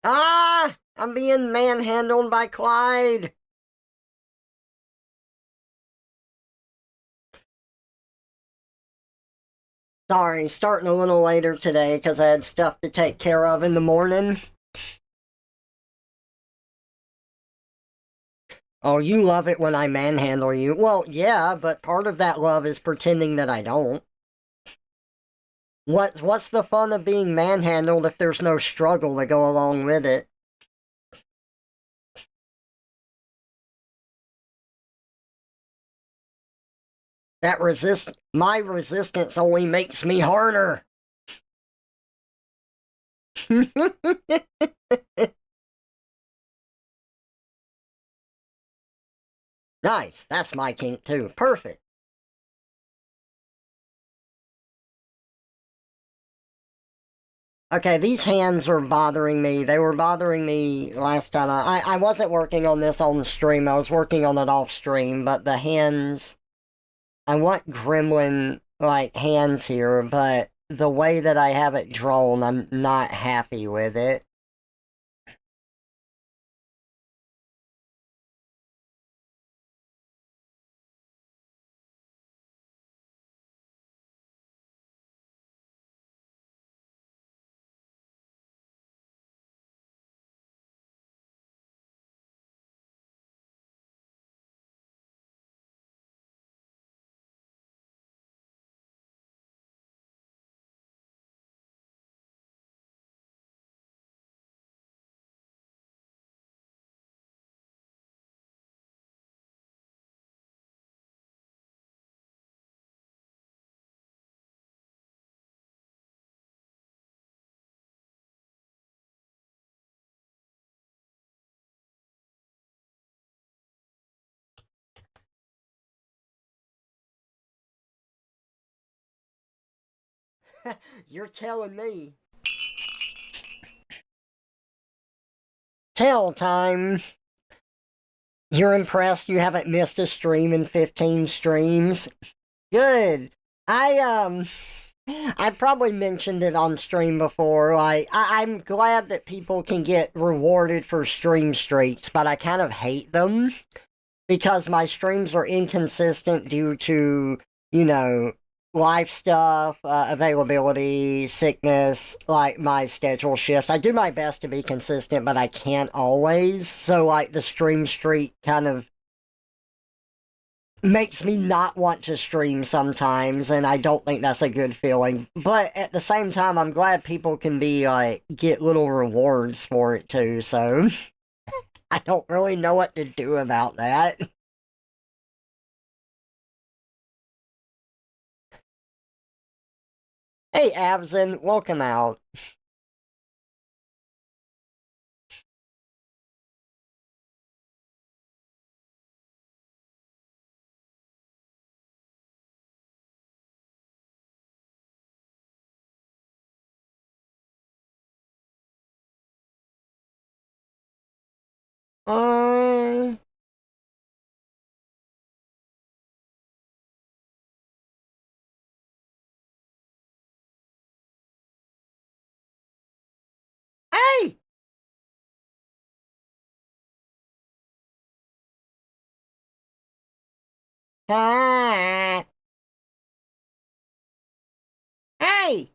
Ah! I'm being manhandled by Clyde. Sorry, starting a little later today because I had stuff to take care of in the morning. Oh, you love it when I manhandle you. Well, yeah, but part of that love is pretending that I don't. What's the fun of being manhandled if there's no struggle to go along with it? My resistance only makes me harder. Nice, that's my kink too. Perfect. Okay, these hands are bothering me. They were bothering me last time. I wasn't working on this on stream. I was working on it off stream, but the hands. I want gremlin like hands here, but the way that I have it drawn, I'm not happy with it. You're telling me. Tell time. You're impressed you haven't missed a stream in 15 streams? Good. I I probably mentioned it on stream before. I'm glad that people can get rewarded for stream streaks, but I kind of hate them because my streams are inconsistent due to, you know, life stuff, availability, sickness, like my schedule shifts. I do my best to be consistent, but I can't always. So, like, the stream streak kind of makes me not want to stream sometimes, and I don't think that's a good feeling. But at the same time, I'm glad people can be like get little rewards for it too. So I don't really know what to do about that. Hey, Abson, welcome out. Uh, hey, ah, hey.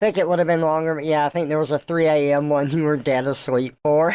Think it would have been longer, but yeah, I think there was a 3 a.m. one you were dead asleep for.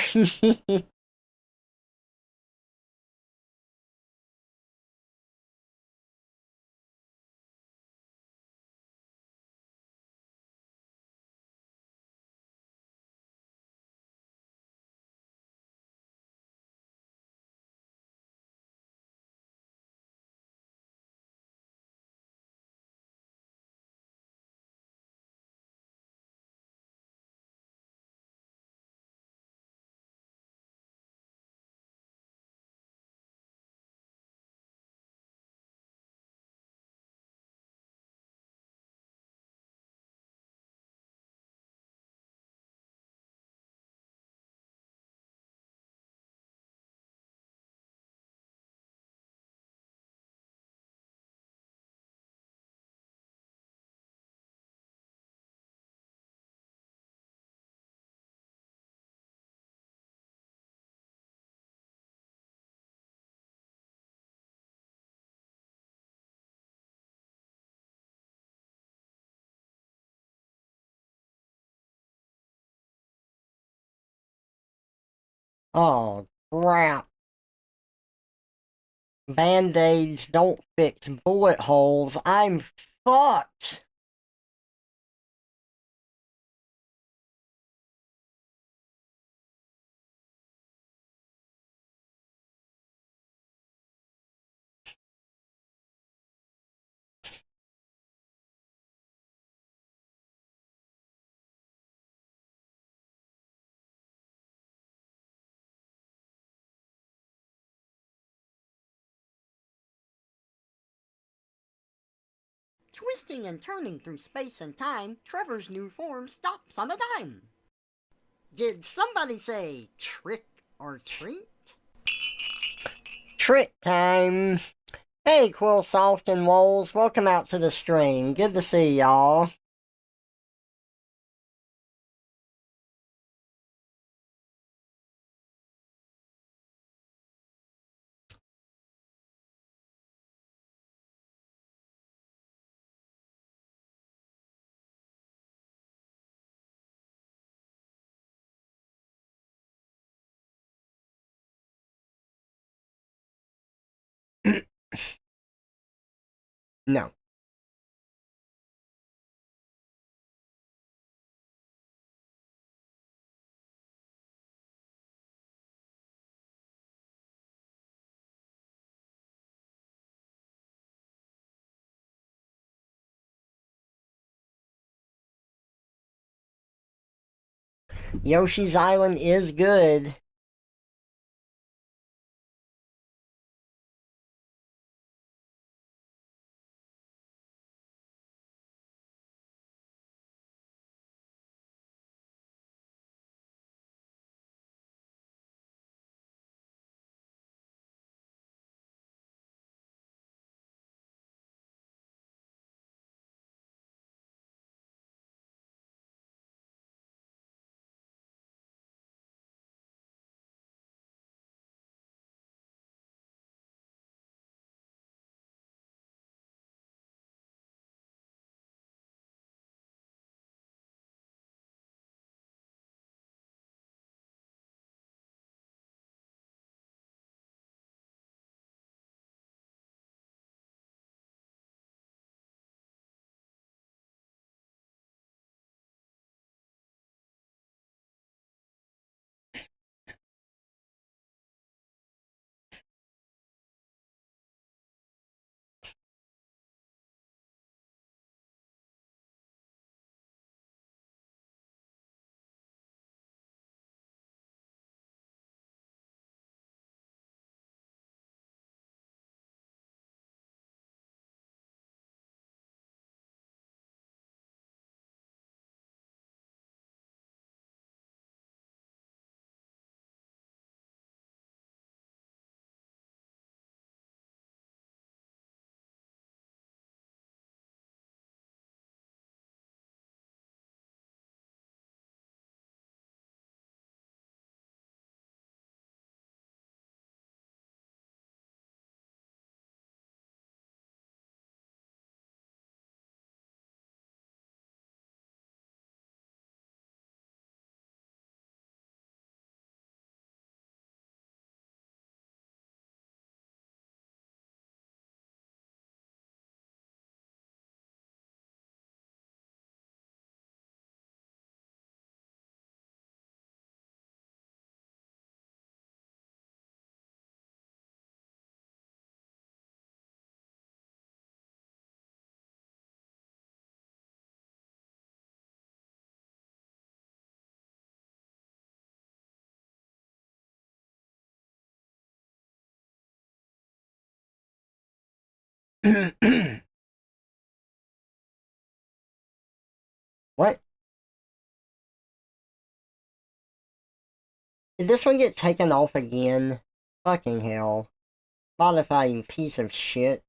Oh, crap. Band-aids don't fix bullet holes. I'm fucked. Twisting and turning through space and time, Trevor's new form stops on a dime. Did somebody say trick or treat? Trick time. Hey, Quillsoft and Wolves, welcome out to the stream. Good to see y'all. No. Yoshi's Island is good. What? Did this one get taken off again? Fucking hell. Modifying piece of shit.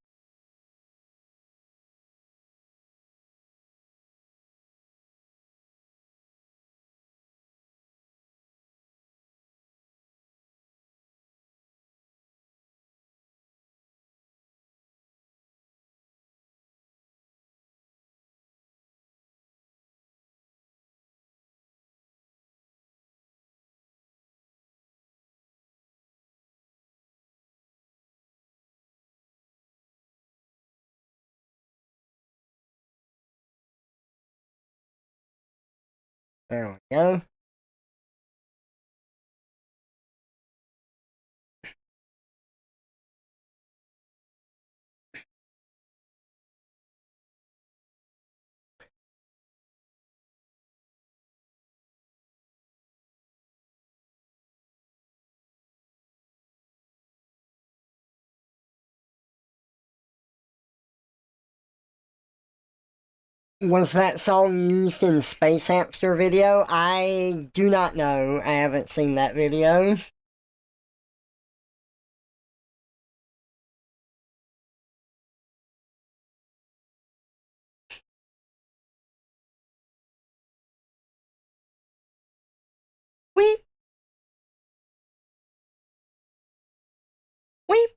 There we go. Was that song used in Space Hamster video? I do not know. I haven't seen that video. Weep, weep.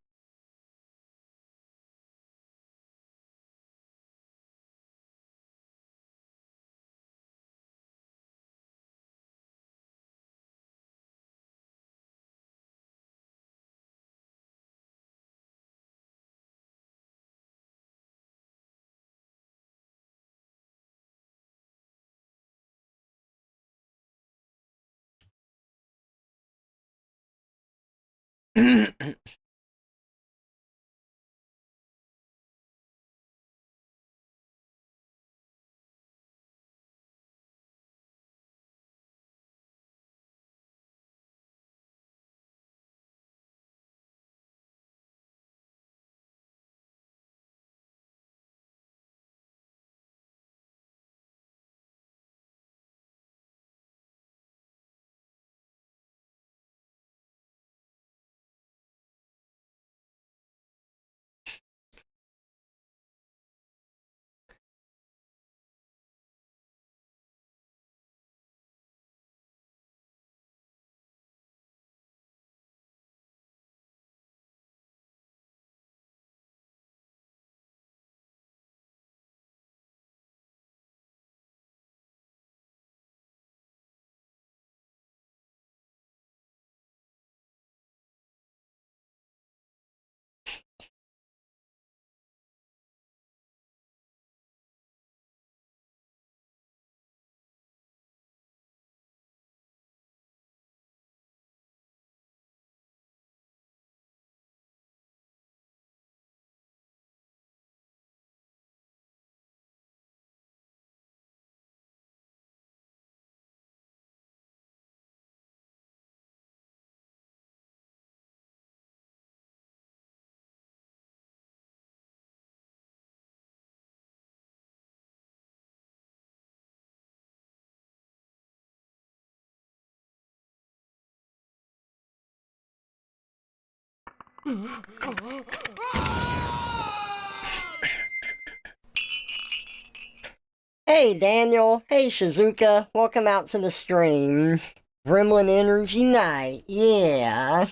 Hey Daniel, hey Shizuka, welcome out to the stream. Gremlin Energy Night, yeah.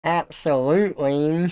Absolutely.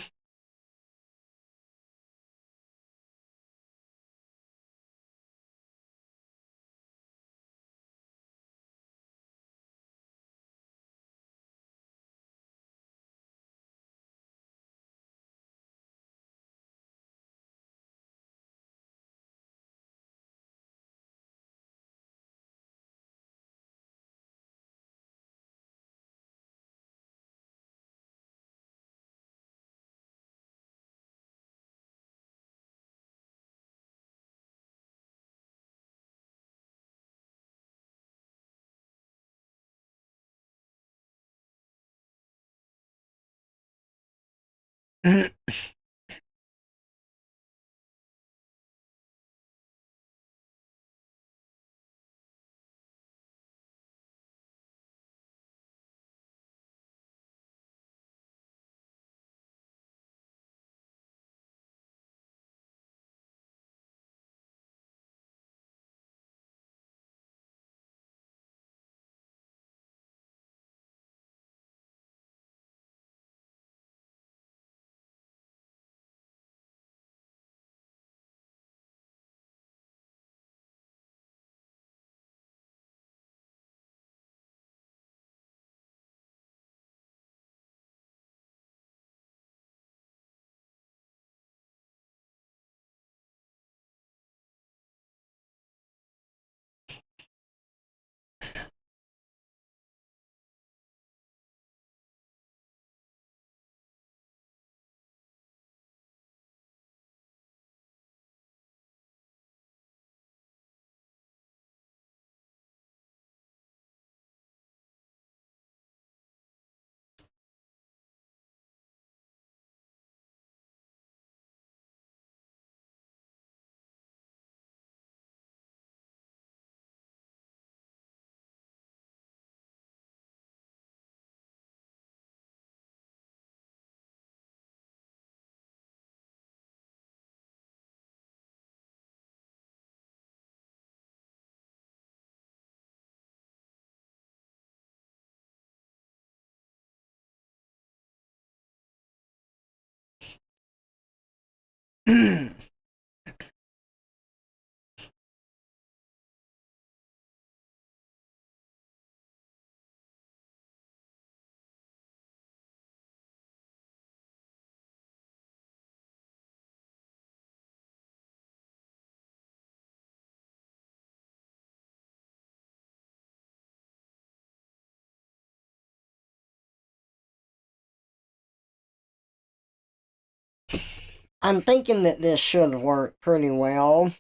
I'm thinking that this should work pretty well.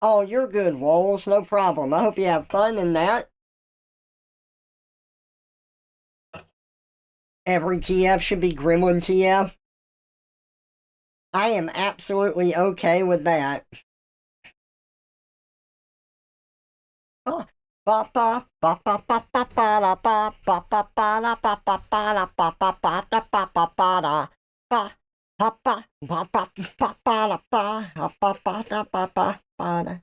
Oh, you're good, Wolves. No problem. I hope you have fun in that. Every TF should be Gremlin TF. I am absolutely okay with that. Oh. Ba ba ba ba ba ba ba da ba ba ba ba da ba ba ba da ba ba ba da ba ba ba da ba ba ba ba ba ba ba da ba ba ba da ba ba ba da ba.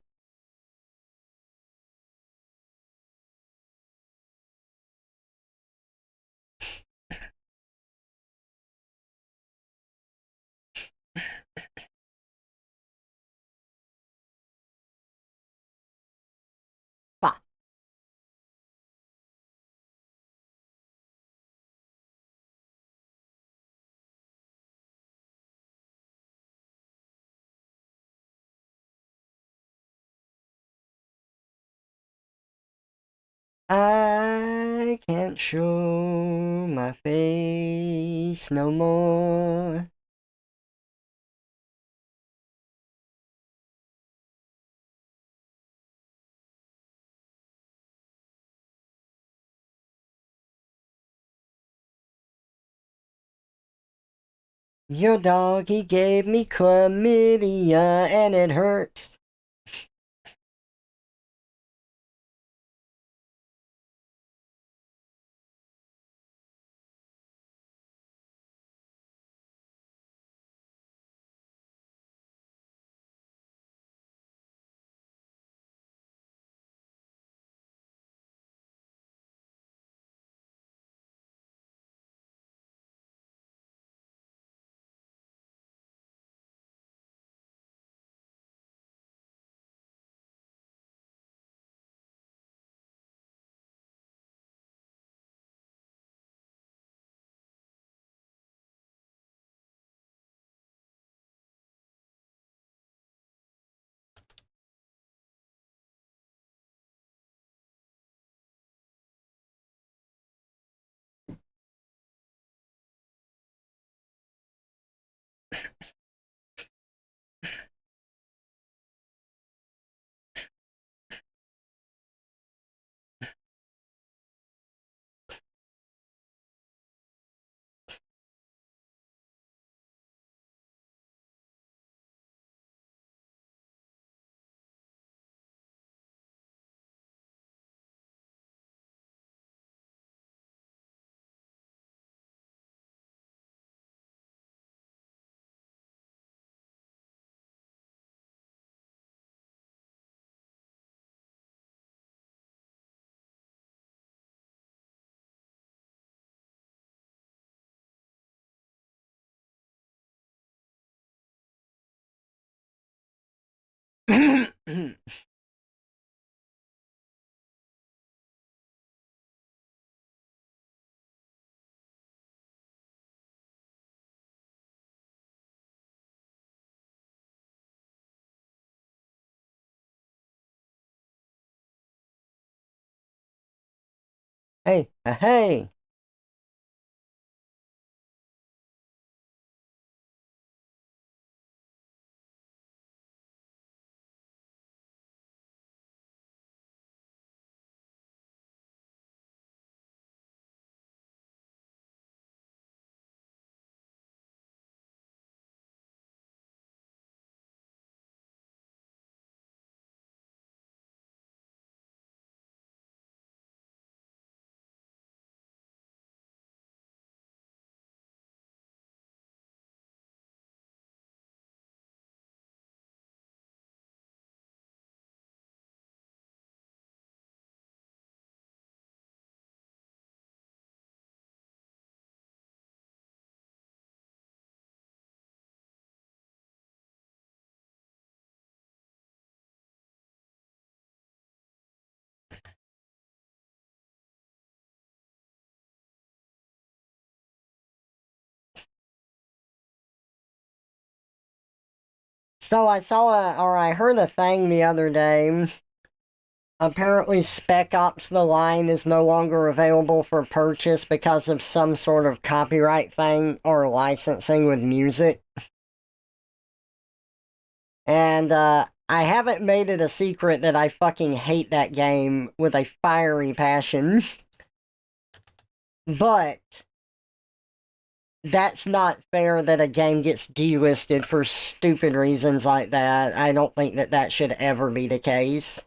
I can't show my face no more. Your dog, he gave me chlamydia and it hurts. Hey, hey. So I saw or I heard a thing the other day. Apparently, Spec Ops The Line is no longer available for purchase because of some sort of copyright thing or licensing with music. And I haven't made it a secret that I fucking hate that game with a fiery passion. But that's not fair that a game gets delisted for stupid reasons like that. I don't think that that should ever be the case.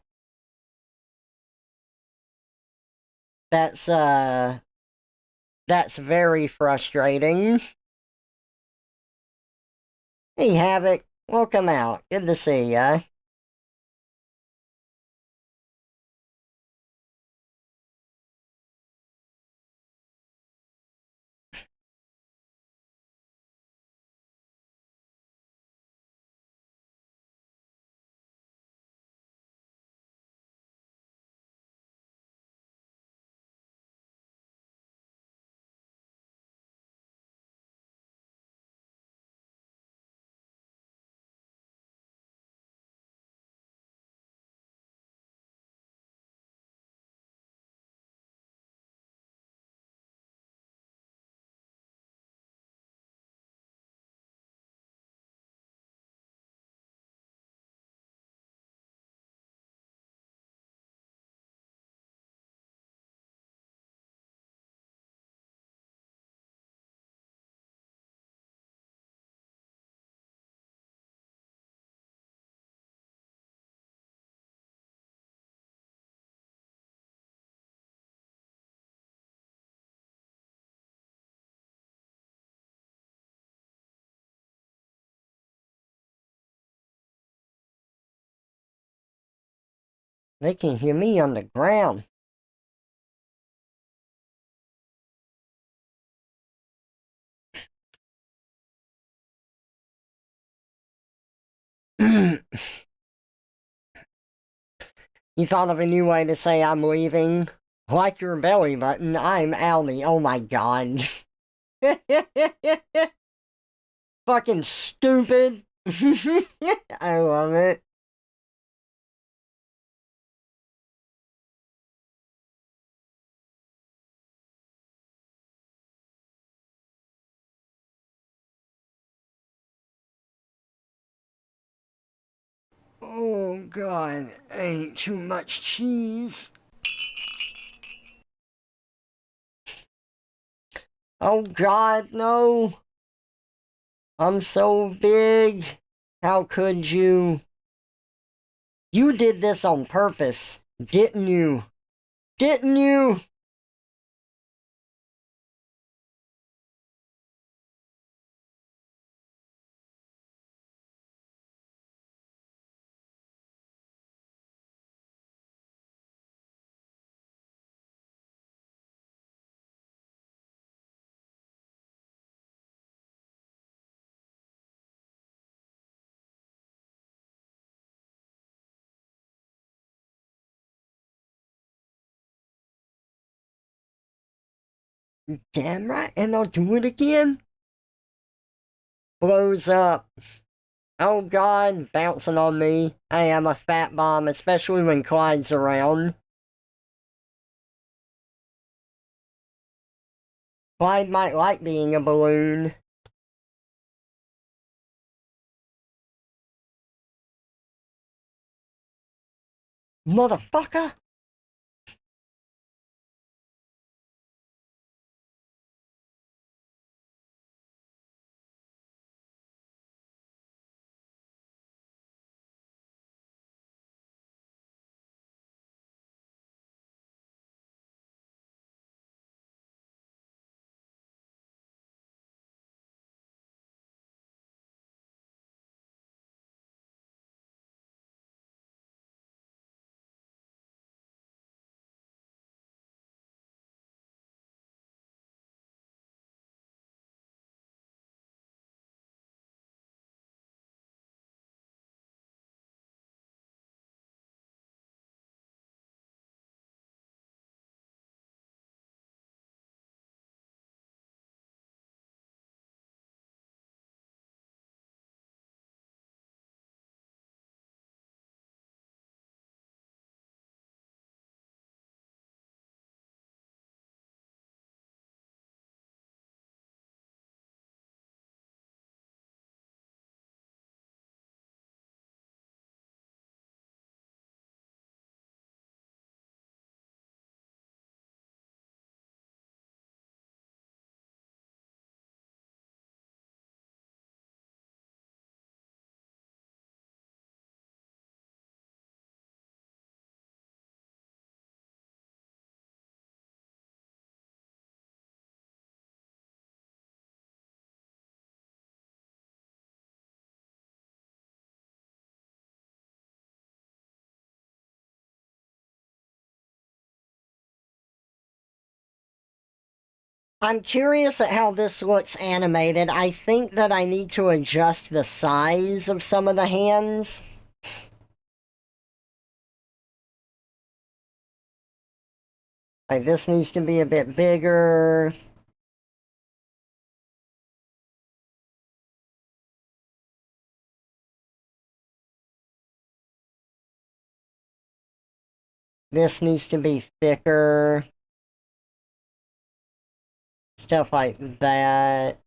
That's that's very frustrating. Hey Havoc, welcome out. Good to see ya. They can hear me on the ground. You thought of a new way to say I'm leaving? Like your belly button, I'm Allie. Oh my god. Fucking stupid. I love it. Oh god, ain't too much cheese. Oh god, no. I'm so big. How could you? You did this on purpose, didn't you? Didn't you? Damn right, and I'll do it again. Blows up. Oh god, bouncing on me. I am a fat bomb, especially when Clyde's around. Clyde might like being a balloon. Motherfucker! I'm curious at how this looks animated. I think that I need to adjust the size of some of the hands. Like, this needs to be a bit bigger. This needs to be thicker. Stuff like that.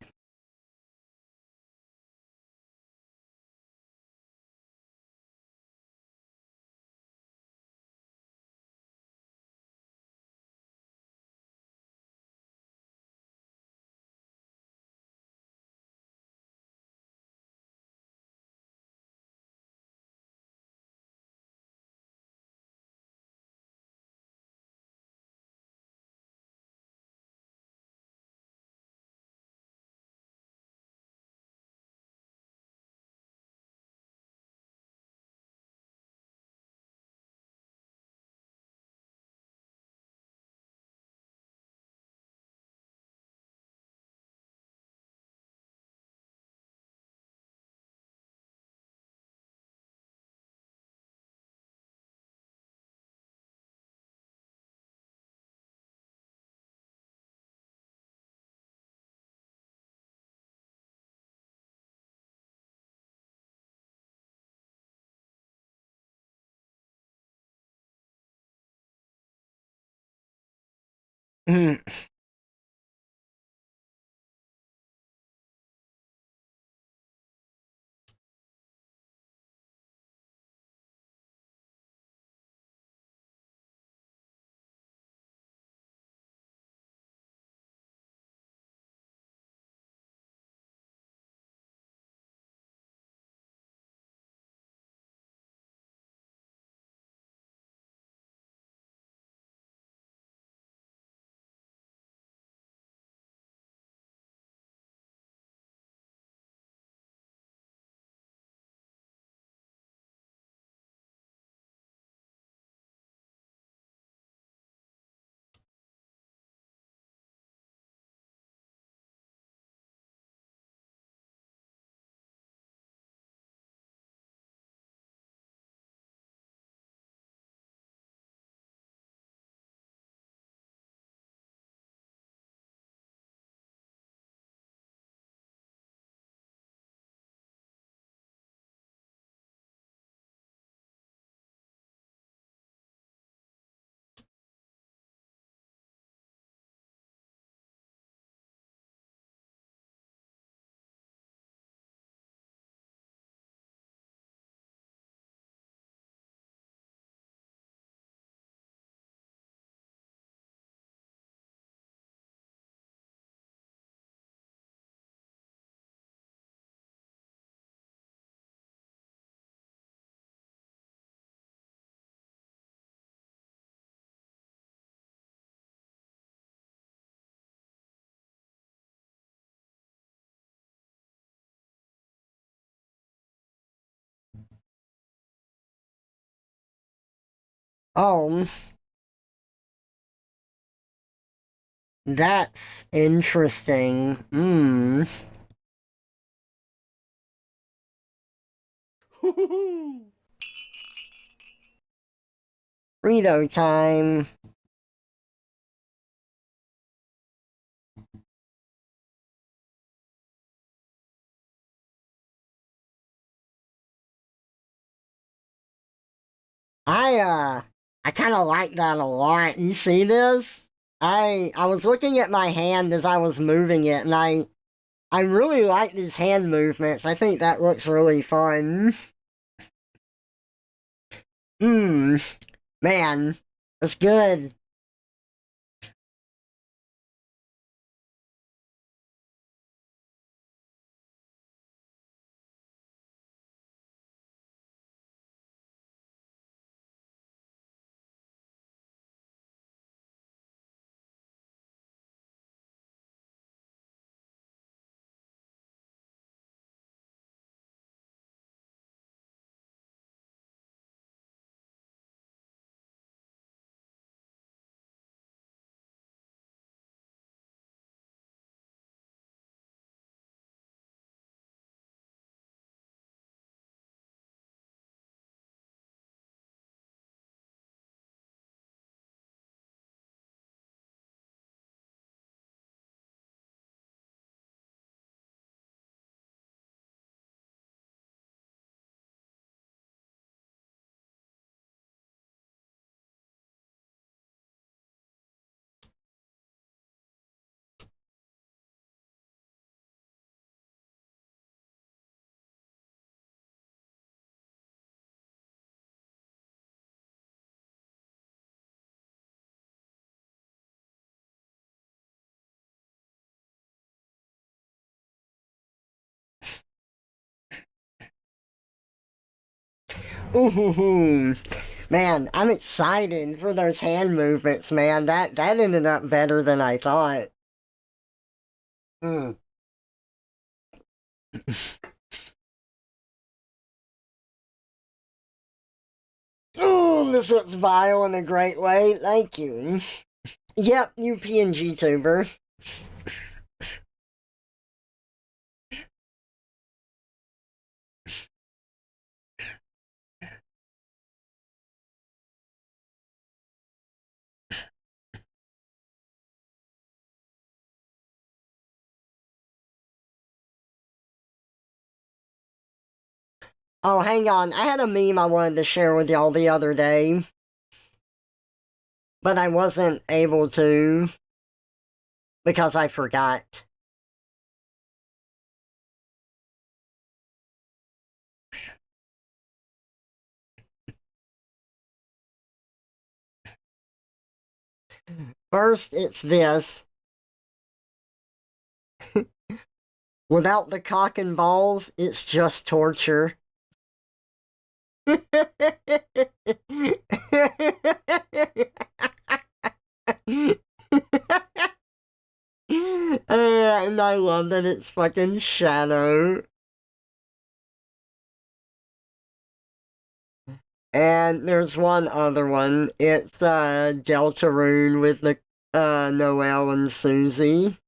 Oh, that's interesting. Frito time. I kind of like that a lot. You see this? I was looking at my hand as I was moving it, and I really like these hand movements. I think that looks really fun. Mmm, man, that's good. Ooh, man, I'm excited for those hand movements, man. That ended up better than I thought. Mm. Ooh, this looks vile in a great way. Thank you. Yep, you PNG tuber. Oh, hang on. I had a meme I wanted to share with y'all the other day, but I wasn't able to because I forgot. First, it's this. Without the cock and balls, it's just torture. And I love that it's fucking Shadow. And there's one other one. It's Deltarune with the Noelle and Susie.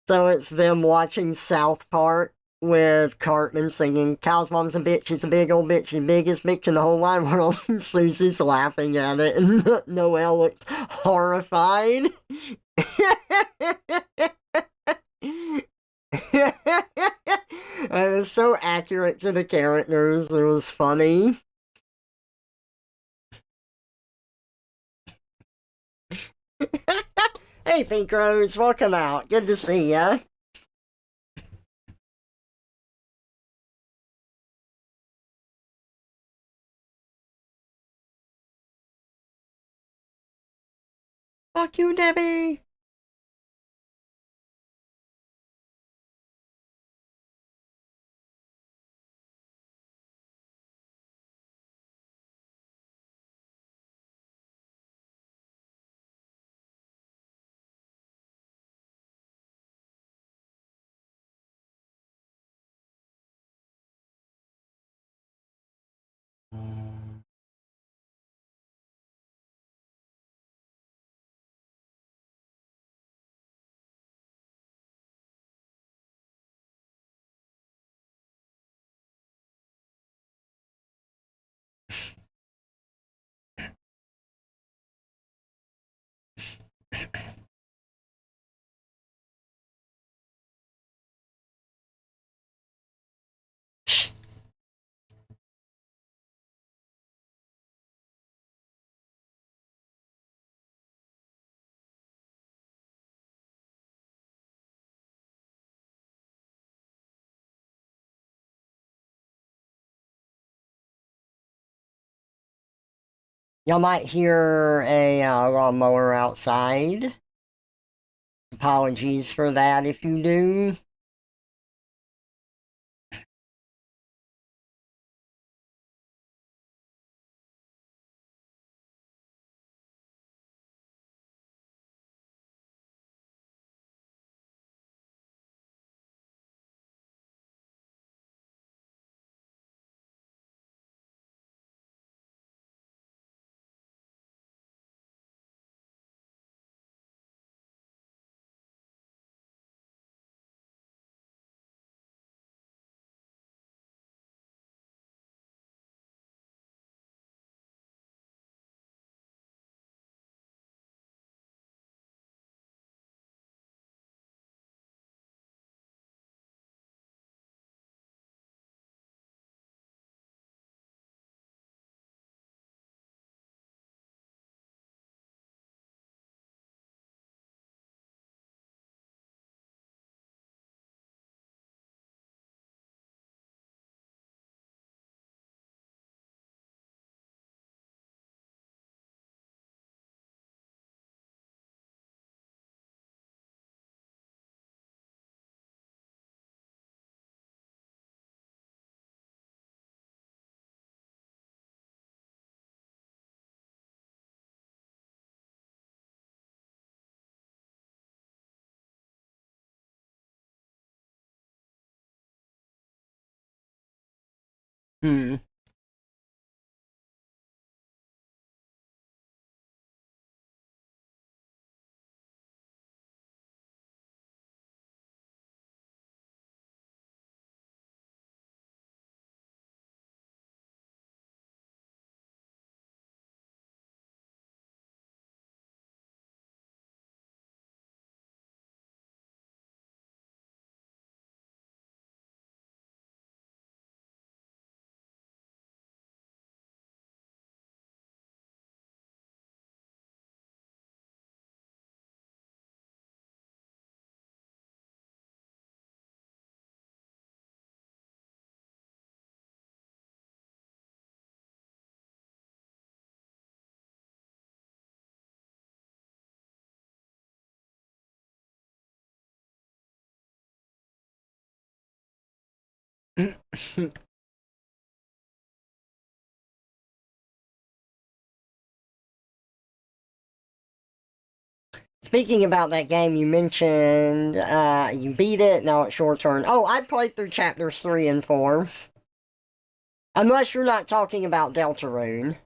So it's them watching South Park with Cartman singing, "Cow's mom's a bitch, it's a big old bitch, the biggest bitch in the whole wide world." Susie's laughing at it, and Noelle looks horrified. It was so accurate to the characters, it was funny. Hey, Pink Rose, welcome out. Good to see ya. Fuck you, Debbie. Y'all might hear a lawnmower outside. Apologies for that if you do. Hmm. Speaking about that game, you mentioned you beat it. Now it's your turn. Oh, I played through chapters 3 and 4. Unless you're not talking about Deltarune.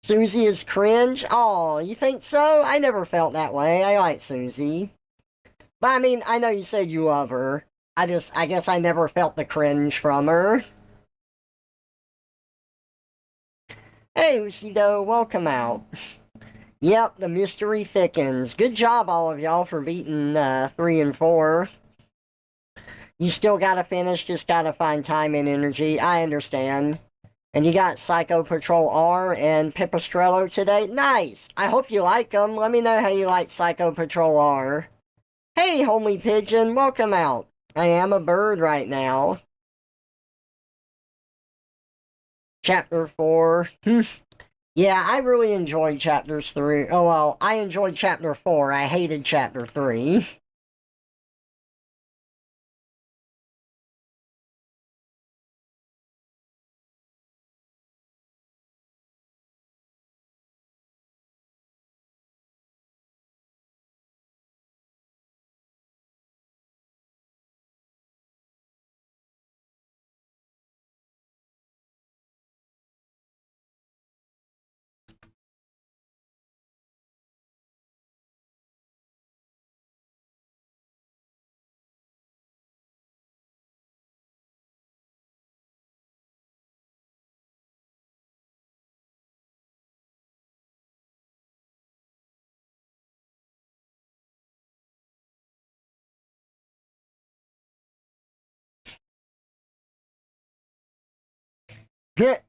Susie is cringe? Oh, you think so? I never felt that way. I like Susie. But I mean, I know you said you love her. I guess I never felt the cringe from her. Hey, Usido, welcome out. Yep, the mystery thickens. Good job, all of y'all, for beating 3 and 4. You still gotta finish, just gotta find time and energy. I understand. And you got Psycho Patrol R and Pipistrello today. Nice! I hope you like them. Let me know how you like Psycho Patrol R. Hey, homely pigeon, welcome out. I am a bird right now. Chapter 4. Yeah, I really enjoyed chapters 3. Oh, well, I enjoyed chapter 4. I hated chapter 3.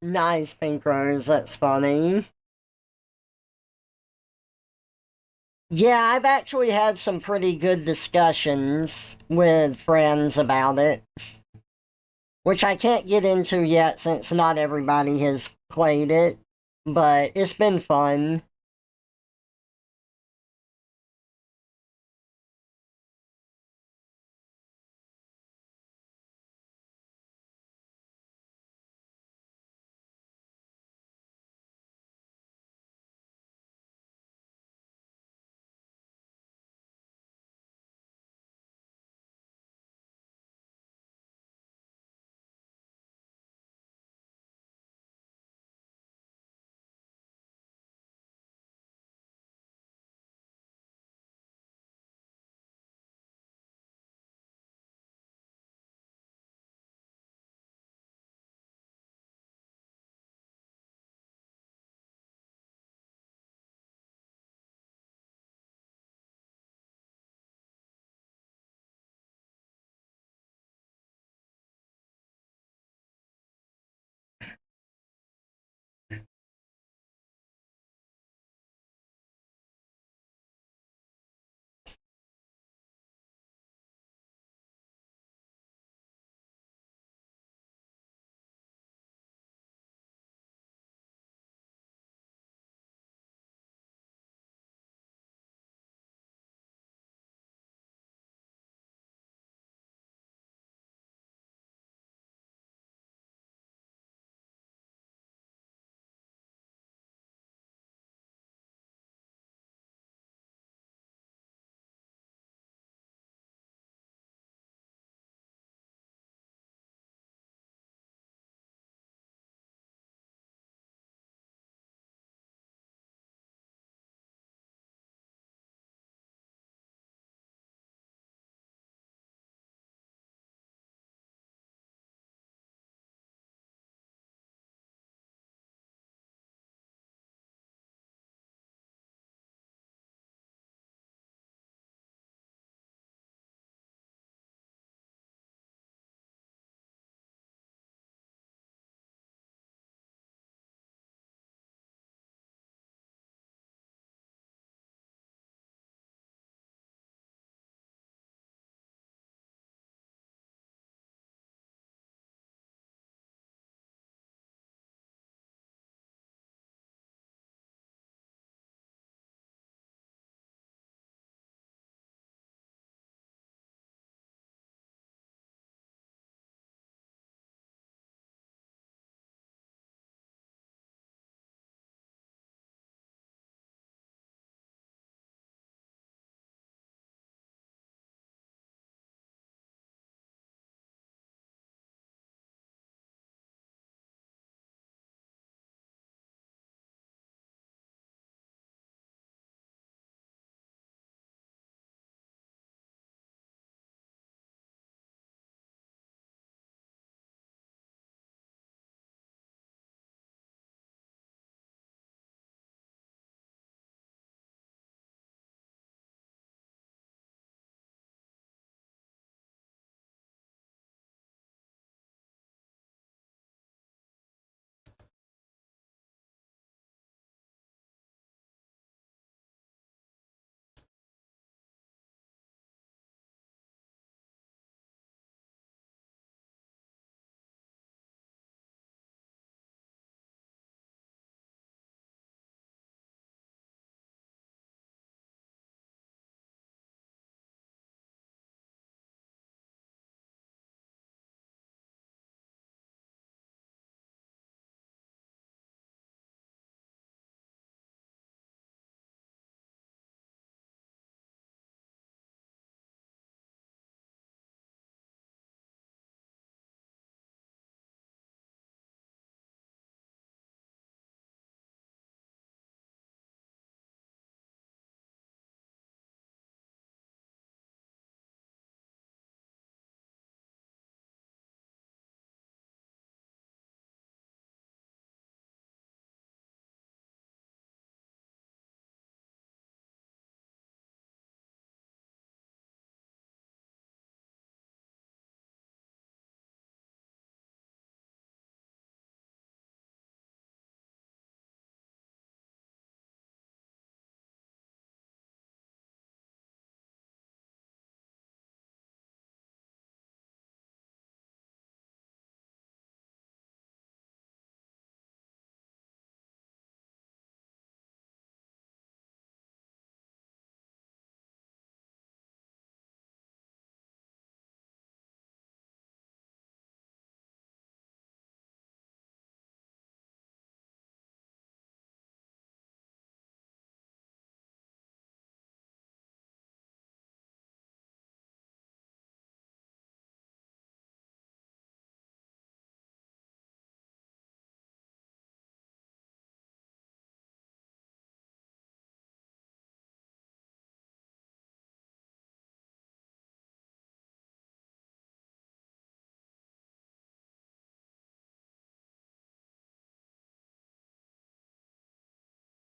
Nice, Pink Rose, that's funny. Yeah, I've actually had some pretty good discussions with friends about it, which I can't get into yet since not everybody has played it, but it's been fun.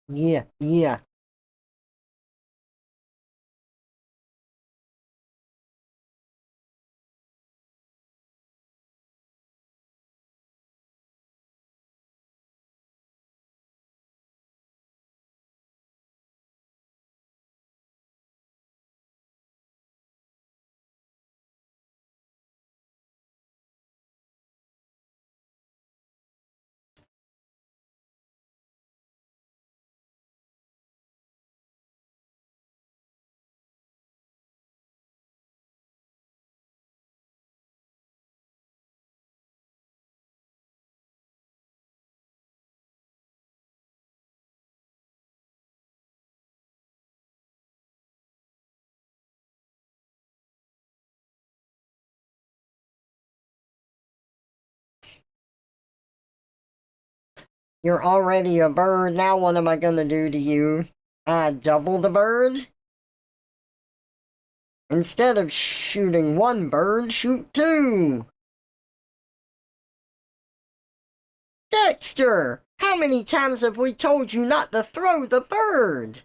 Yeah, yeah. You're already a bird. Now what am I gonna do to you? Double the bird? Instead of shooting one bird, shoot two! Dexter! How many times have we told you not to throw the bird?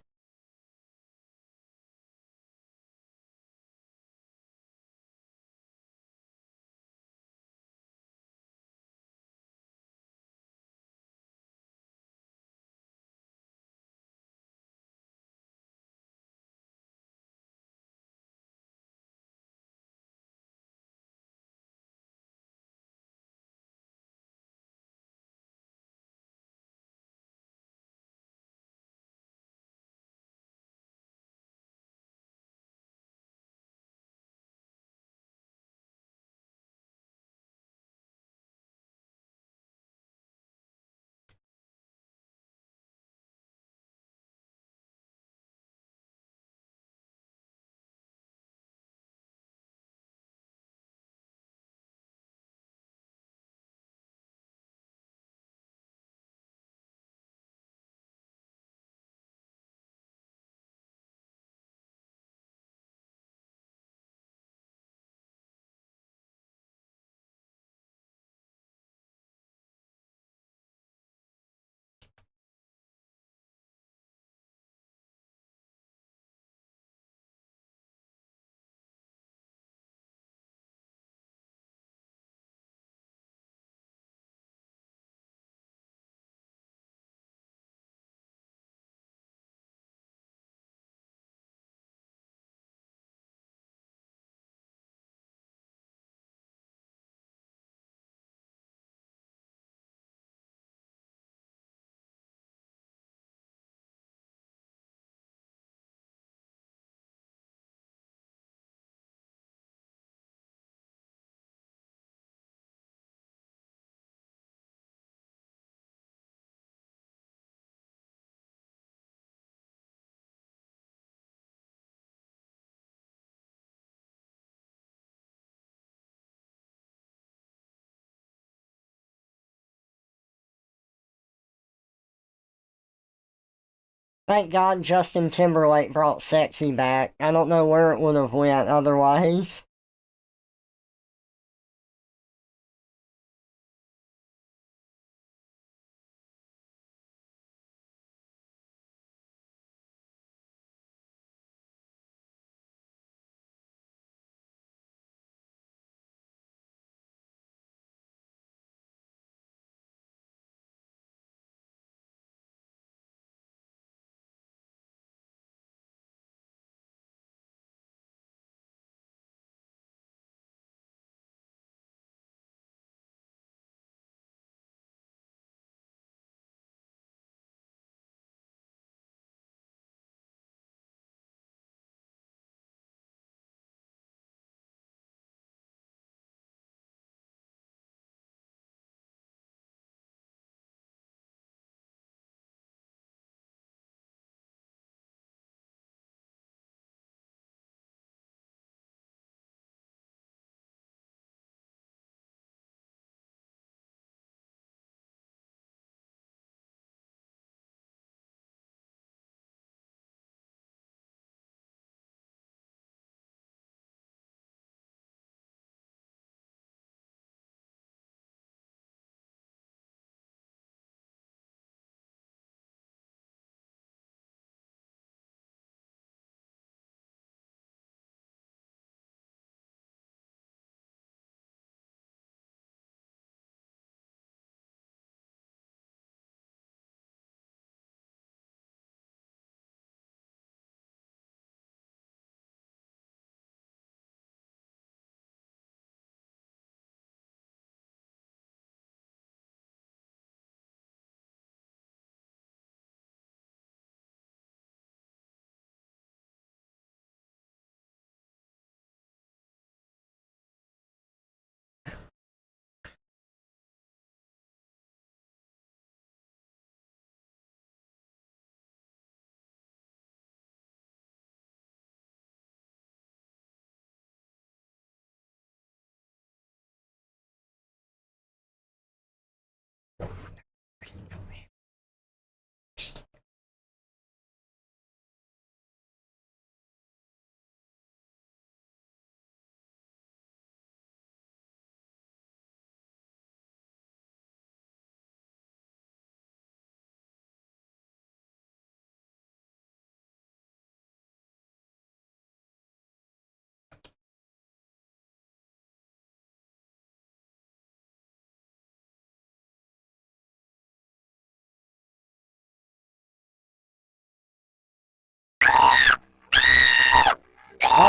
Thank God Justin Timberlake brought sexy back. I don't know where it would have went otherwise.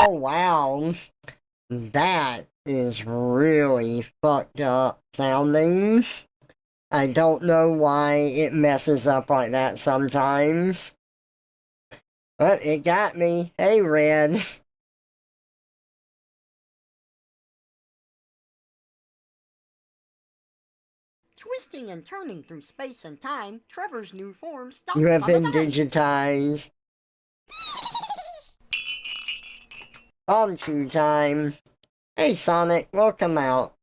Oh, wow. That is really fucked up sounding. I don't know why it messes up like that sometimes. But it got me. Hey, Red. Twisting and turning through space and time, Trevor's new form You stomps have on the been dice. digitized. On to time. Hey, Sonic, welcome out.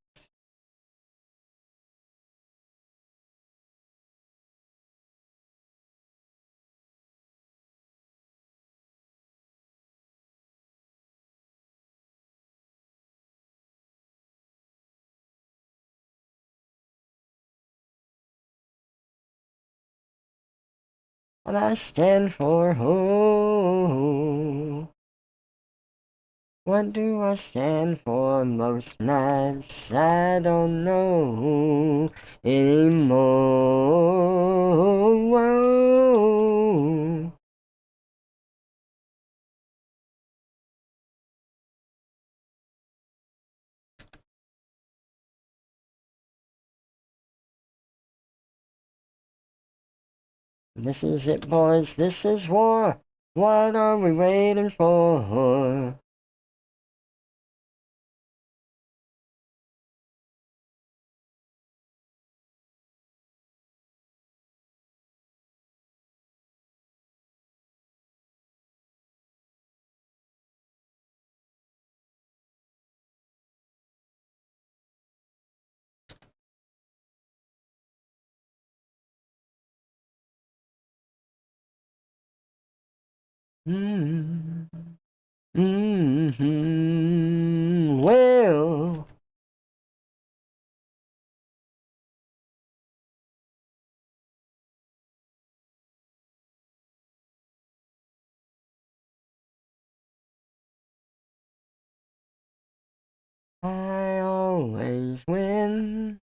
What I stand for, oh. What do I stand for most nights? I don't know anymore. Whoa. This is it, boys. This is war. What are we waiting for? Mm. Well, I always win.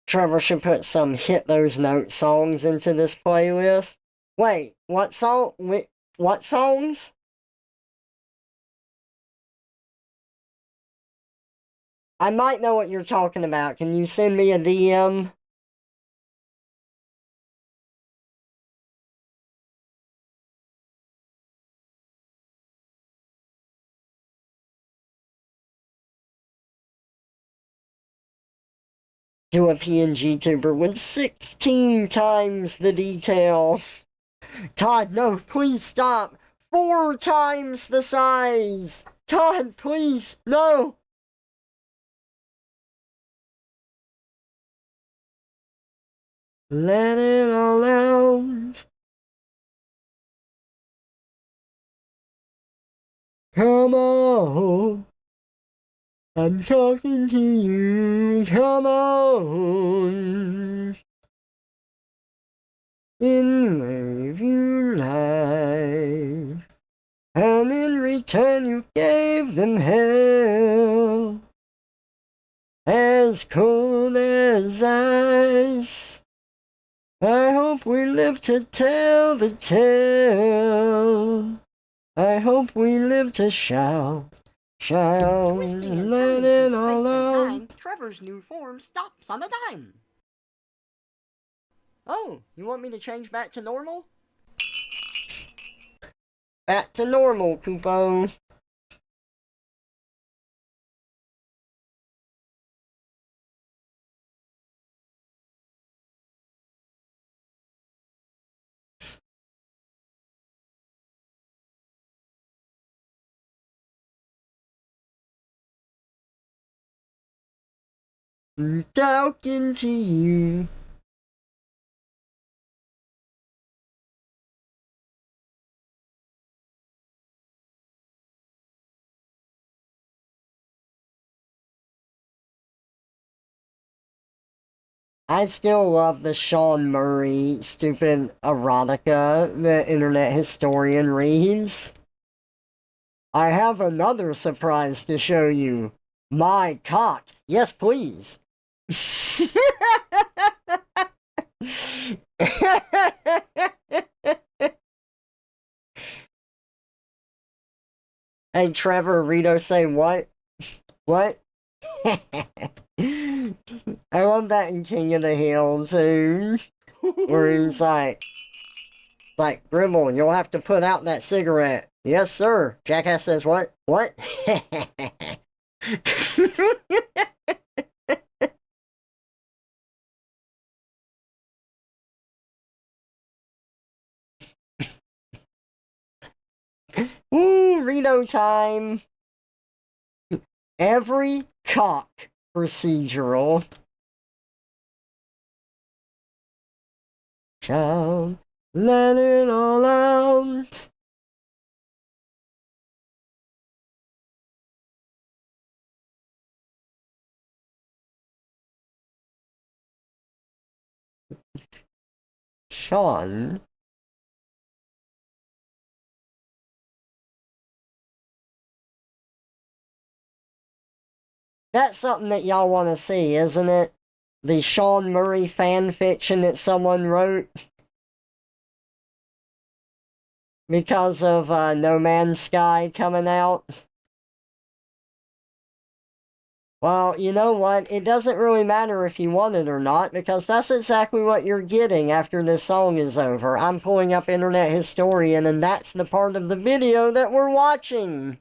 Trevor should put some hit those note songs into this playlist. Wait, what song? What songs? I might know what you're talking about. Can you send me a DM? To a PNG tuber with 16 times the detail. Todd, no, please stop. 4 times the size. Todd, please, no. Let it all out. Come on. I'm talking to you. Come on. In review life. And in return you gave them hell. As cold as ice. I hope we live to tell the tale. I hope we live to shout, shout, Twisting and let turning it through all space and out. time, Trevor's new form stops on a dime. Oh, you want me to change back to normal? Back to normal, Kupo. Talking to you. I still love the Sean Murray stupid erotica the internet historian reads. I have another surprise to show you. My cock. Yes, please. Hey, Trevor, Rito, say what? What? I love that in King of the Hill, too. Where he's like, Gribble, you'll have to put out that cigarette. Yes, sir. Jackass says what? What? Woo, Rito time. Every cock procedural. Child, let it all out. Sean. That's something that y'all want to see, isn't it? The Sean Murray fan fiction that someone wrote because of No Man's Sky coming out. Well, you know what? It doesn't really matter if you want it or not, because that's exactly what you're getting after this song is over. I'm pulling up Internet Historian, and that's the part of the video that we're watching.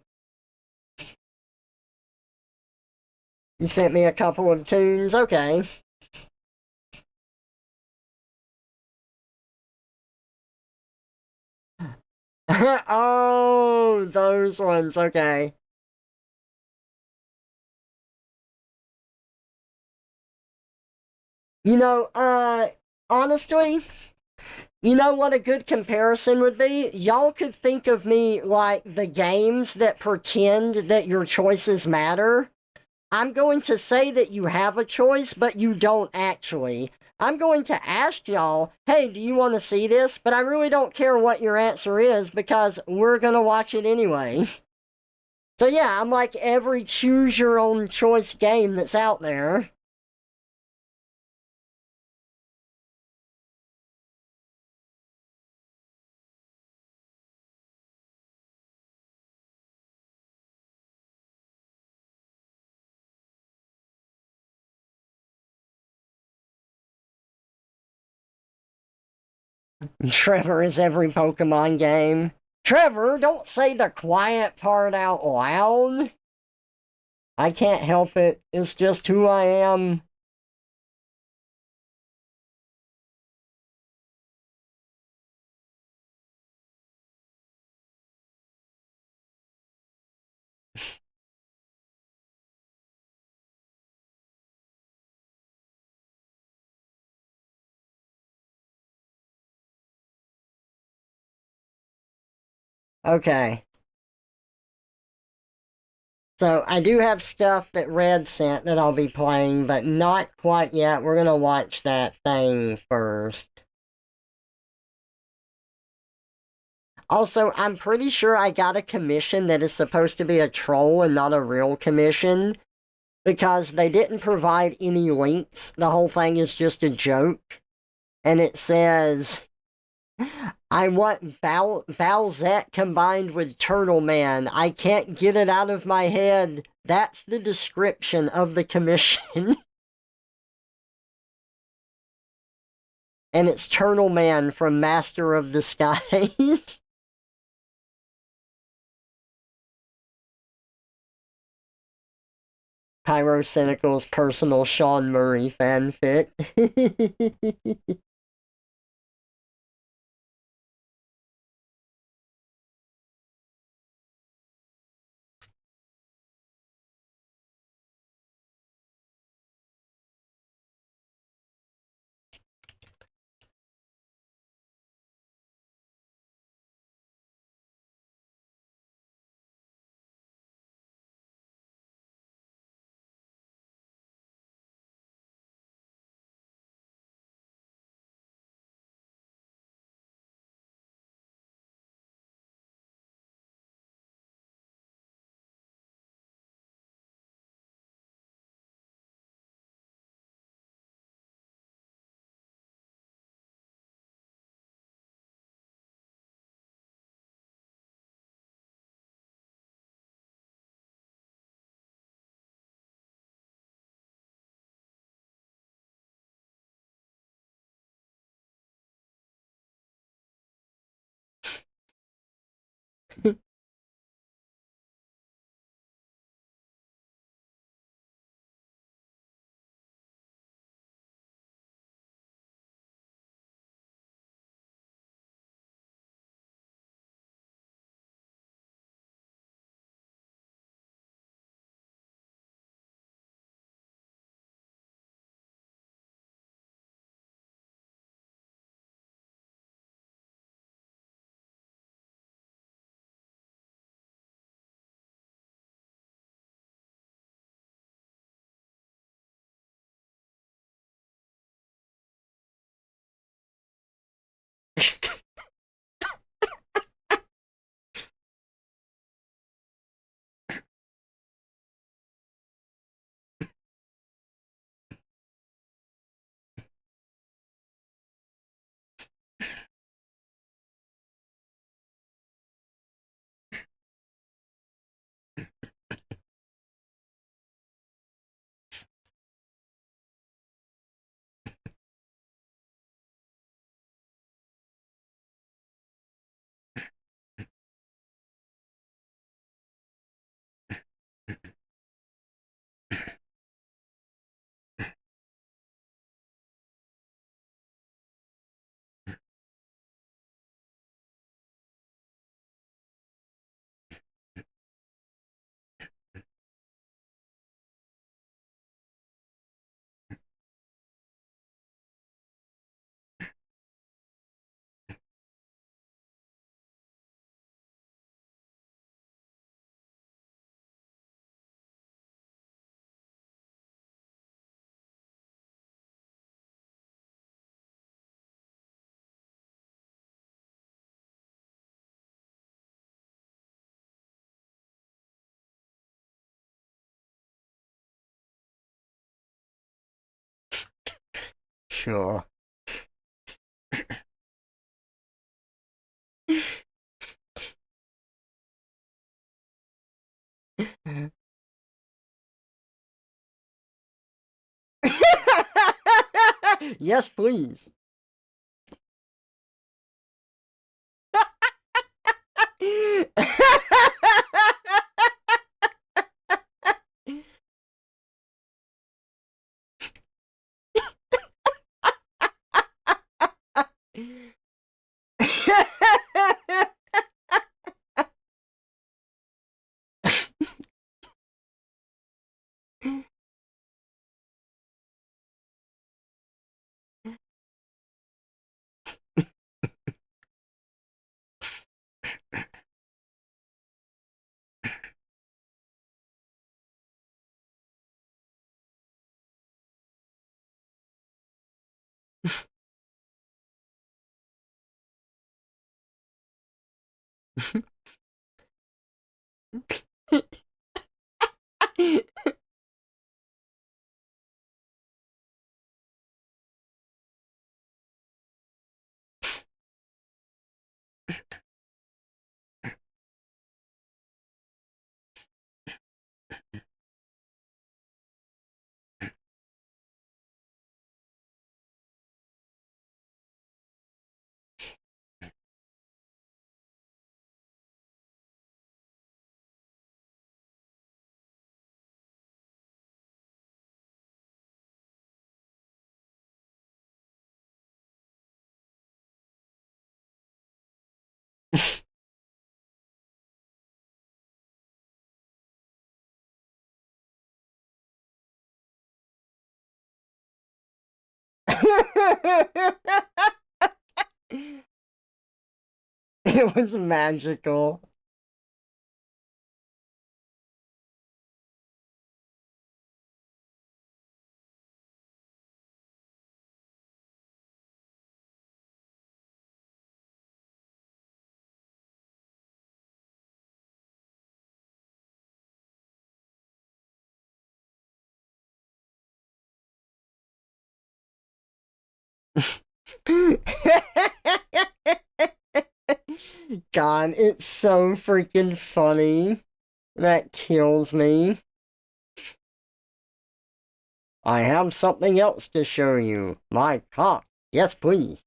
You sent me a couple of tunes, okay. Oh, those ones, okay. You know, honestly, you know what a good comparison would be? Y'all could think of me like the games that pretend that your choices matter. I'm going to say that you have a choice, but you don't actually. I'm going to ask y'all, hey, do you want to see this? But I really don't care what your answer is because we're going to watch it anyway. So yeah, I'm like every choose your own choice game that's out there. Trevor is every Pokemon game. Trevor, don't say the quiet part out loud. I can't help it. It's just who I am. Okay. So I do have stuff that Red sent that I'll be playing, but not quite yet. We're gonna watch that thing first. Also, I'm pretty sure I got a commission that is supposed to be a troll and not a real commission because they didn't provide any links. The whole thing is just a joke. And it says, I want Bowsette combined with Turtle Man. I can't get it out of my head. That's the description of the commission. And it's Turtle Man from Master of the Skies. Pyrocynical's personal Sean Murray fanfic. Sure. Yes, please. It was magical. God, it's so freaking funny. That kills me. I have something else to show you. My cock. Yes, please.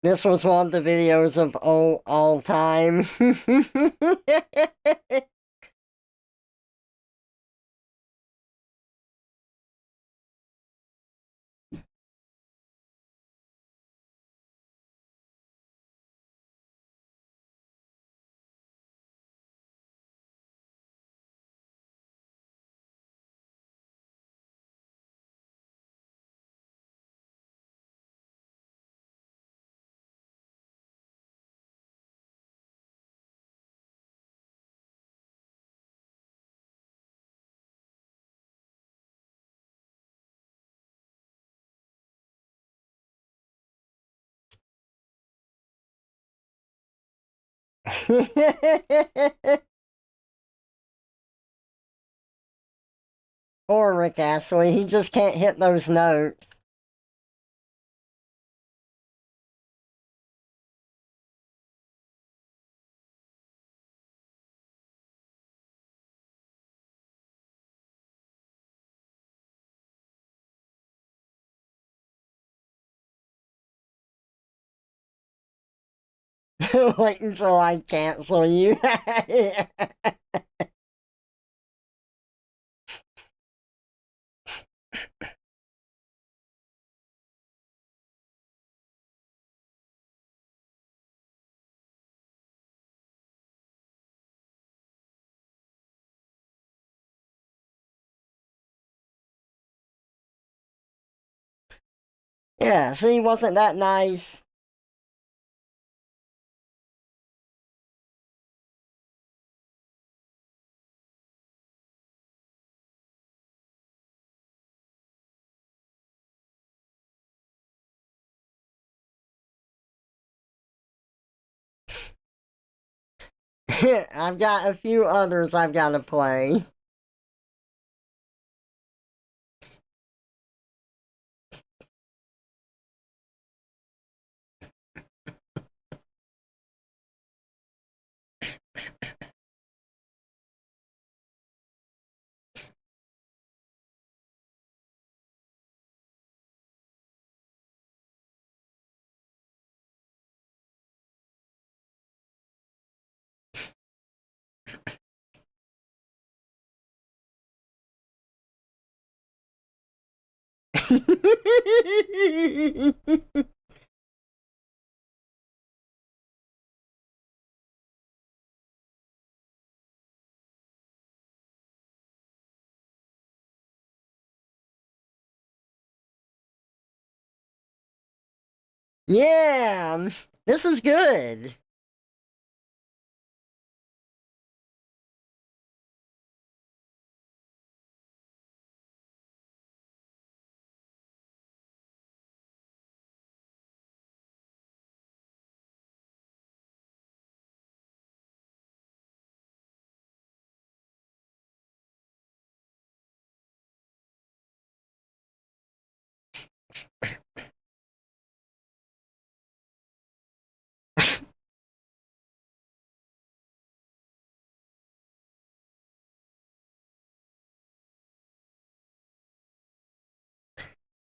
This was one of the videos of all time. Poor Rick Astley, he just can't hit those notes. Wait until I cancel you. Yeah, see, wasn't that nice? I've got a few others I've got to play. Yeah, this is good.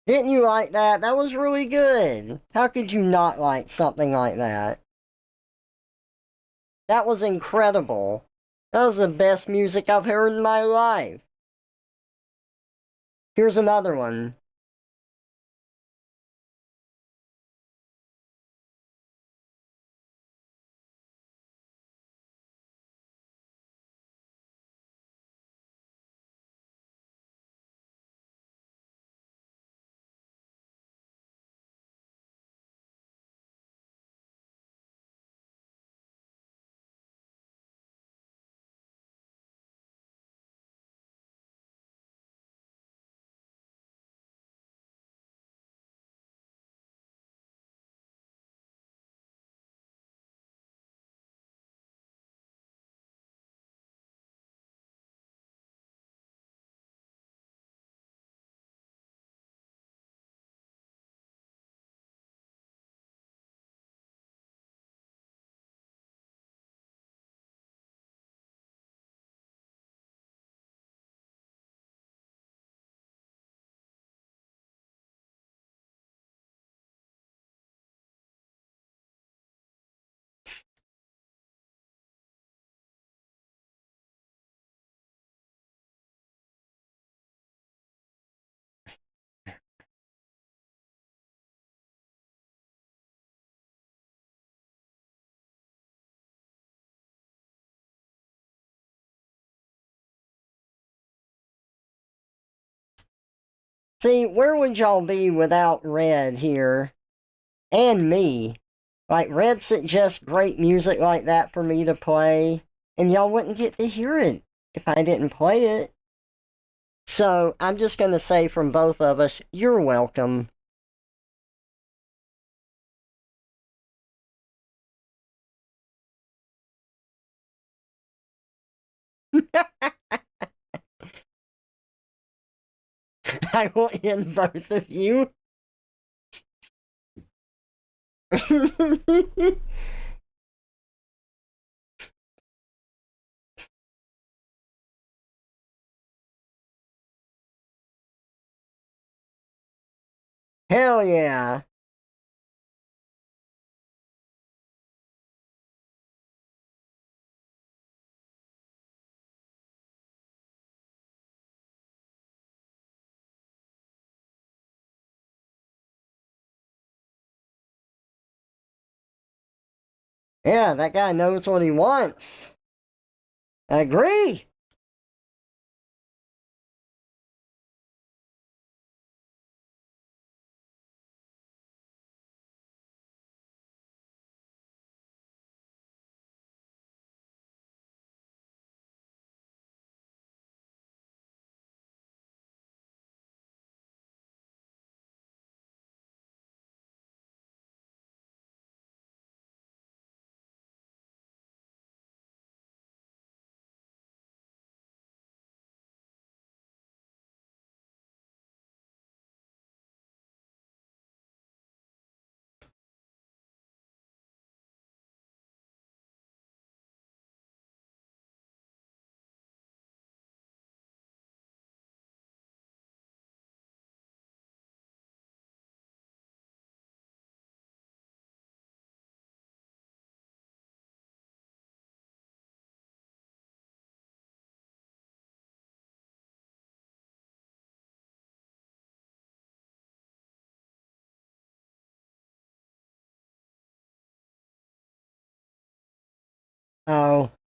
Didn't you like that? That was really good. How could you not like something like that? That was incredible. That was the best music I've heard in my life. Here's another one. See, where would y'all be without Red here? And me. Like, Red suggests great music like that for me to play, and y'all wouldn't get to hear it if I didn't play it. So, I'm just gonna say from both of us, you're welcome. I will end both of you. Hell yeah. Yeah, that guy knows what he wants. I agree.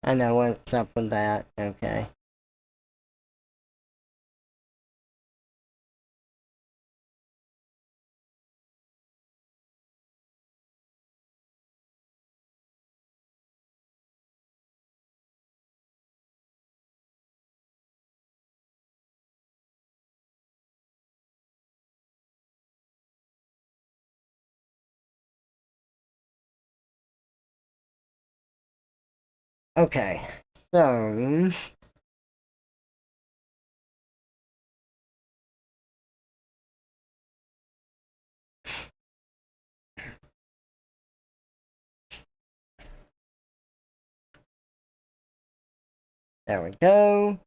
I know what's up with that. Okay. Okay. So, there we go.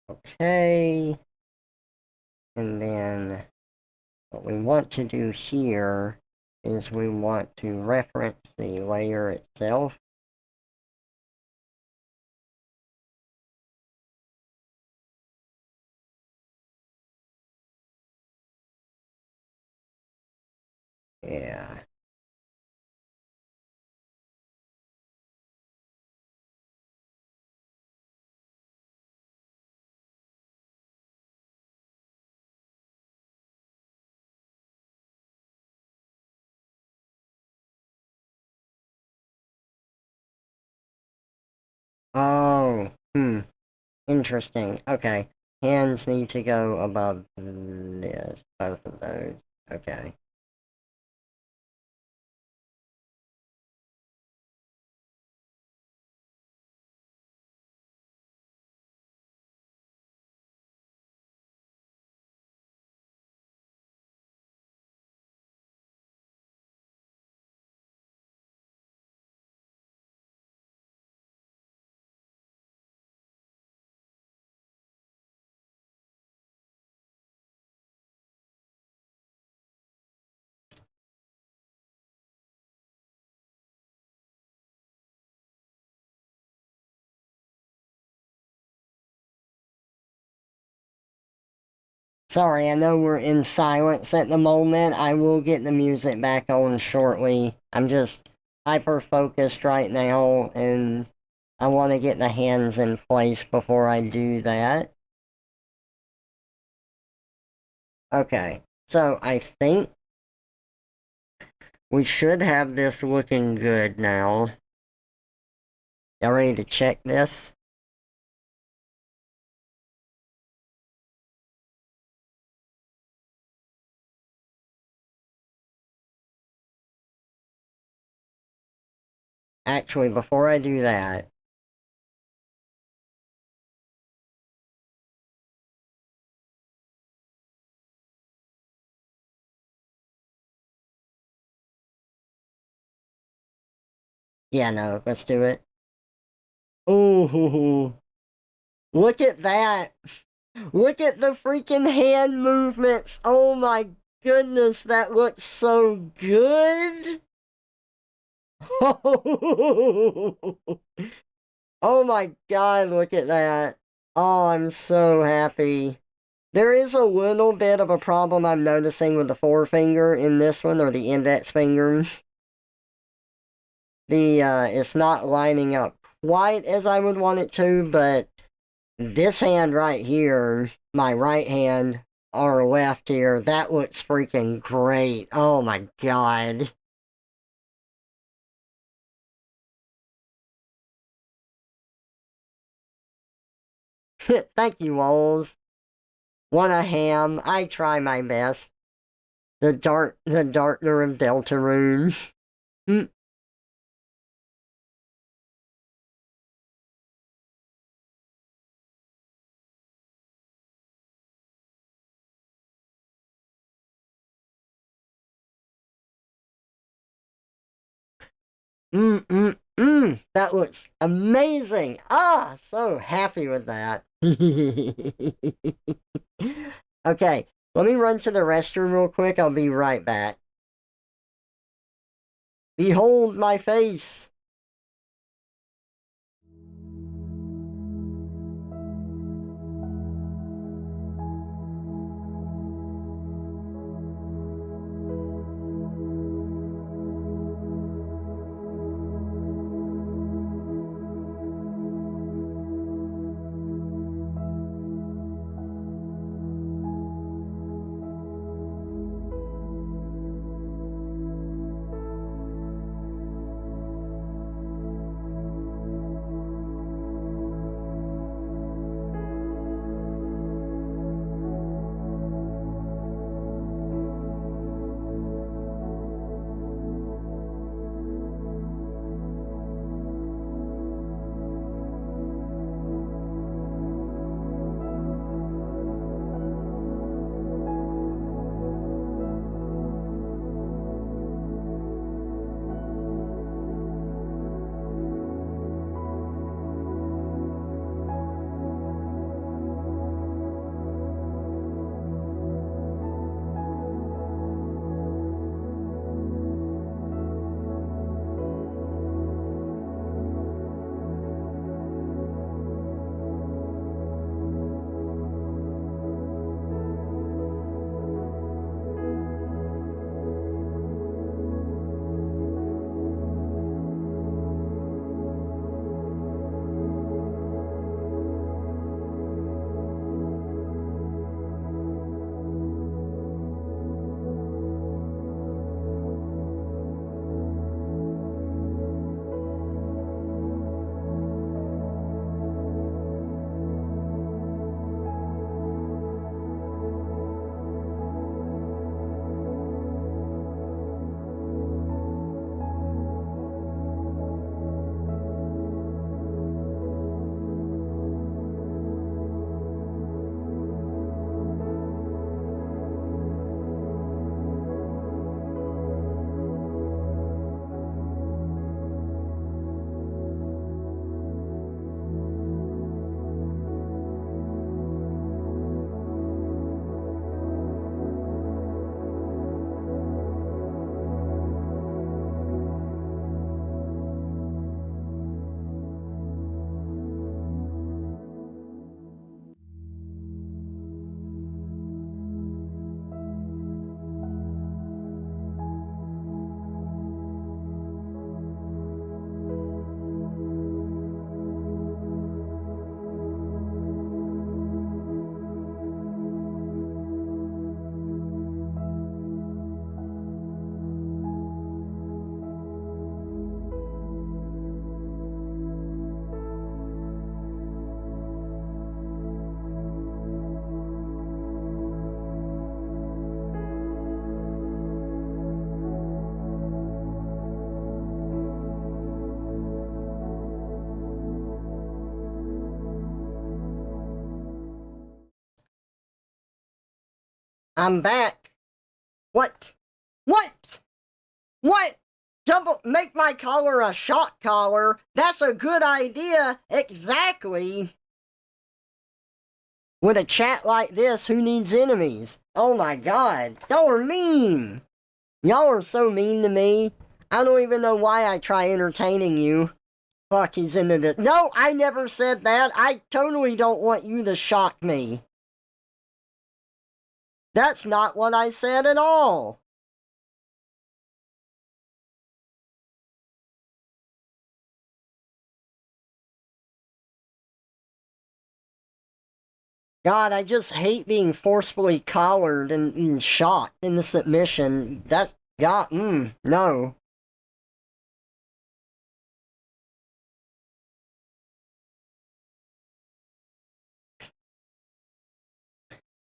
Okay. And then what we want to do here is we want to reference the layer itself. Yeah. Oh, interesting. Okay. Hands need to go above this, both of those. Okay. Sorry, I know we're in silence at the moment. I will get the music back on shortly. I'm just hyper focused right now, and I want to get the hands in place before I do that. Okay, so I think we should have this looking good now. Y'all ready to check this? Actually, before I do that, yeah, no, let's do it. Ooh, look at that. Look at the freaking hand movements. Oh my goodness, that looks so good. Oh my god, look at that. Oh, I'm so happy. There is a little bit of a problem I'm noticing with the forefinger in this one, or the index finger. It's not lining up quite as I would want it to, but this hand right here, my right hand, or left here, that looks freaking great. Oh my god. Thank you, Walls. What a ham. I try my best. The Darkner of Deltarune. That looks amazing. Ah, so happy with that. Okay, let me run to the restroom real quick. I'll be right back. Behold my face. I'm back. What? What? What? Make my collar a shock collar. That's a good idea. Exactly. With a chat like this, who needs enemies? Oh my god. Y'all are mean. Y'all are so mean to me. I don't even know why I try entertaining you. Fuck, he's into this. No, I never said that. I totally don't want you to shock me. That's not what I said at all. God, I just hate being forcefully collared and shot in the submission. That, God, no.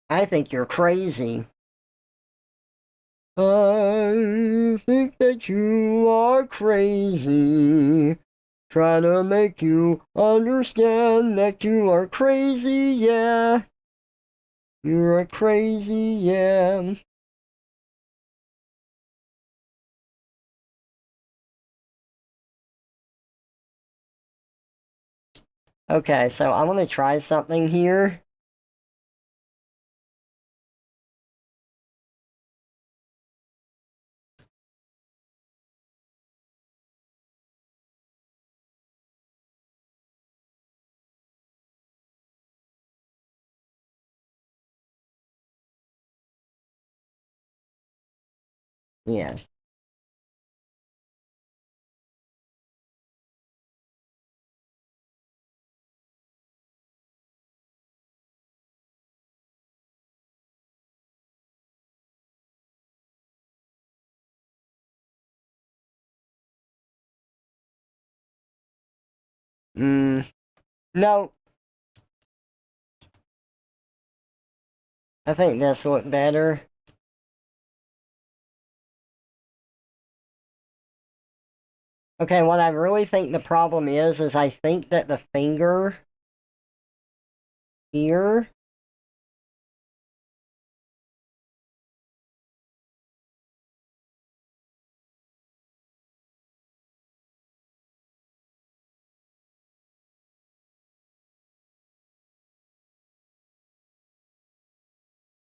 I think you're crazy. I think that you are crazy. Trying to make you understand that you are crazy, yeah. You're crazy, yeah. Okay, so I want to try something here. Yes. Mm, no. I think this looked better. Okay, what I really think the problem is I think that the finger here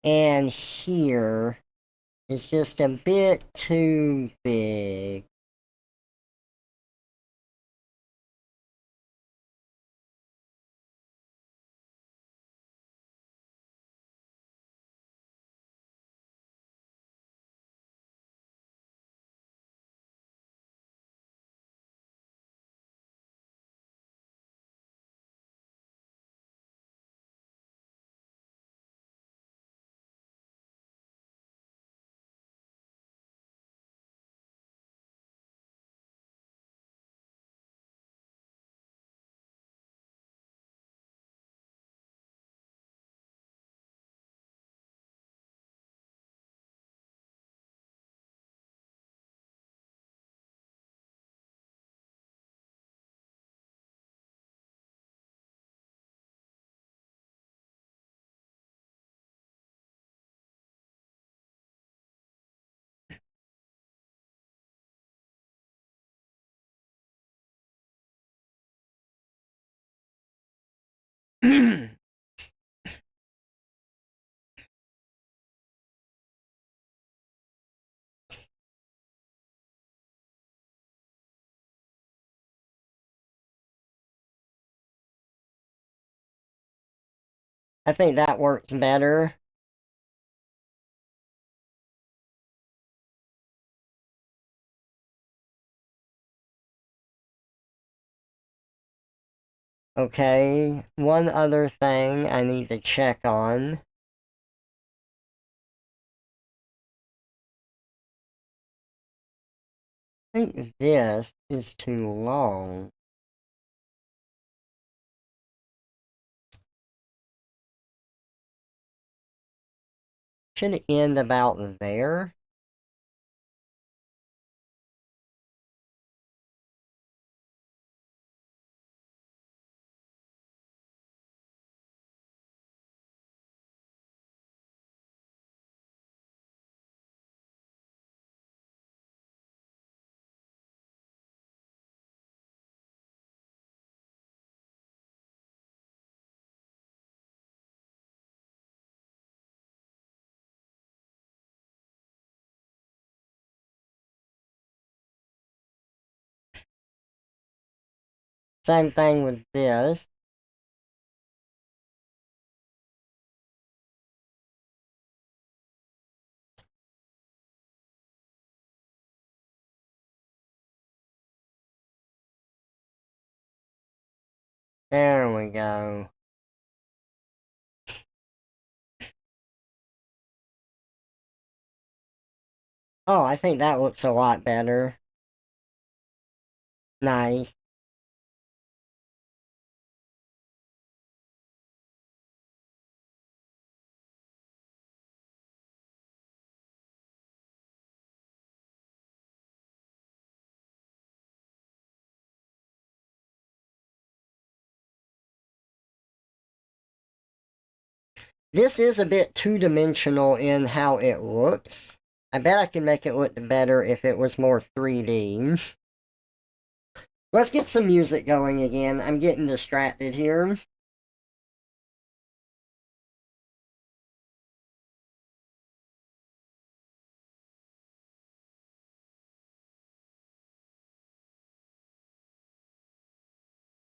and here is just a bit too big. I think that works better. Okay, one other thing I need to check on. I think this is too long. Should end about there. Same thing with this. There we go. Oh, I think that looks a lot better. Nice. This is a bit two-dimensional in how it looks. I bet I could make it look better if it was more 3D. Let's get some music going again. I'm getting distracted here.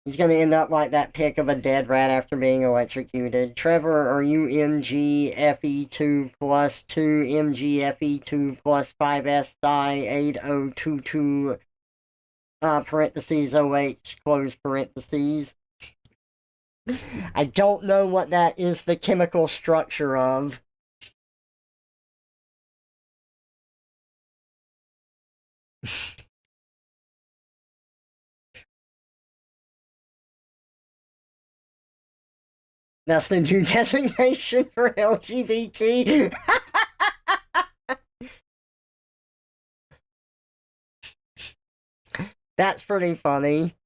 He's gonna end up like that pic of a dead rat after being electrocuted. Trevor, are you MGFE2 plus 2 MGFE2 plus 5SI 8022 parentheses OH close parentheses? I don't know what that is the chemical structure of. That's the new designation for LGBT. That's pretty funny.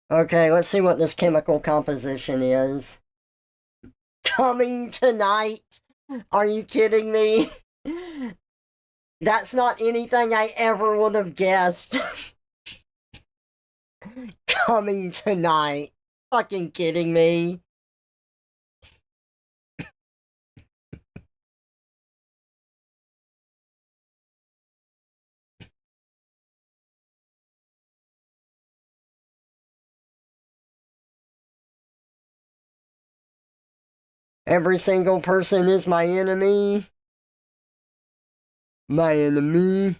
Okay, let's see what this chemical composition is. Coming tonight? Are you kidding me? That's not anything I ever would have guessed. Coming tonight. Fucking kidding me? Every single person is my enemy. My enemy.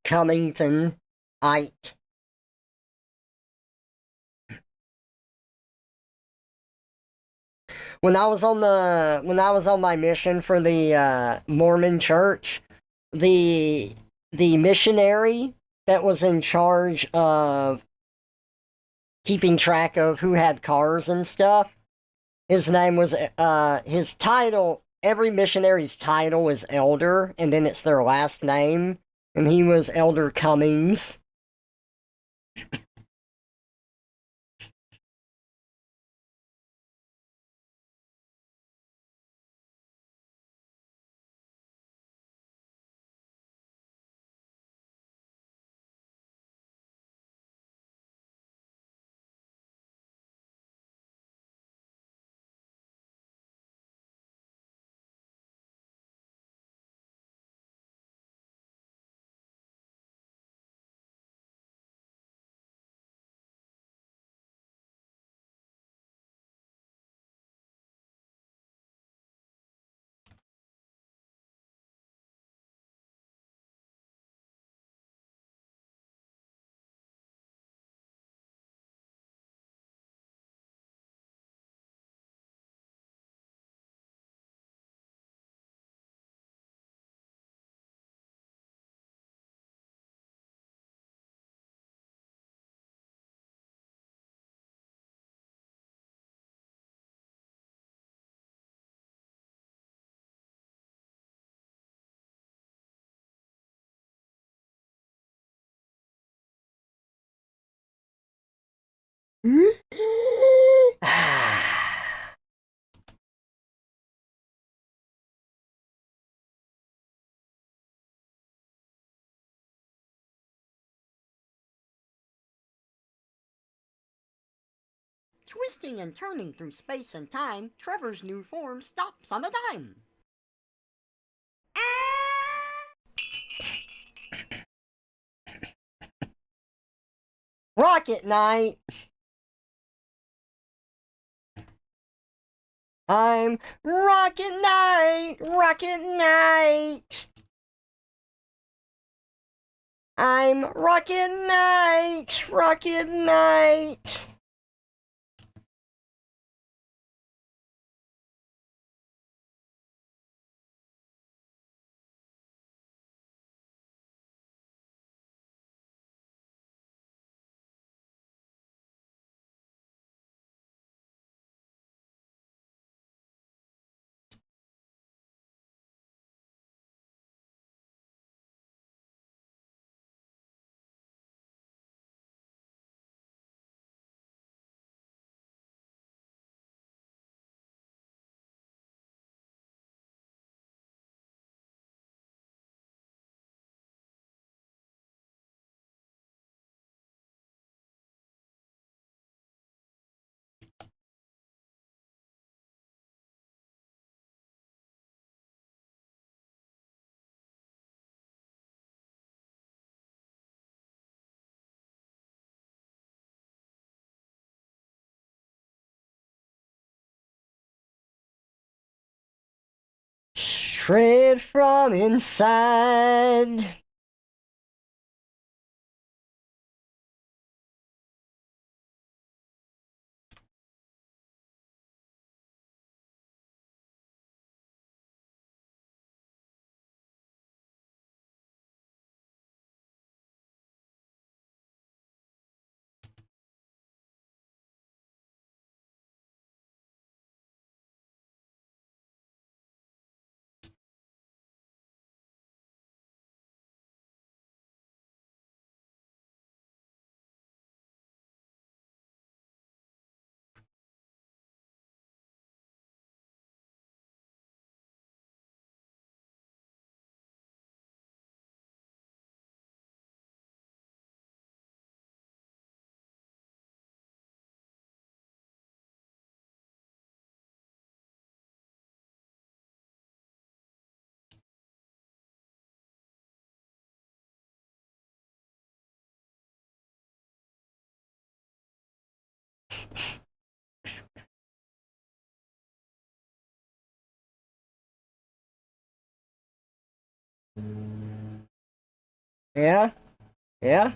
Cummington. Ite. When I was on my mission for the Mormon church, the the missionary that was in charge of keeping track of who had cars and stuff, his name was his title. Every missionary's title is elder, and then it's their last name, and he was Elder Cummings. Twisting and turning through space and time, Trevor's new form stops on a dime. Rocket Knight. I'm Rocket Knight, Rocket Knight. I'm Rocket Knight, Rocket Knight. Tread from inside. Yeah? Yeah?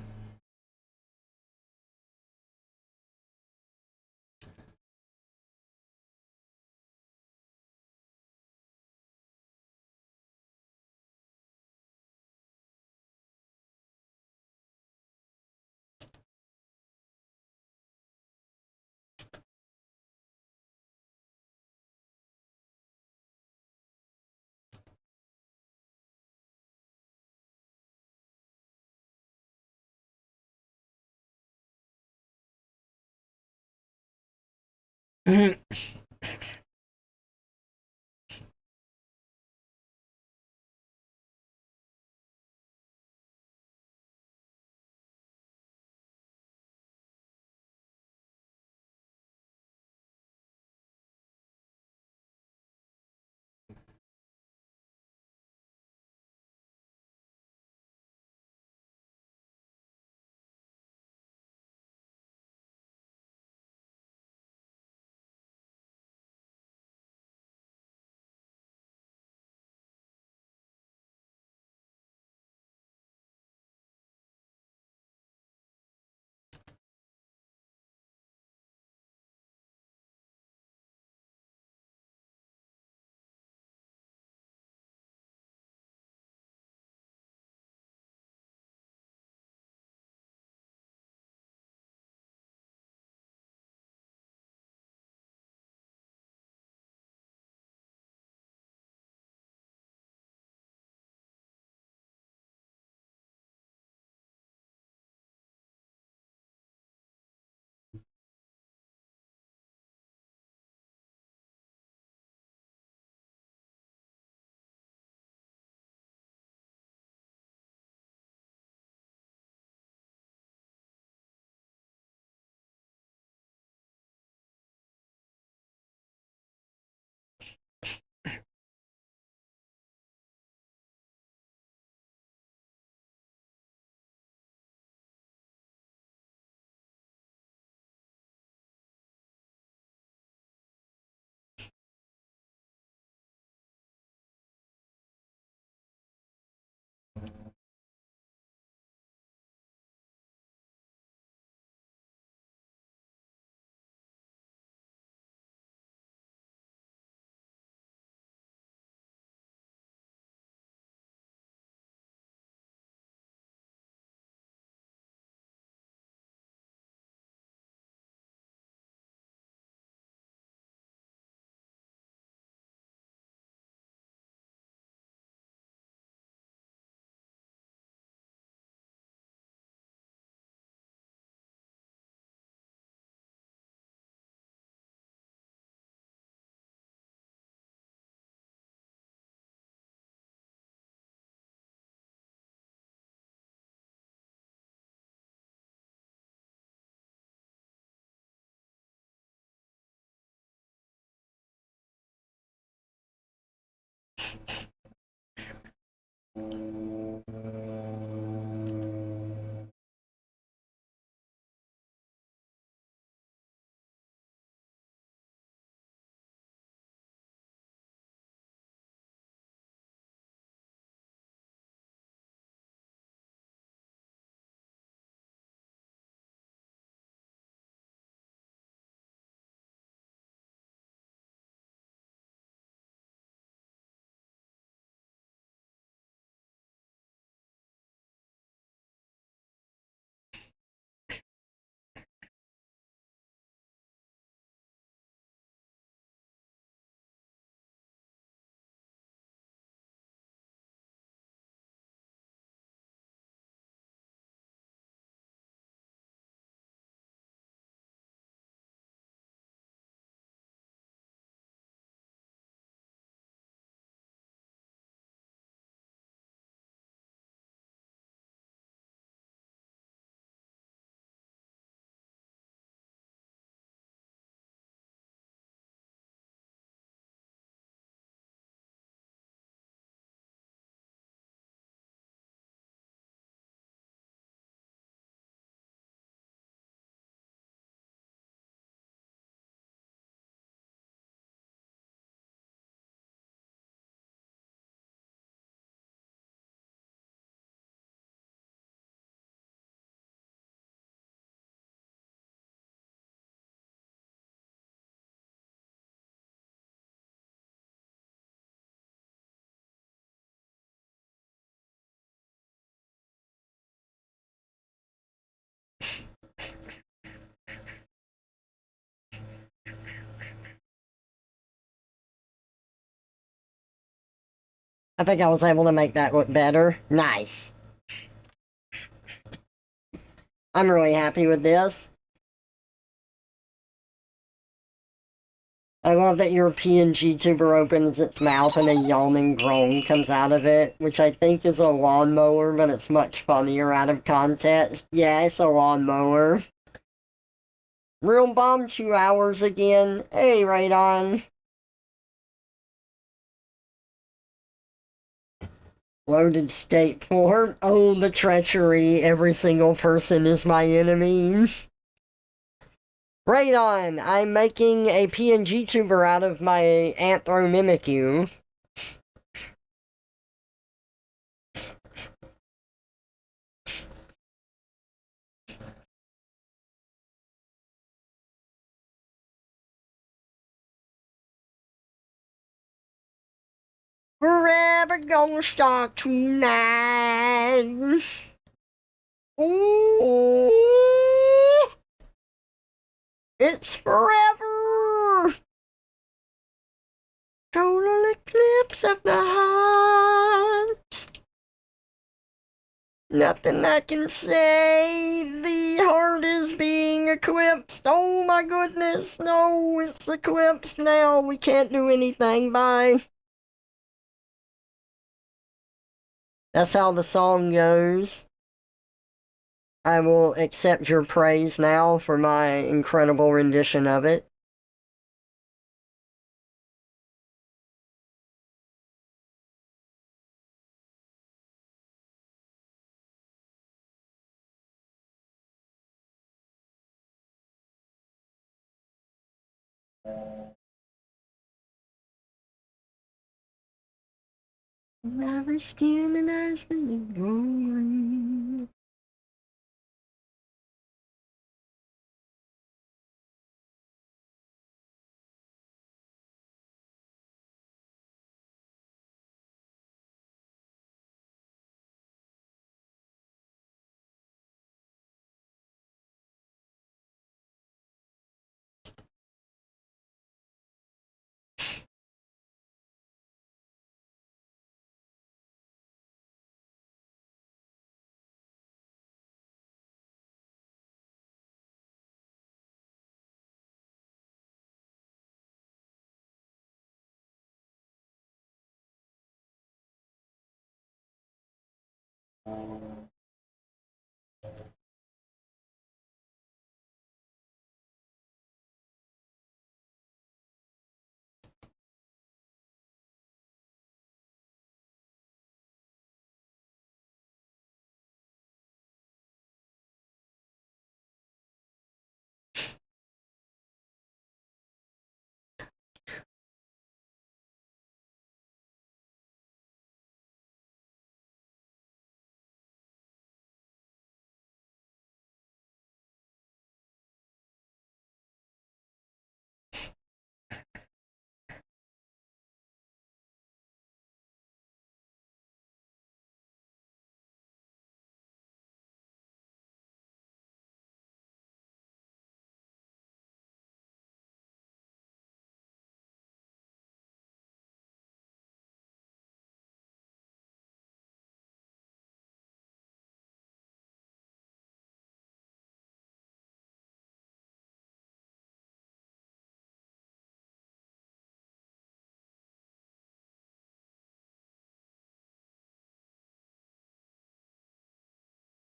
I think I was able to make that look better. Nice. I'm really happy with this. I love that European GTuber opens its mouth and a yawning groan comes out of it, which I think is a lawnmower, but it's much funnier out of context. Yeah, it's a lawnmower. Real bomb 2 hours again. Hey, right on. Loaded state form. Oh, the treachery. Every single person is my enemy. Right on. I'm making a PNG tuber out of my Anthro Mimic Yu. Forever gonna start tonight. Ooh, it's forever. Total eclipse of the heart. Nothing I can say. The heart is being eclipsed. Oh my goodness. No, it's eclipsed now. We can't do anything. Bye. That's how the song goes. I will accept your praise now for my incredible rendition of it. Never skin and eyes that you go.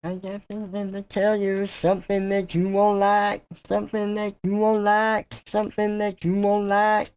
I got something to tell you, something that you won't like, something that you won't like, something that you won't like.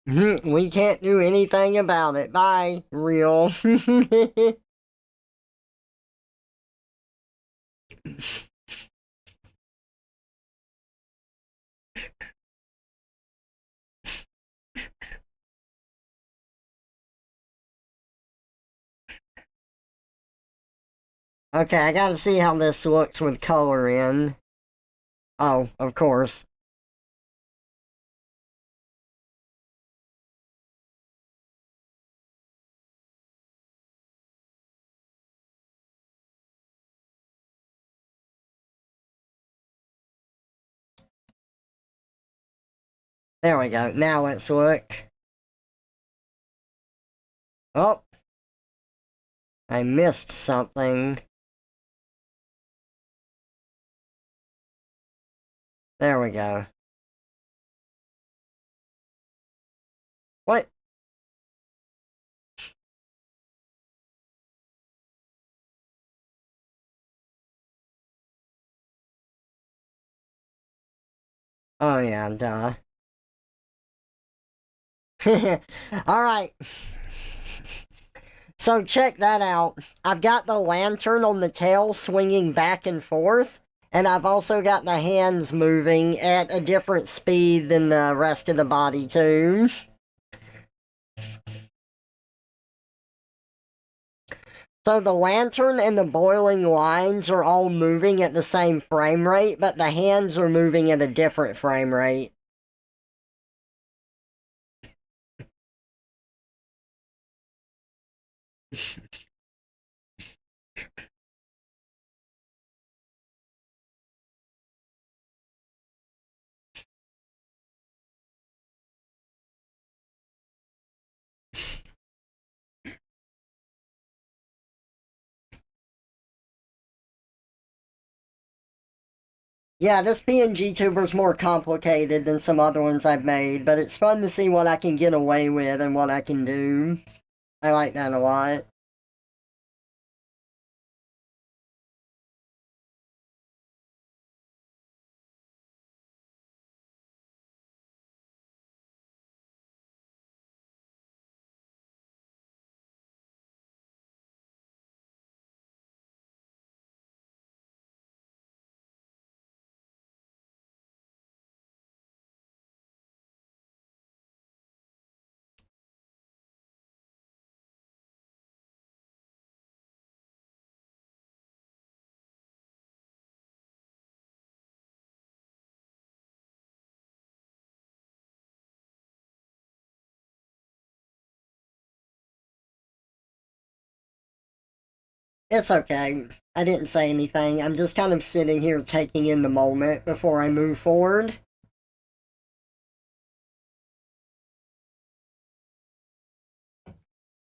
We can't do anything about it. Bye, real. Okay, I gotta see how this looks with color in. Oh, of course. There we go. Now let's look. Oh, I missed something. There we go. What? Oh yeah, duh. Alright. So check that out. I've got the lantern on the tail swinging back and forth, and I've also got the hands moving at a different speed than the rest of the body, too. So the lantern and the boiling lines are all moving at the same frame rate, but the hands are moving at a different frame rate. Yeah, this PNG tuber's more complicated than some other ones I've made, but it's fun to see what I can get away with and what I can do. I like that a lot. It's okay. I didn't say anything. I'm just kind of sitting here taking in the moment before I move forward.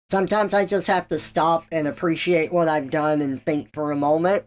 Sometimes I just have to stop and appreciate what I've done and think for a moment.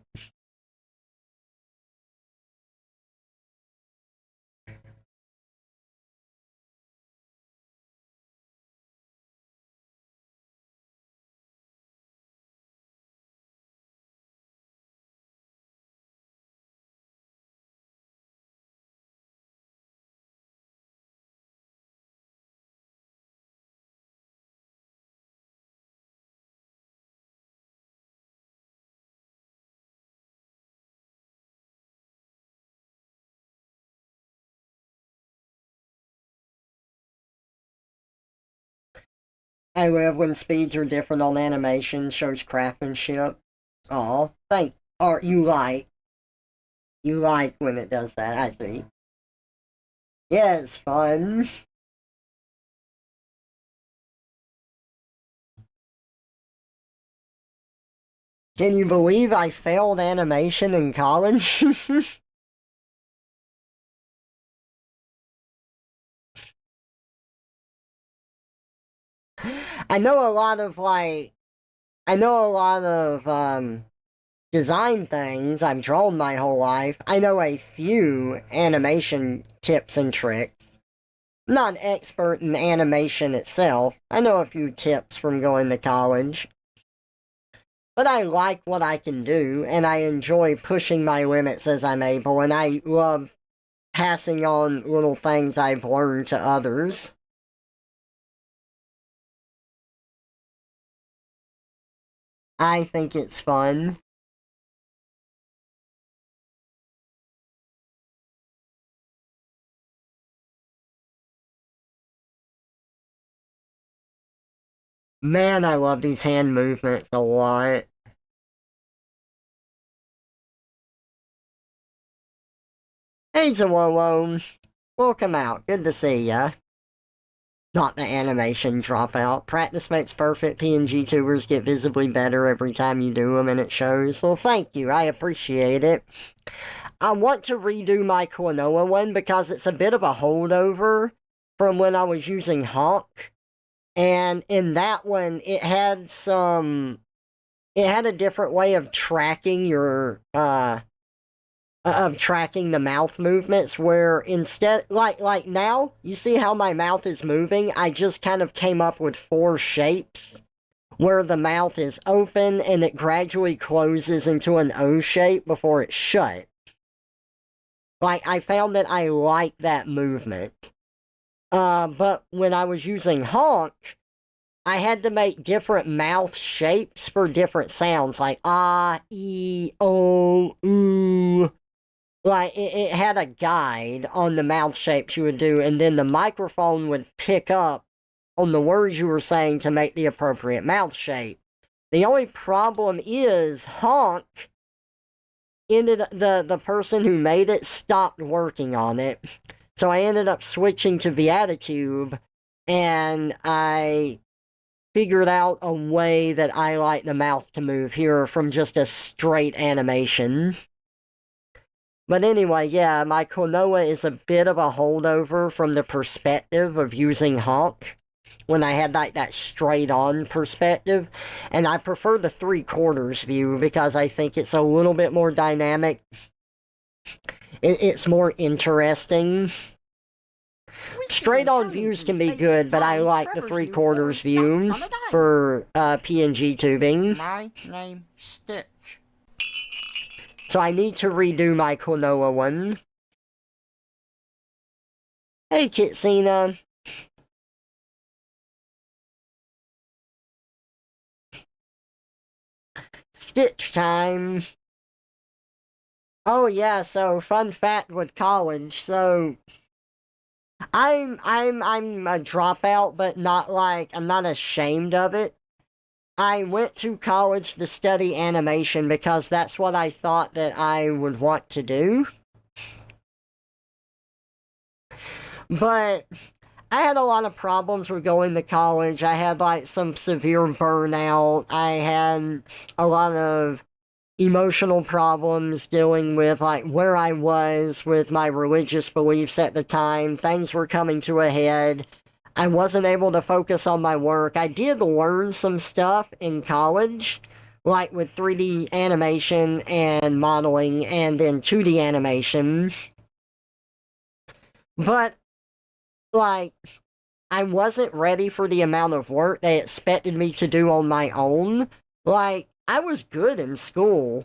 I love when speeds are different on animation, shows craftsmanship. Aw, thank. Or you like. You like when it does that, I see. Yeah, it's fun. Can you believe I failed animation in college? I know a lot of, I know a lot of, design things. I've drawn my whole life. I know a few animation tips and tricks. I'm not an expert in animation itself. I know a few tips from going to college. But I like what I can do, and I enjoy pushing my limits as I'm able, and I love passing on little things I've learned to others. I think it's fun. Man, I love these hand movements a lot. Hey, Zawolo. Welcome out. Good to see ya. Not the animation dropout. Practice makes perfect. PNG tubers get visibly better every time you do them and it shows. Well, thank you. I appreciate it. I want to redo my Klonoa one because it's a bit of a holdover from when I was using Honk. And in that one, it had a different way of tracking your, of tracking the mouth movements where instead like now you see how my mouth is moving. I just kind of came up with 4 shapes where the mouth is open and it gradually closes into an O shape before it's shut. Like, I found that I like that movement. But when I was using Honk, I had to make different mouth shapes for different sounds, like ah, e, o, ooh. Like, it had a guide on the mouth shapes you would do, and then the microphone would pick up on the words you were saying to make the appropriate mouth shape. The only problem is Honk the person who made it stopped working on it. So I ended up switching to Viaticube, and I figured out a way that I like the mouth to move here from just a straight animation. But anyway, yeah, my Klonoa is a bit of a holdover from the perspective of using Honk when I had like that straight on perspective. And I prefer the 3/4 view because I think it's a little bit more dynamic. It's more interesting. Straight on views can be good, but I like the 3/4 view for PNG tubing. My name Stitch. So I need to redo my Klonoa one. Hey, Kitsina. Stitch time. Oh yeah, so fun fact with college. So I'm a dropout, but not like I'm not ashamed of it. I went to college to study animation because that's what I thought that I would want to do. But I had a lot of problems with going to college. I had like some severe burnout. I had a lot of emotional problems dealing with like where I was with my religious beliefs at the time. Things were coming to a head. I wasn't able to focus on my work. I did learn some stuff in college, like with 3D animation and modeling, and then 2D animation. But, like, I wasn't ready for the amount of work they expected me to do on my own. Like, I was good in school.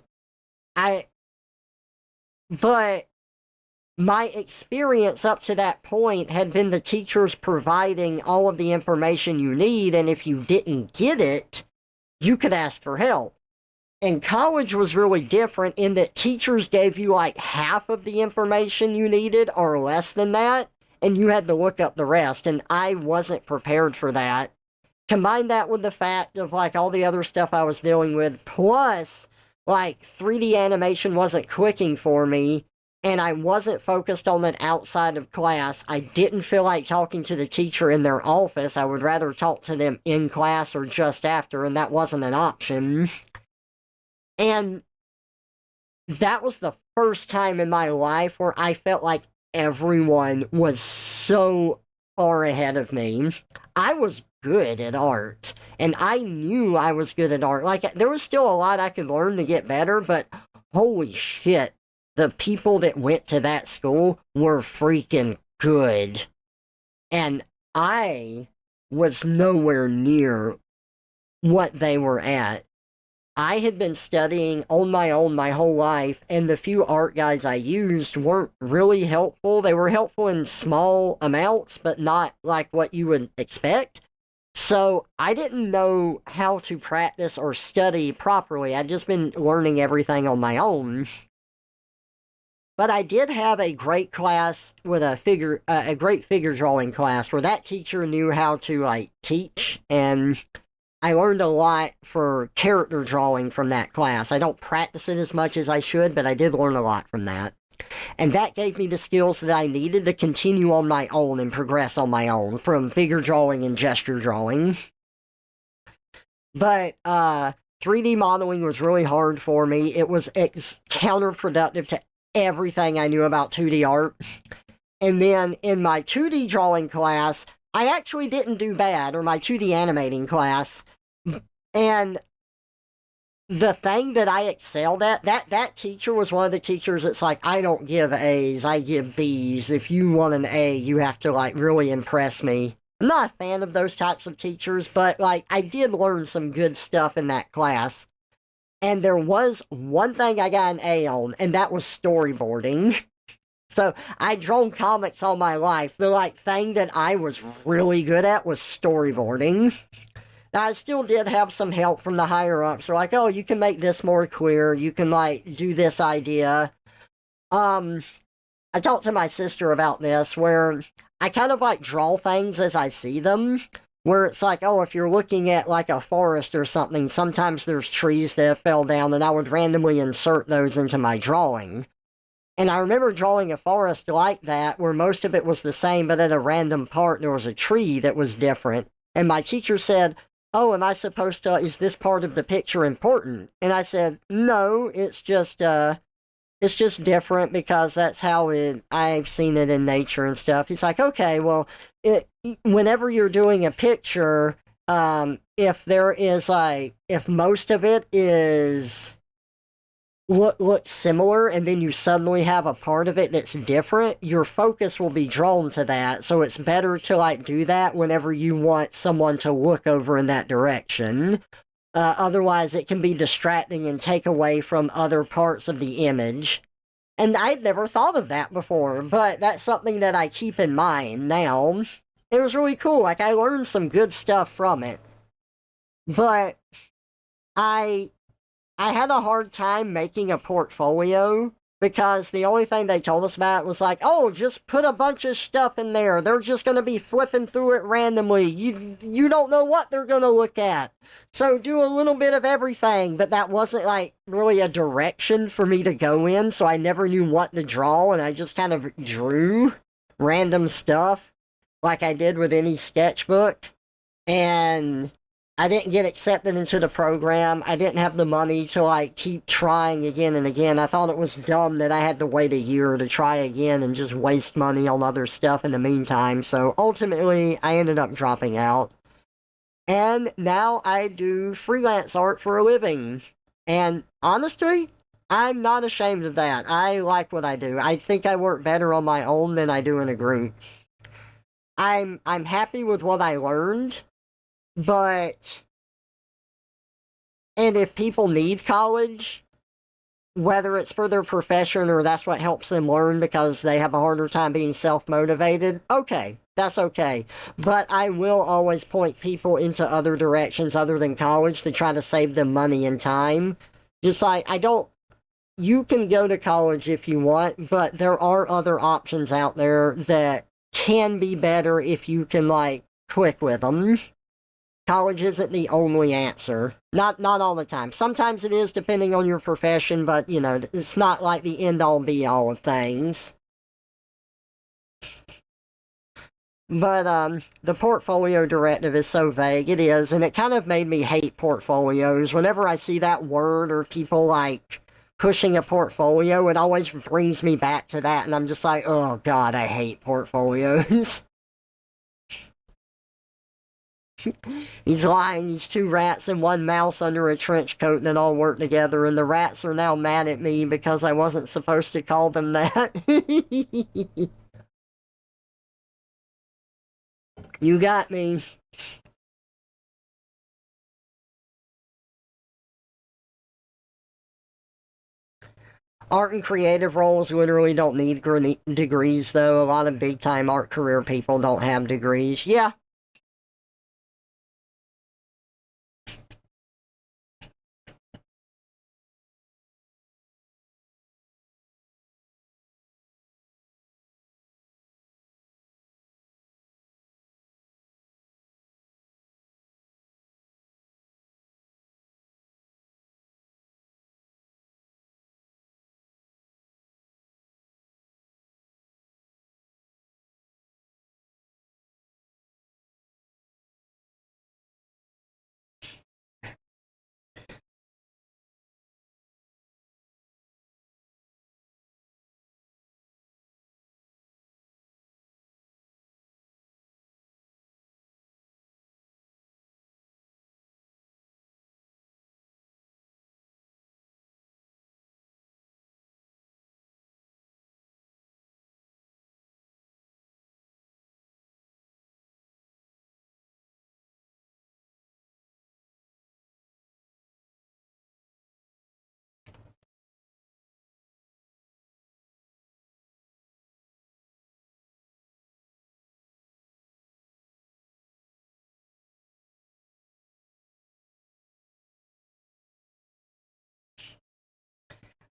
But my experience up to that point had been the teachers providing all of the information you need, and if you didn't get it, you could ask for help. And college was really different in that teachers gave you like half of the information you needed or less than that, and you had to look up the rest, and I wasn't prepared for that. Combine that with the fact of like all the other stuff I was dealing with, plus like 3D animation wasn't clicking for me, and I wasn't focused on it outside of class. I didn't feel like talking to the teacher in their office. I would rather talk to them in class or just after, and that wasn't an option. And that was the first time in my life where I felt like everyone was so far ahead of me. I was good at art, and I knew I was good at art. Like, there was still a lot I could learn to get better, but holy shit, the people that went to that school were freaking good. And I was nowhere near what they were at. I had been studying on my own my whole life, and the few art guides I used weren't really helpful. They were helpful in small amounts, but not like what you would expect. So I didn't know how to practice or study properly. I'd just been learning everything on my own. But I did have a great class with a great figure drawing class where that teacher knew how to like teach, and I learned a lot for character drawing from that class. I don't practice it as much as I should, but I did learn a lot from that. And that gave me the skills that I needed to continue on my own and progress on my own from figure drawing and gesture drawing. But 3D modeling was really hard for me. It was counterproductive to everything I knew about 2D art. And then in my 2D drawing class, I actually didn't do bad, or my 2D animating class. And the thing that I excelled at, that teacher was one of the teachers that's like, I don't give A's, I give B's. If you want an A, you have to like really impress me. I'm not a fan of those types of teachers, but like I did learn some good stuff in that class. And there was one thing I got an A on, and that was storyboarding. So I'd drawn comics all my life. The like thing that I was really good at was storyboarding. Now, I still did have some help from the higher ups. They're like, oh, you can make this more clear. You can like do this idea. Um, I talked to my sister about this where I kind of like draw things as I see them. Where it's like, oh, if you're looking at like a forest or something, sometimes there's trees that fell down, and I would randomly insert those into my drawing. And I remember drawing a forest like that, where most of it was the same, but at a random part there was a tree that was different. And my teacher said, oh, am I supposed to, is this part of the picture important? And I said, no, it's just different because that's how I've seen it in nature and stuff. He's like, okay, well, whenever you're doing a picture, if there is like, if most of it is looks similar and then you suddenly have a part of it that's different, your focus will be drawn to that. So it's better to like do that whenever you want someone to look over in that direction. Otherwise, it can be distracting and take away from other parts of the image. And I'd never thought of that before, but that's something that I keep in mind now. It was really cool. Like, I learned some good stuff from it. But I I had a hard time making a portfolio because the only thing they told us about was like, oh, just put a bunch of stuff in there. They're just going to be flipping through it randomly. You don't know what they're going to look at. So do a little bit of everything, but that wasn't like really a direction for me to go in, so I never knew what to draw, and I just kind of drew random stuff like I did with any sketchbook. And I didn't get accepted into the program. I didn't have the money to like keep trying again and again. I thought it was dumb that I had to wait a year to try again and just waste money on other stuff in the meantime. So ultimately, I ended up dropping out. And now I do freelance art for a living. And honestly, I'm not ashamed of that. I like what I do. I think I work better on my own than I do in a group. I'm happy with what I learned. But, and if people need college, whether it's for their profession or that's what helps them learn because they have a harder time being self motivated, okay, that's okay. But I will always point people into other directions other than college to try to save them money and time. Just like, I don't, you can go to college if you want, but there are other options out there that can be better if you can, like, click with them. College isn't the only answer. Not all the time. Sometimes it is depending on your profession, but you know, it's not like the end all be all of things. But the portfolio directive is so vague. It is, and it kind of made me hate portfolios. Whenever I see that word or people like pushing a portfolio, it always brings me back to that, and I'm just like, oh god, I hate portfolios. He's lying. He's two rats and one mouse under a trench coat that all work together, and the rats are now mad at me because I wasn't supposed to call them that. You got me. Art and creative roles literally don't need degrees, though. A lot of big time art career people don't have degrees. Yeah,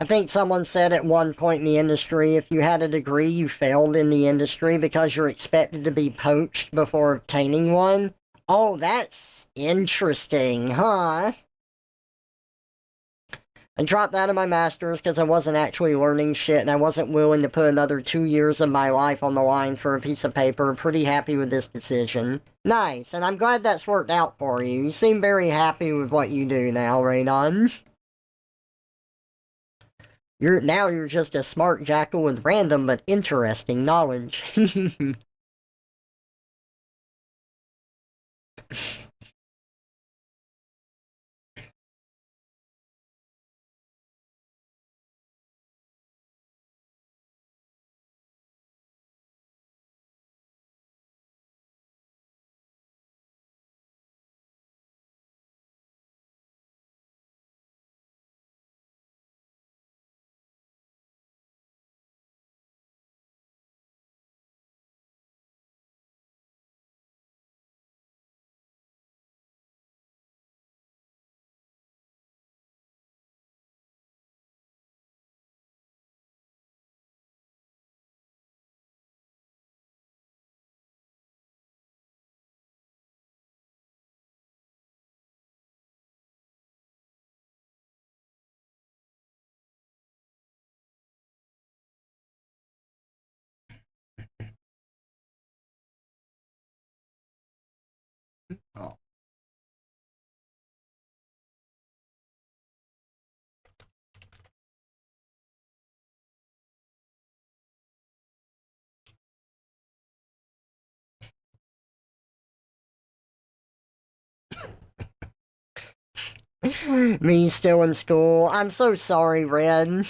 I think someone said at one point in the industry, if you had a degree, you failed in the industry because you're expected to be poached before obtaining one. Oh, that's interesting, huh? I dropped out of my master's because I wasn't actually learning shit and I wasn't willing to put another 2 years of my life on the line for a piece of paper. Pretty happy with this decision. Nice, and I'm glad that's worked out for you. You seem very happy with what you do now, Radon. You're just a smart jackal with random but interesting knowledge. Oh. Me still in school. I'm so sorry, Red.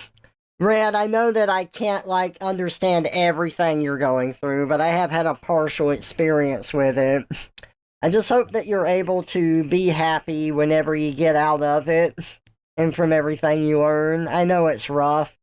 Red, I know that I can't, understand everything you're going through, but I have had a partial experience with it. I just hope that you're able to be happy whenever you get out of it and from everything you learn. I know it's rough.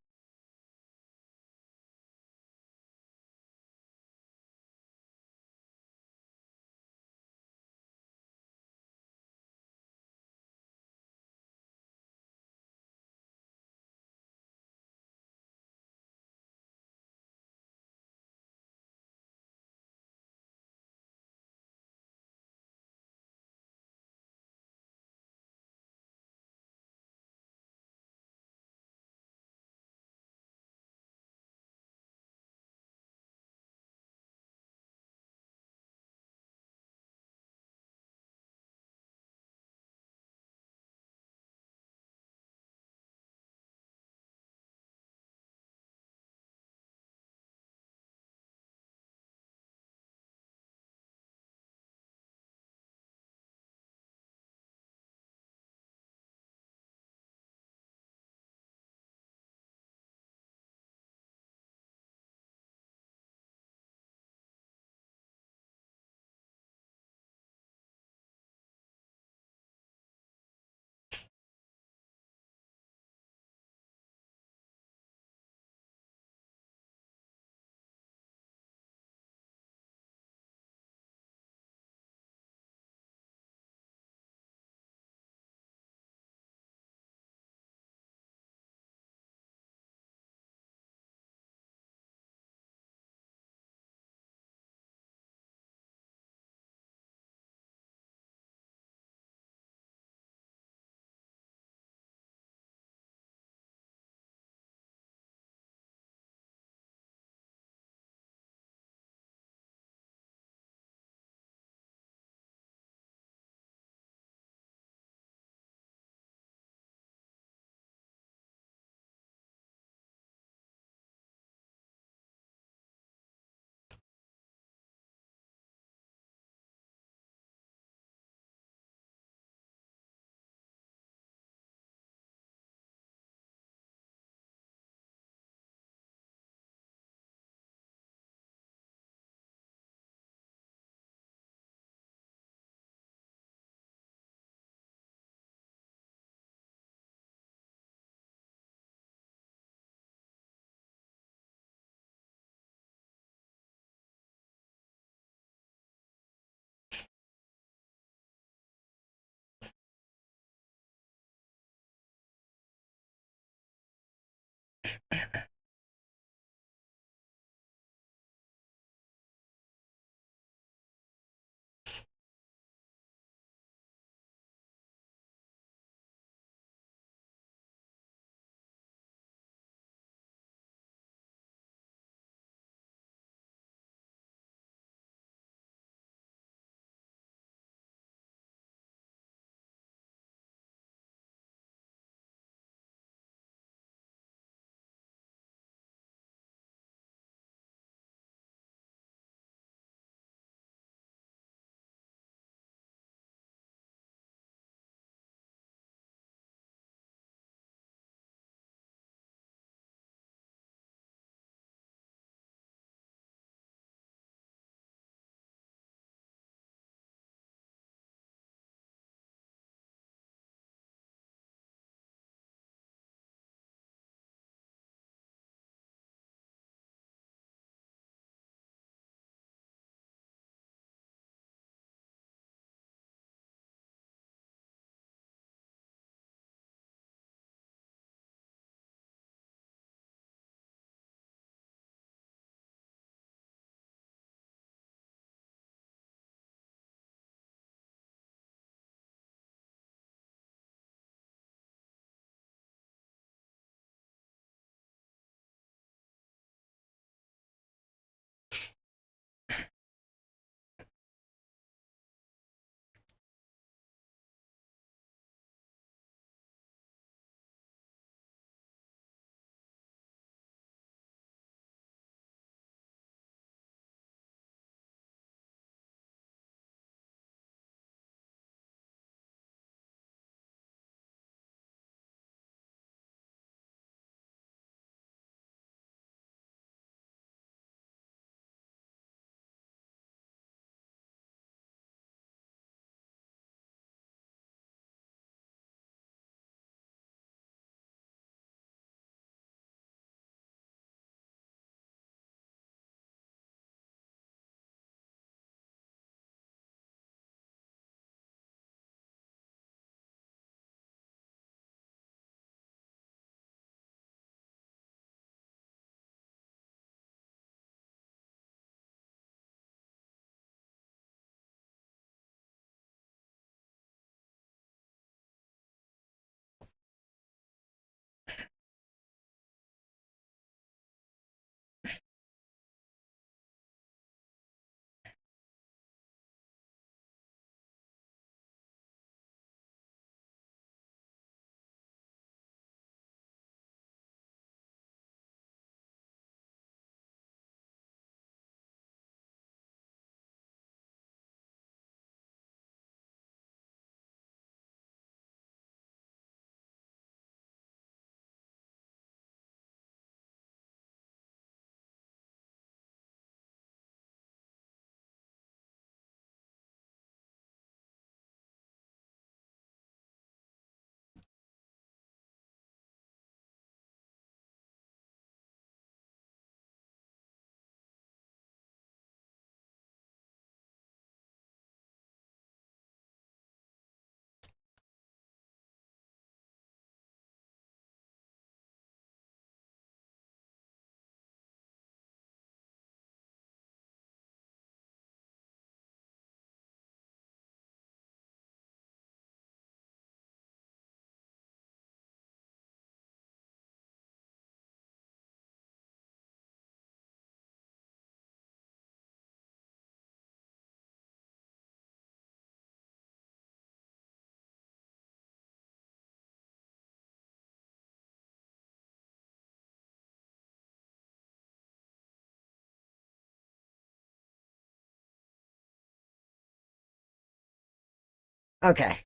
Okay.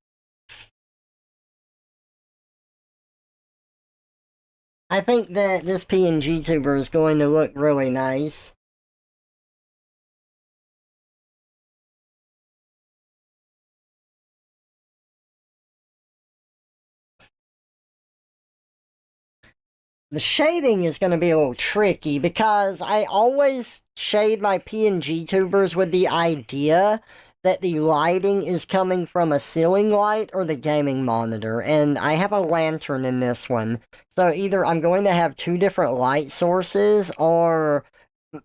I think that this PNG tuber is going to look really nice. The shading is going to be a little tricky because I always shade my PNG tubers with the idea that the lighting is coming from a ceiling light or the gaming monitor, and I have a lantern in this one. So either I'm going to have two different light sources or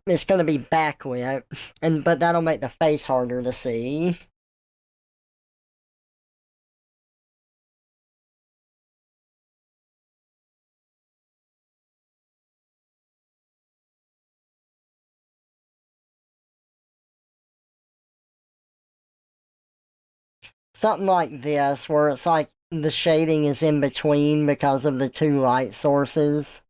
it's going to be backlit, but that'll make the face harder to see. Something like this, where it's like the shading is in between because of the two light sources.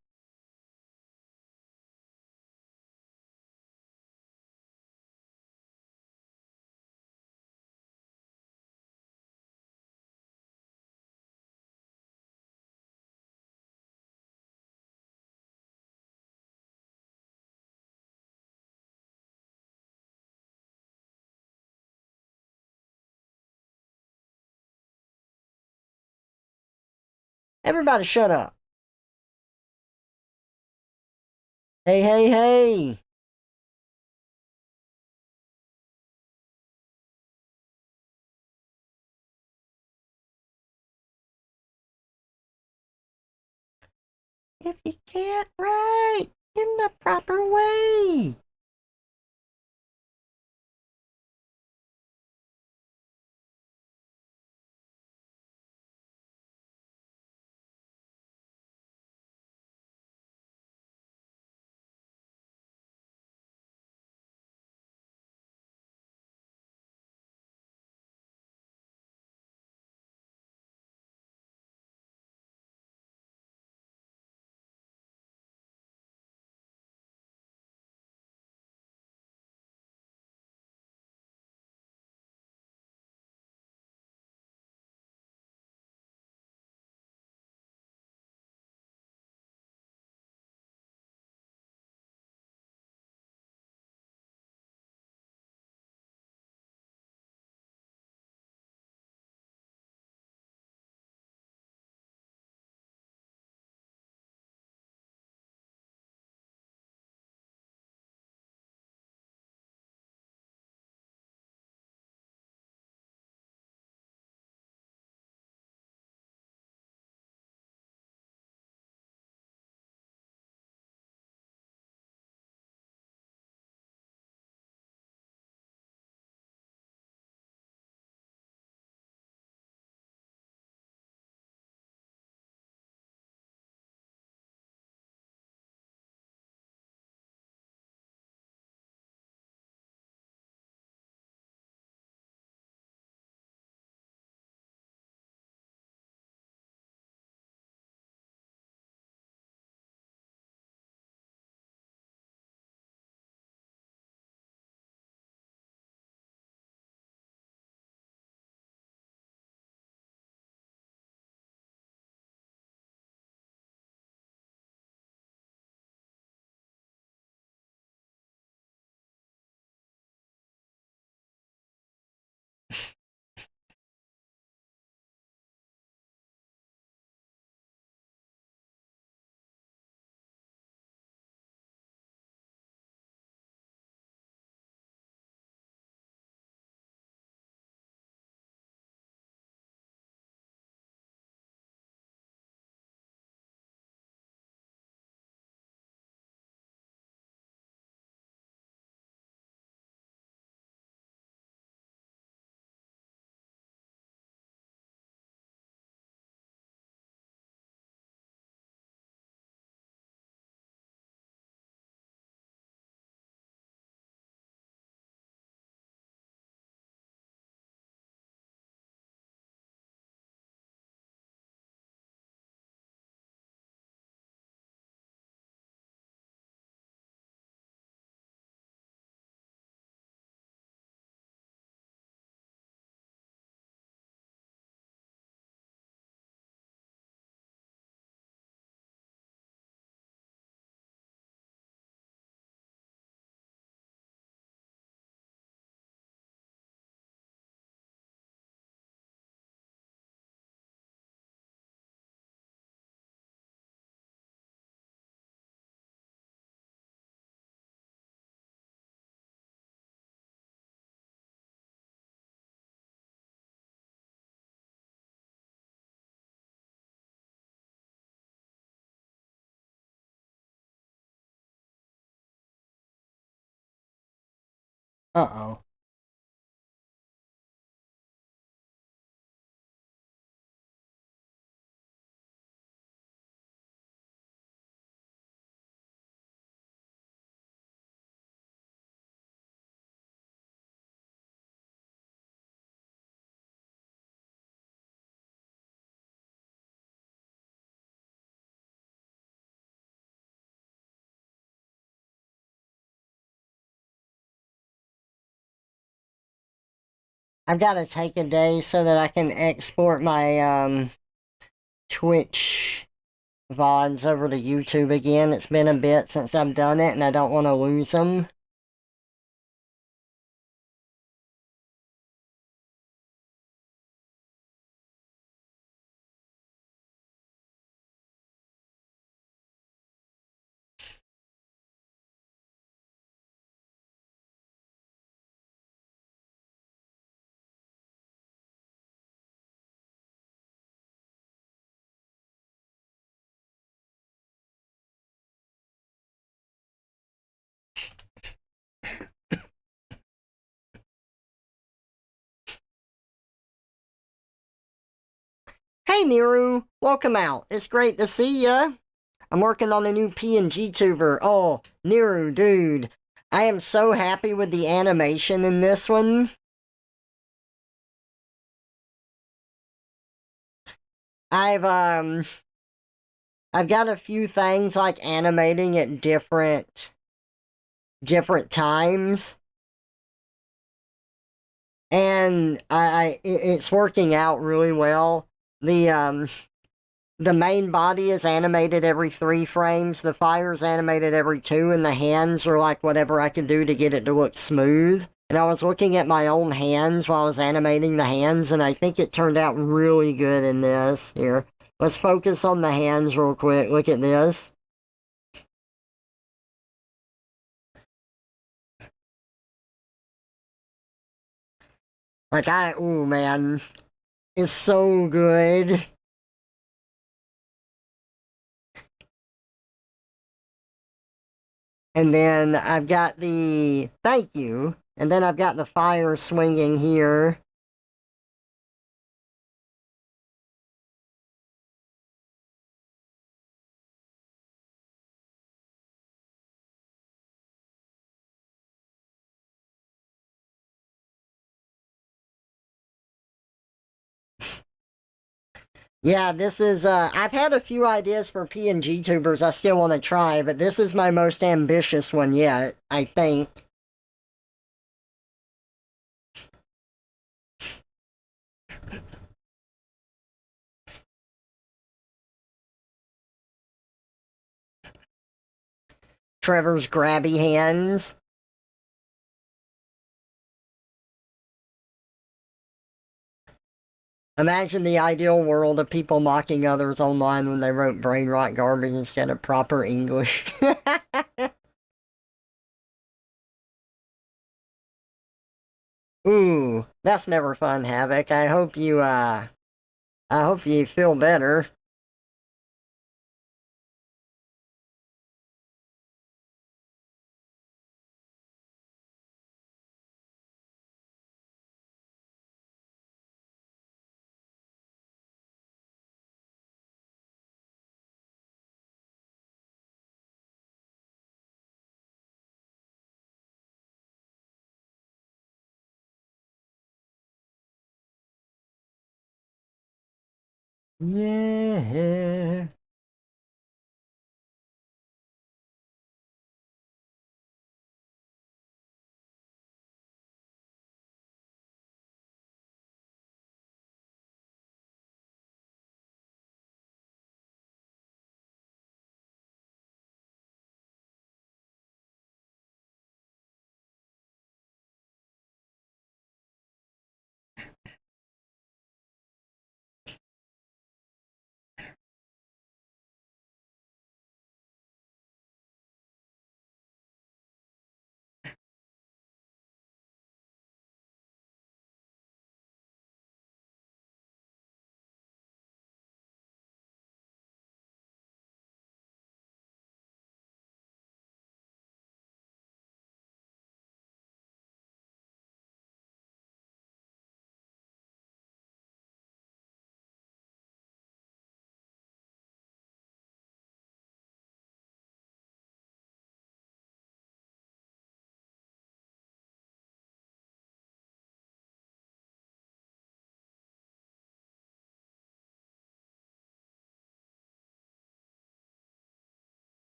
Everybody shut up. Hey, hey, hey. If you can't write in the proper way. Uh-oh. I've got to take a day so that I can export my Twitch VODs over to YouTube again. It's been a bit since I've done it, and I don't want to lose them. Hey Niru, welcome out. It's great to see ya. I'm working on a new PNG tuber. Oh, Niru, dude. I am so happy with the animation in this one. I've I've got a few things like animating at different times. And it's working out really well. The main body is animated every 3 frames, the fire's animated every 2, and the hands are like whatever I can do to get it to look smooth. And I was looking at my own hands while I was animating the hands, and I think it turned out really good in this. Here, let's focus on the hands real quick. Look at this. Ooh man, it's so good. And then I've got the thank you. And then I've got the fire swinging here. Yeah, this is I've had a few ideas for PNG tubers I still want to try, but this is my most ambitious one yet, I think. Trevor's grabby hands. Imagine the ideal world of people mocking others online when they wrote brain rot garbage instead of proper English. Ooh, that's never fun, Havoc. I hope you feel better. Yeah.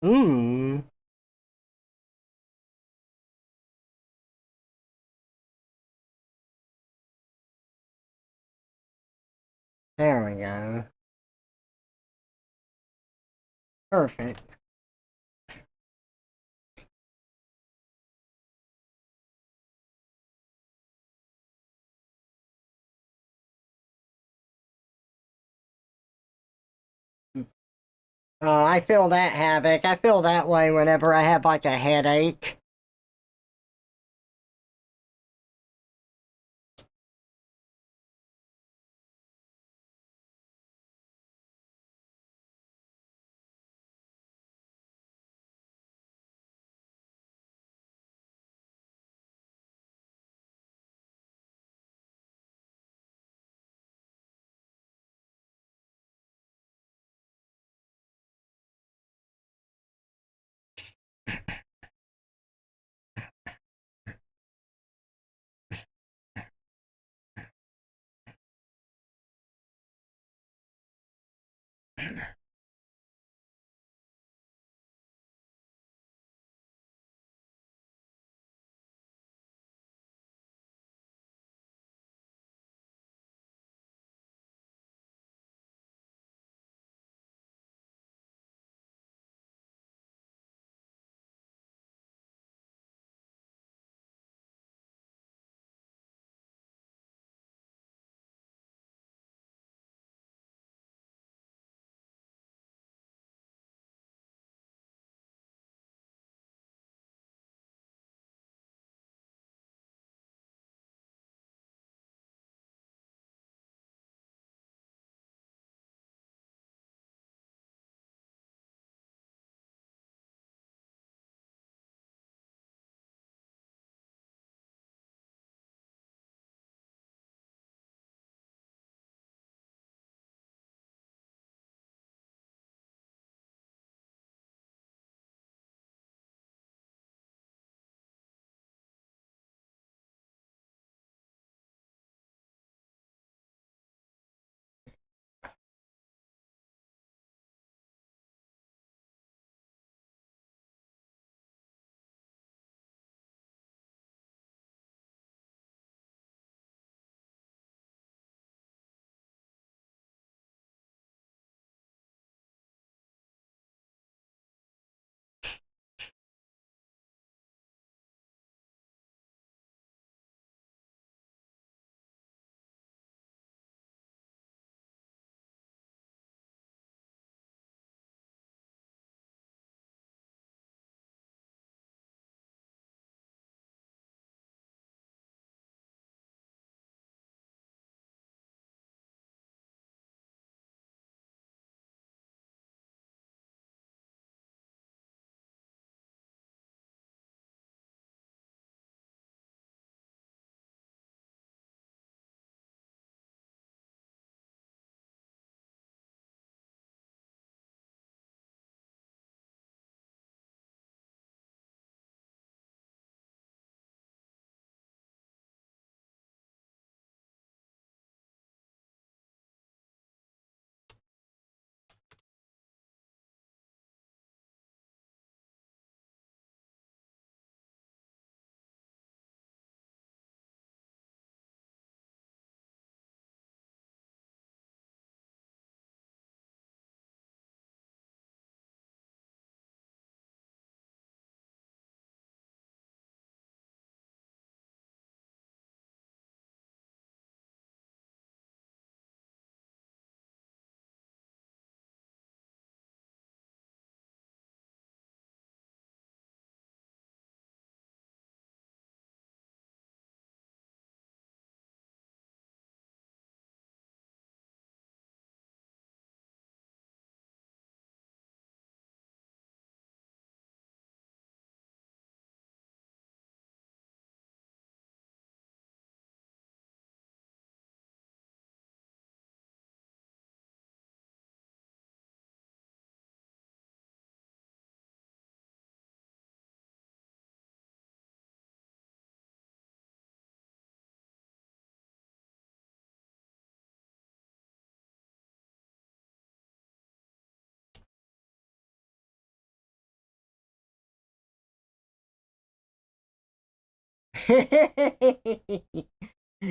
Ooh. There we go. Perfect. I feel that havoc. I feel that way whenever I have like a headache.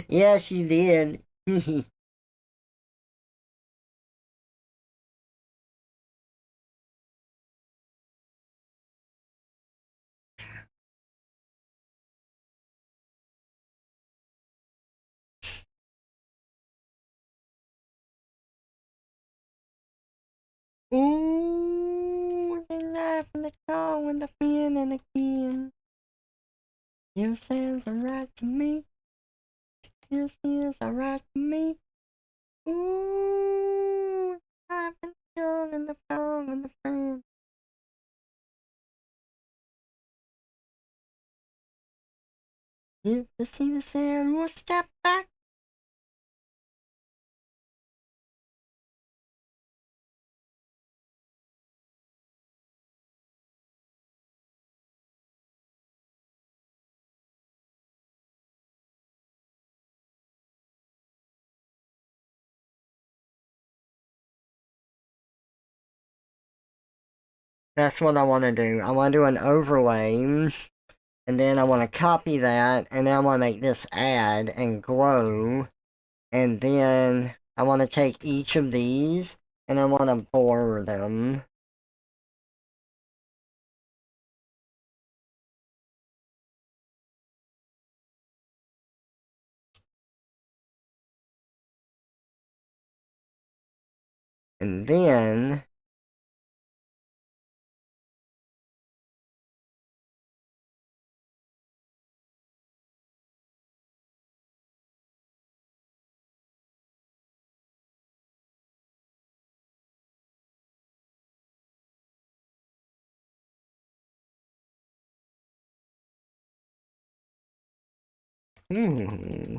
Yes, you did. Ooh, the knife and the claw and the fin and again. You sounds alright to me. You sounds alright to me. Ooh, the knife and the claw and the claw and the fin. You see the sound, we'll step back. That's what I want to do. I want to do an overlay, and then I want to copy that, and then I want to make this add and glow, and then I want to take each of these, and I want to blur them. And then hmm,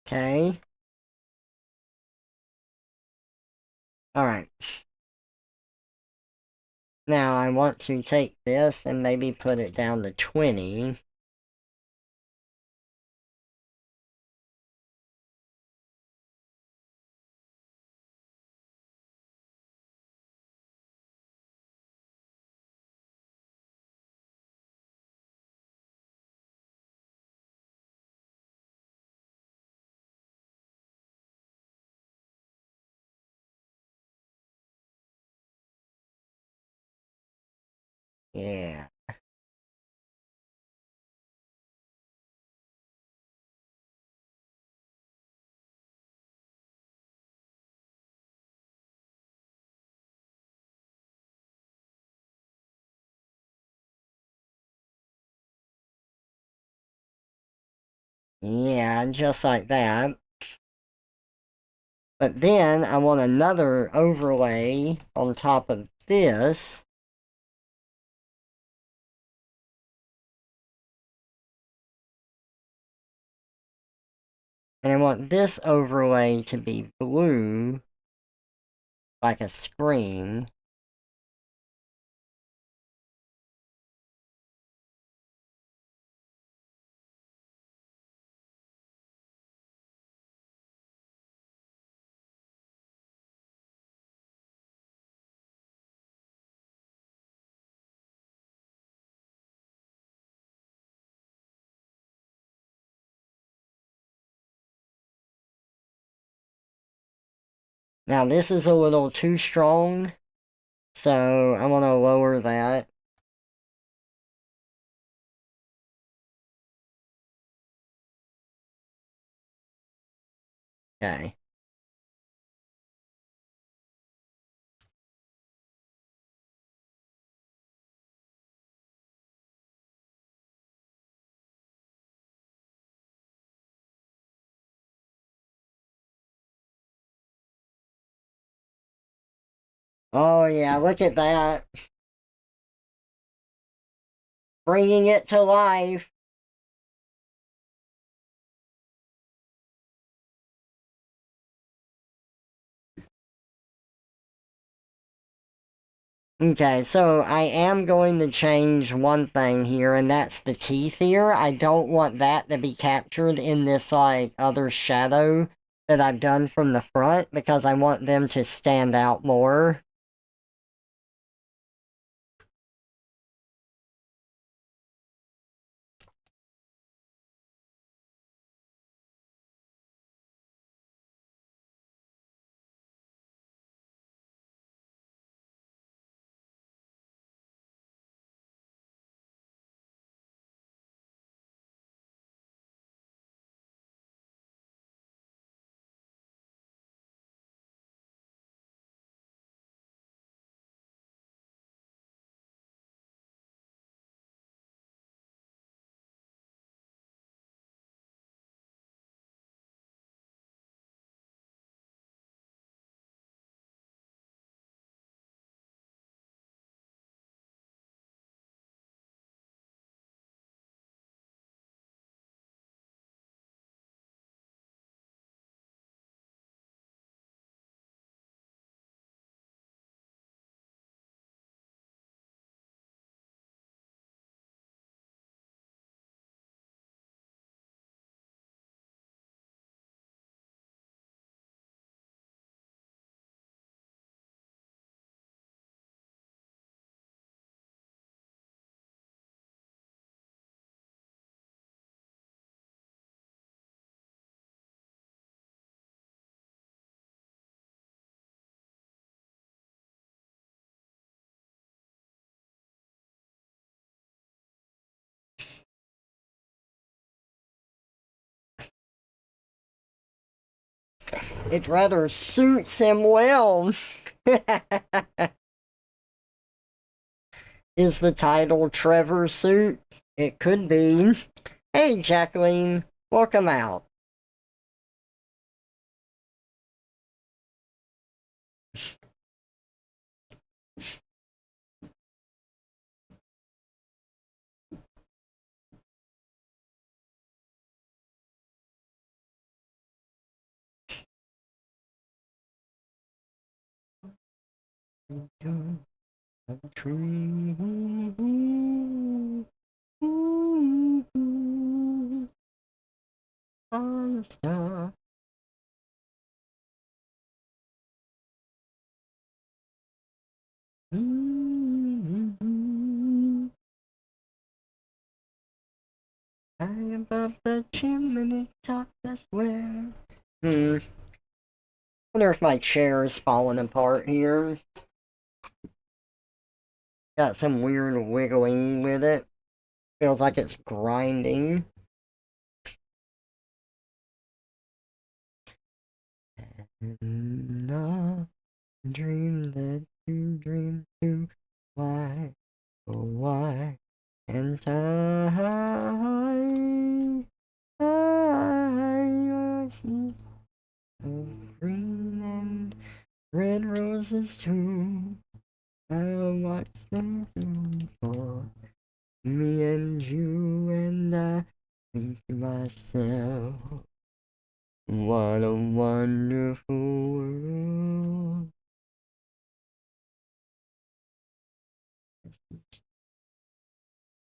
okay. Alright. Now I want to take this and maybe put it down to 20. Yeah. Yeah, just like that. But then I want another overlay on top of this. And I want this overlay to be blue, like a screen. Now this is a little too strong, so I want to lower that. Okay. Oh yeah, look at that. Bringing it to life. Okay, so I am going to change one thing here, and that's the teeth here. I don't want that to be captured in this, like, other shadow that I've done from the front, because I want them to stand out more. It rather suits him well. Is the title Trevor suit? It could be. Hey, Jacqueline, welcome out. A tree. On a star. High above the chimney top, that's where. Wonder if my chair is falling apart here. Got some weird wiggling with it. Feels like it's grinding. No dream that you dream too. Why, oh why? And I see of green and red roses too. I'll watch them bloom for me and you, and I think to myself, what a wonderful world.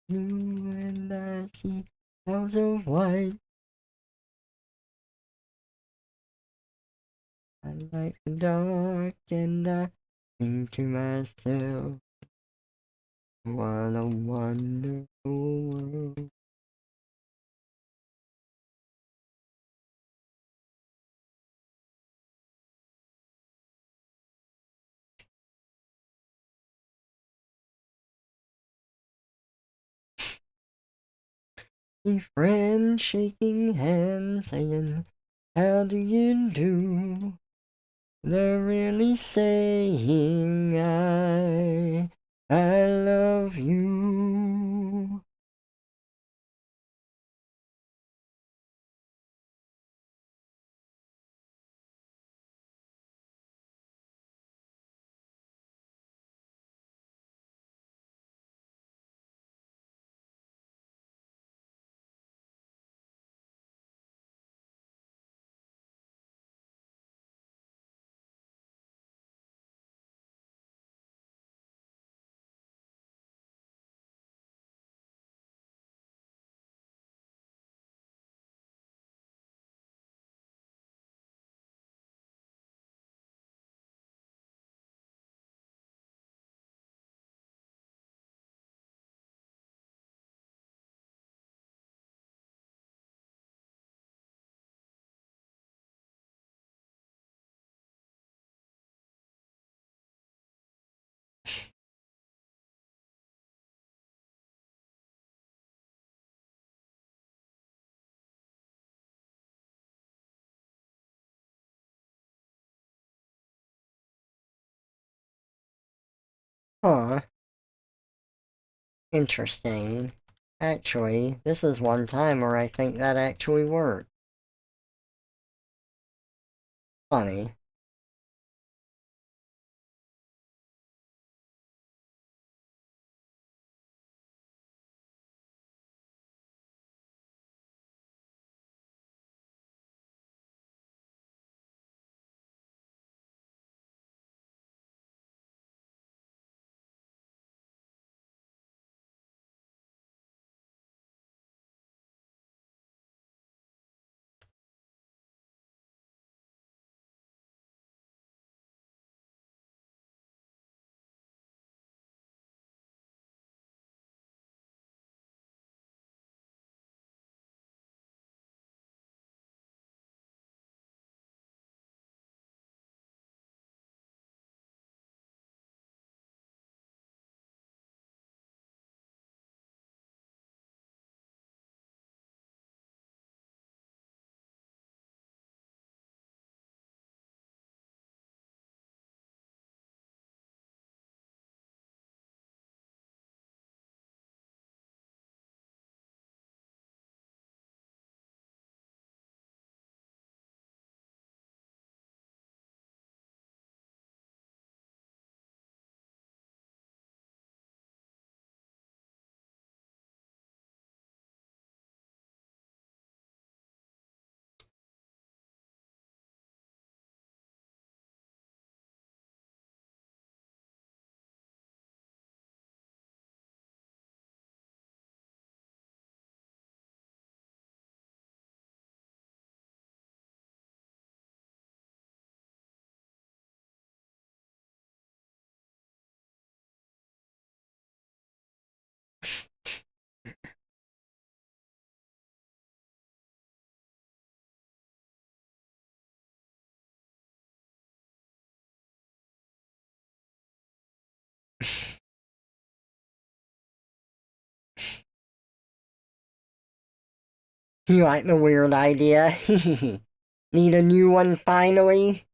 You and I see clouds of white. I like the dark, and I think to myself, what a wonderful world. See friends shaking hands, saying, how do you do? They're really saying I love you. Huh. Interesting. Actually, this is one time where I think that actually worked. Funny. You like the weird idea? Need a new one finally?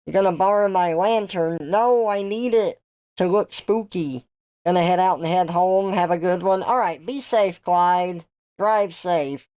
You gonna borrow my lantern? No, I need it to look spooky. Gonna head out and head home. Have a good one. Alright, be safe, Clyde. Drive safe.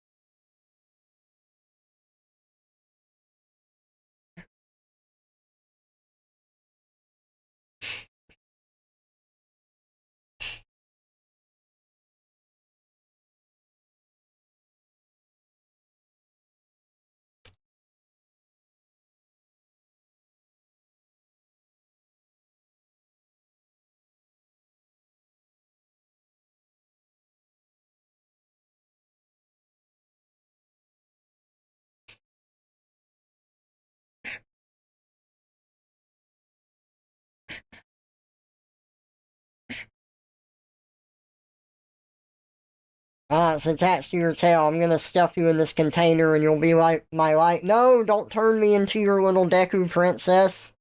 It's attached to your tail. I'm gonna stuff you in this container and you'll be like my light. No, don't turn me into your little Deku princess.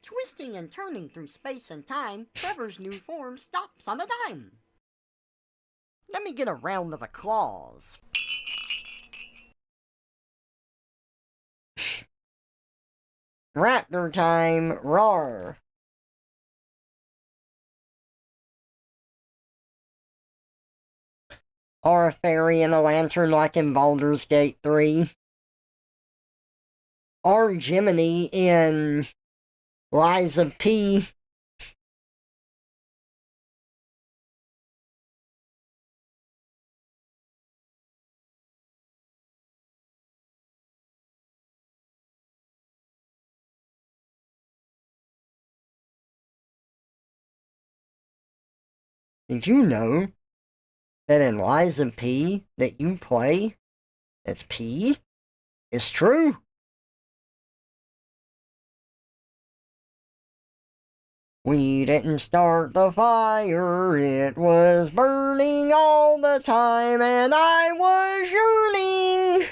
Twisting and turning through space and time, Trevor's new form stops on a dime. Let me get a round of applause. Raptor time, roar. Or a fairy and a lantern like in Baldur's Gate 3. Or Jiminy in Lies of P. Did you know that in Lies of P that you play, it's P? It's true. We didn't start the fire, it was burning all the time, and I was yearning.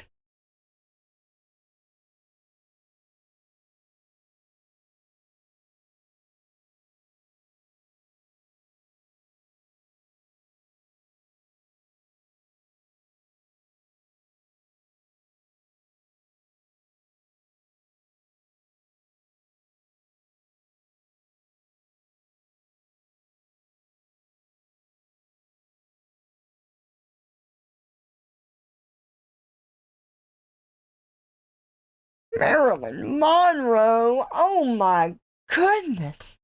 Marilyn Monroe. Oh my goodness.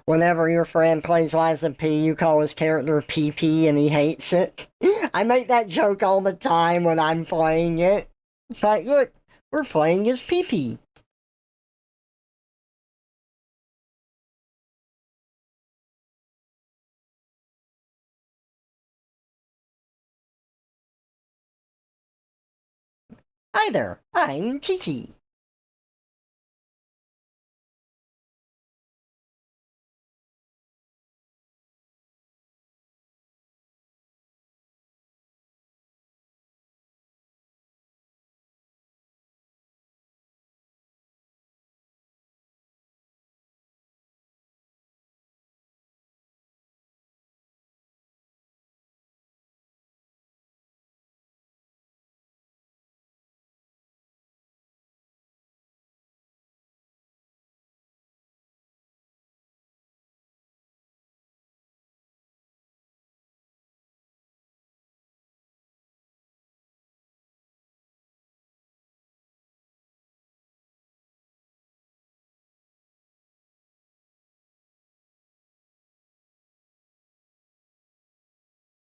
Whenever your friend plays Liza P, you call his character PP and he hates it. I make that joke all the time when I'm playing it. It's like, look, we're playing as PP. Hi there, I'm Titi.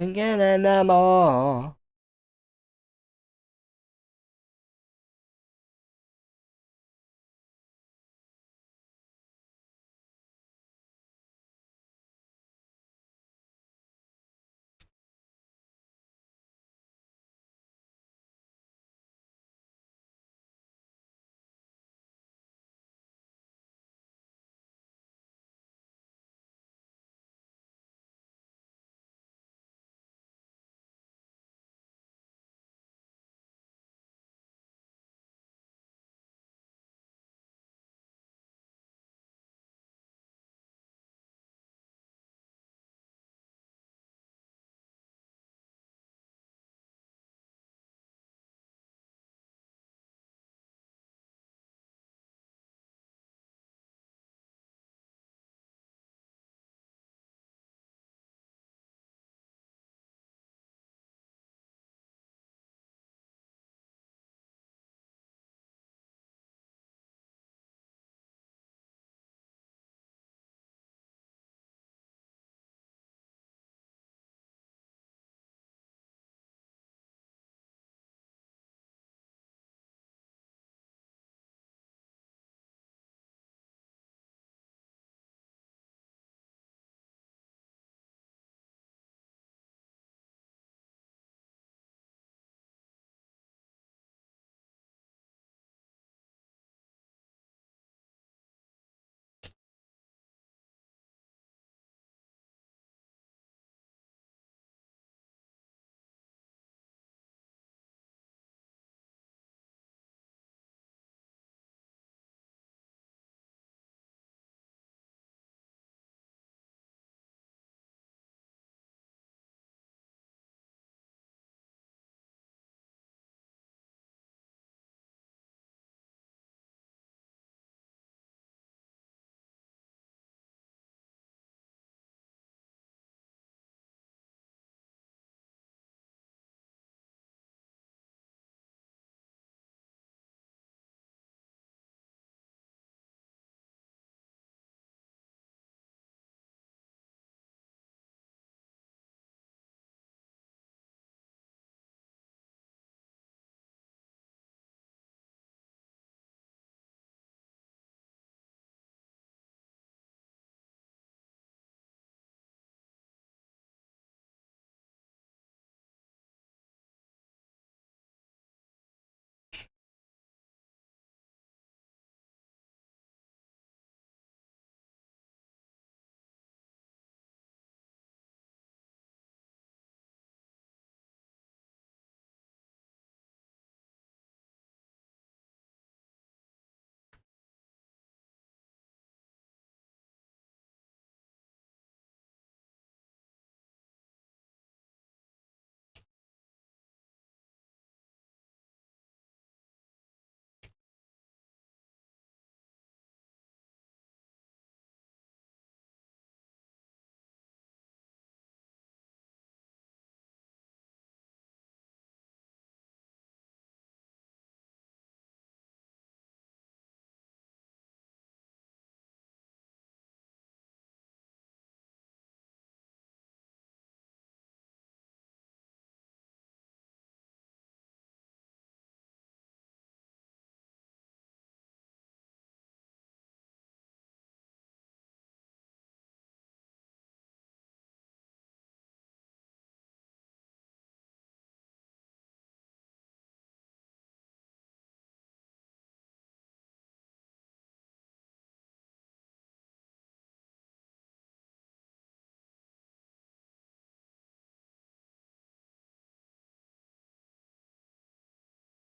Again and more.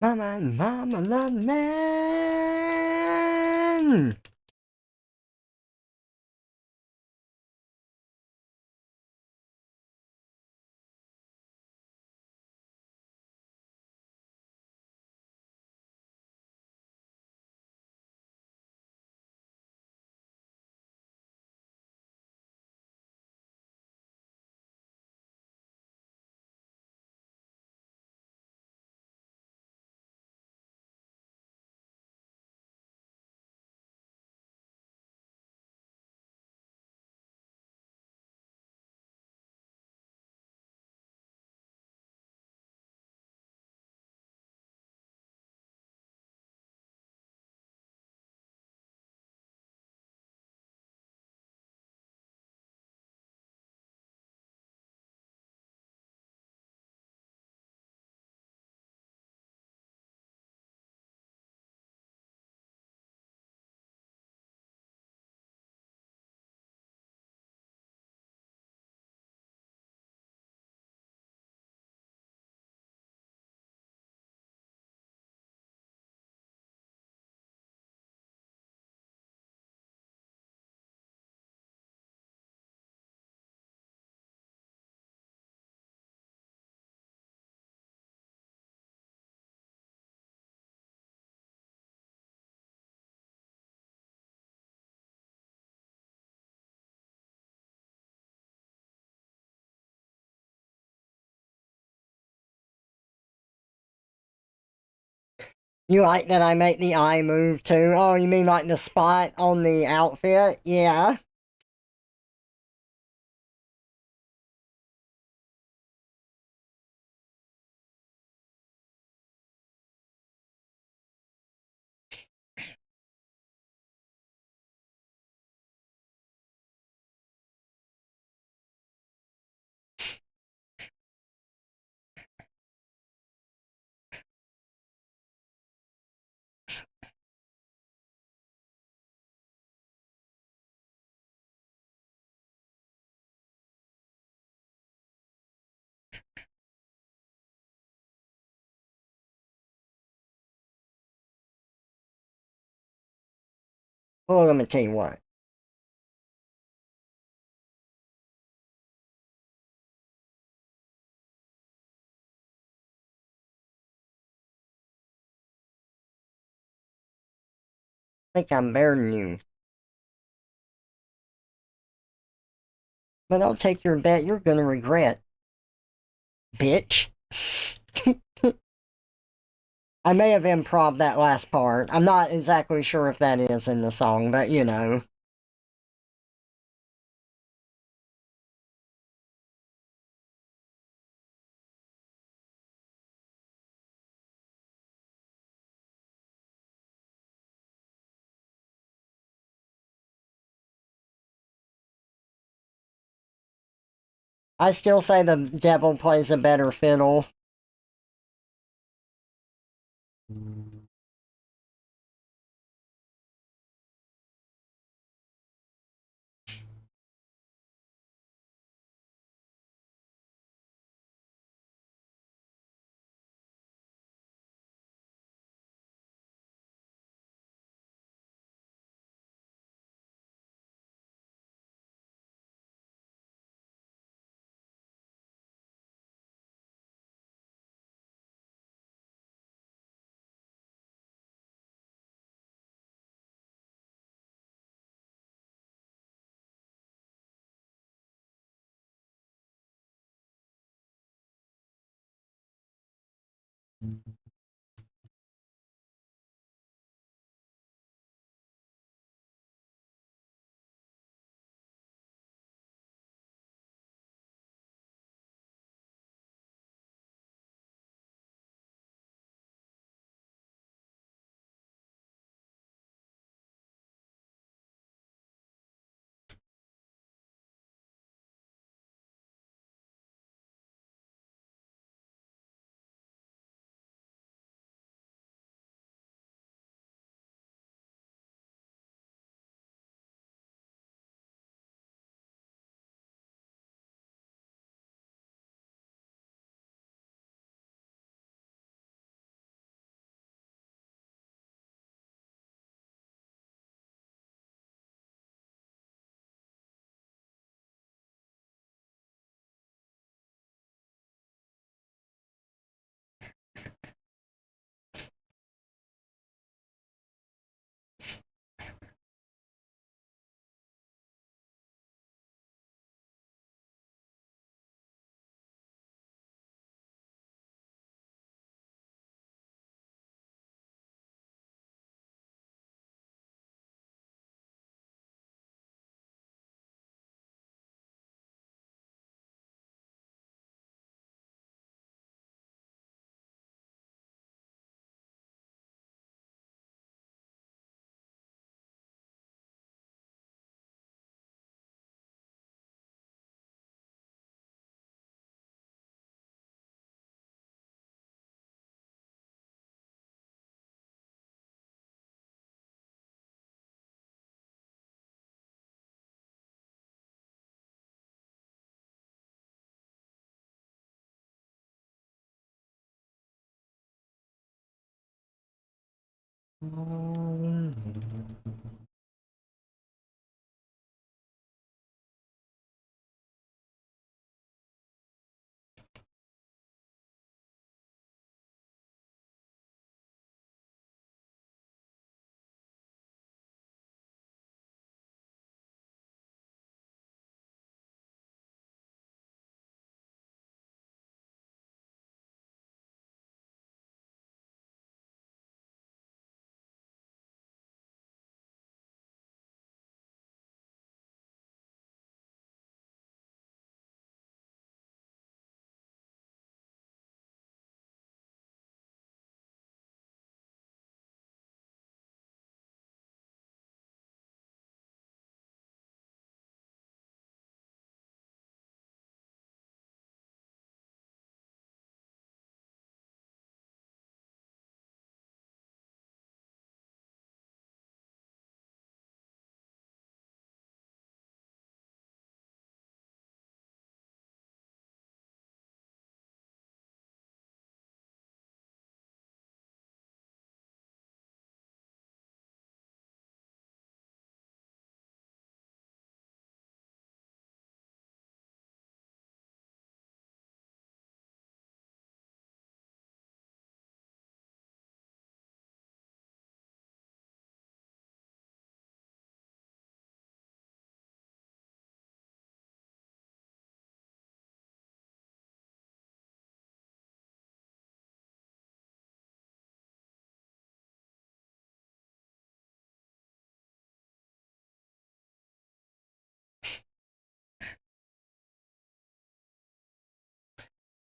Mama, love man. You like that I make the eye move too? Oh, you mean like the spot on the outfit? Yeah. Well, let me tell you what. I think I'm better than you. But I'll take your bet you're gonna regret. Bitch. I may have improv that last part. I'm not exactly sure if that is in the song, but you know. I still say the devil plays a better fiddle.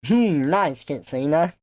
Nice, Kitsina.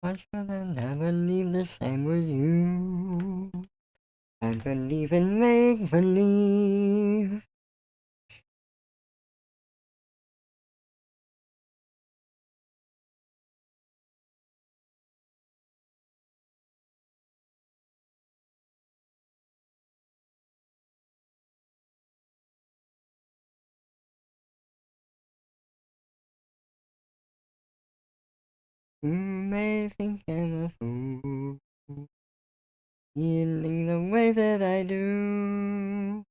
I should never leave the same with you. I believe in make believe. Who may think I'm a fool, feeling the way that I do.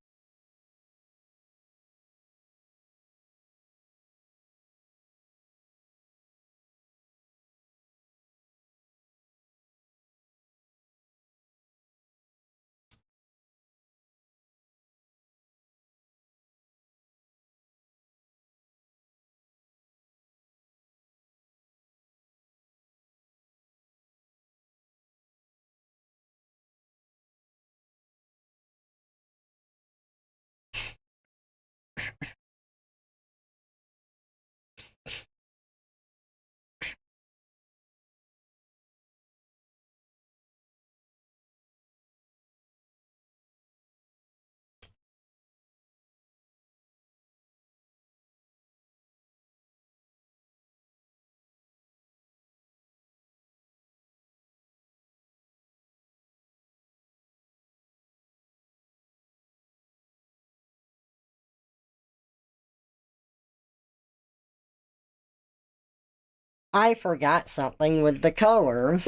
I forgot something with the color.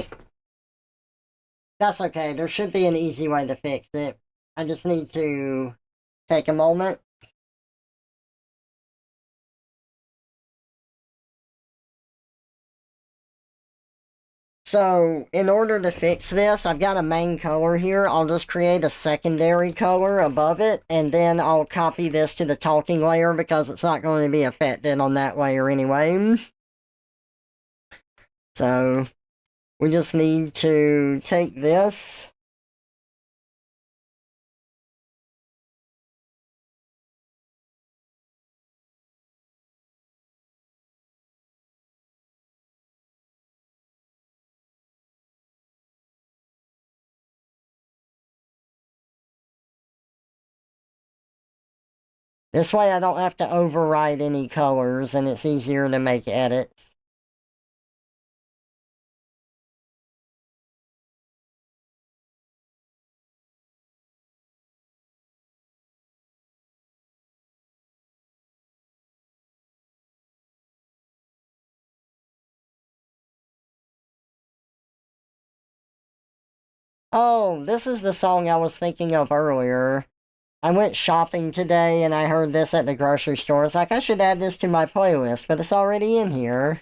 That's okay, there should be an easy way to fix it. I just need to take a moment. So, in order to fix this, I've got a main color here. I'll just create a secondary color above it, and then I'll copy this to the talking layer because it's not going to be affected on that layer anyway. So, we just need to take this. This way I don't have to override any colors, and it's easier to make edits. Oh, this is the song I was thinking of earlier. I went shopping today and I heard this at the grocery store. It's like I should add this to my playlist, but it's already in here.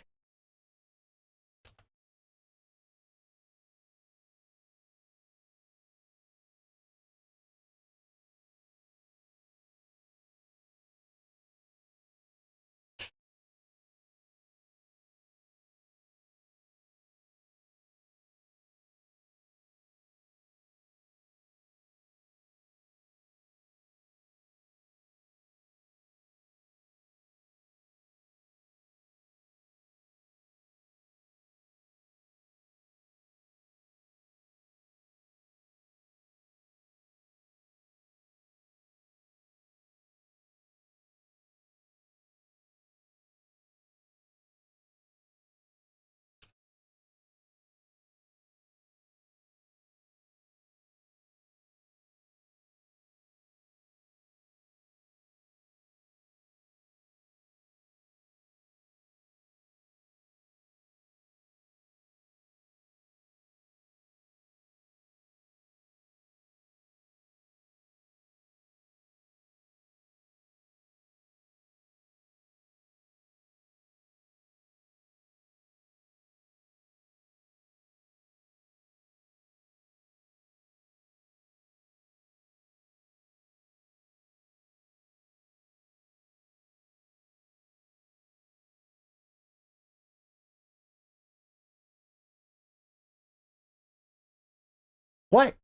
What?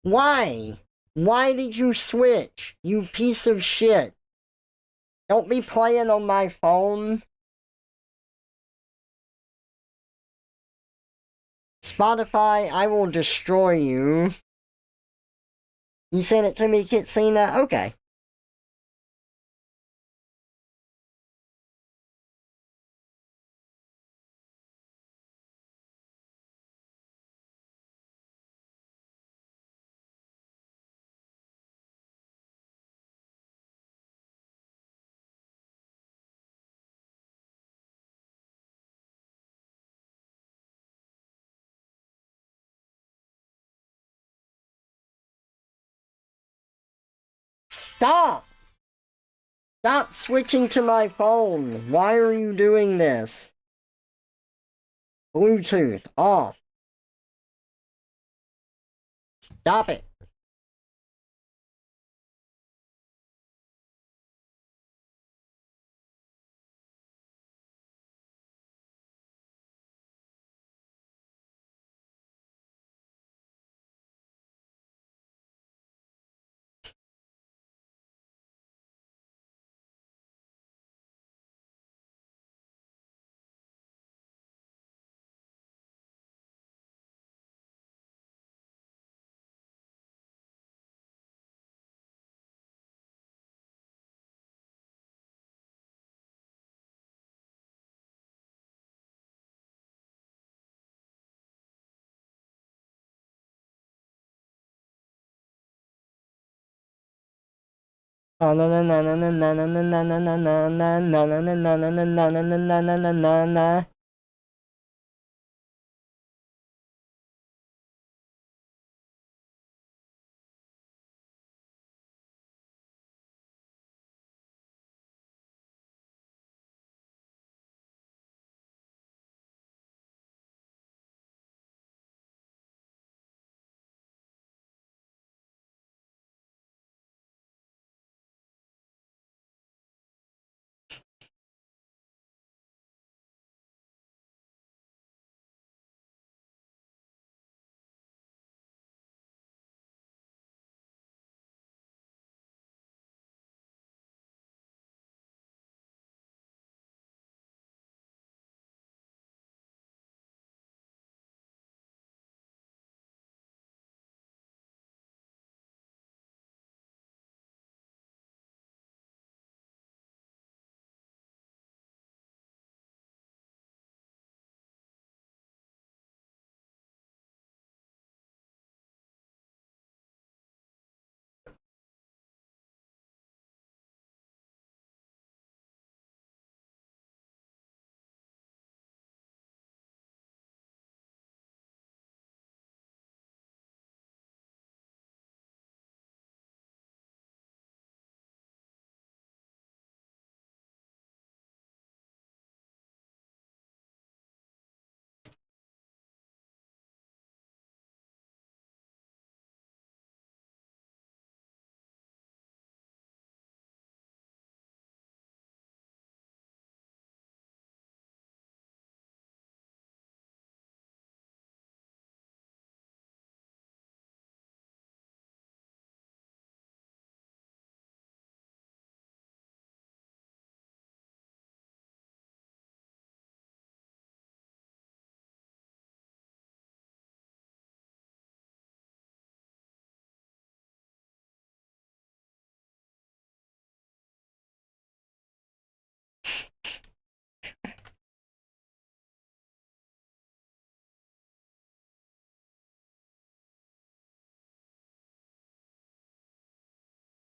Why? Why did you switch? You piece of shit. Don't be playing on my phone. Spotify, I will destroy you. You sent it to me, Kitsina? Okay. Stop! Stop switching to my phone. Why are you doing this? Bluetooth off. Stop it.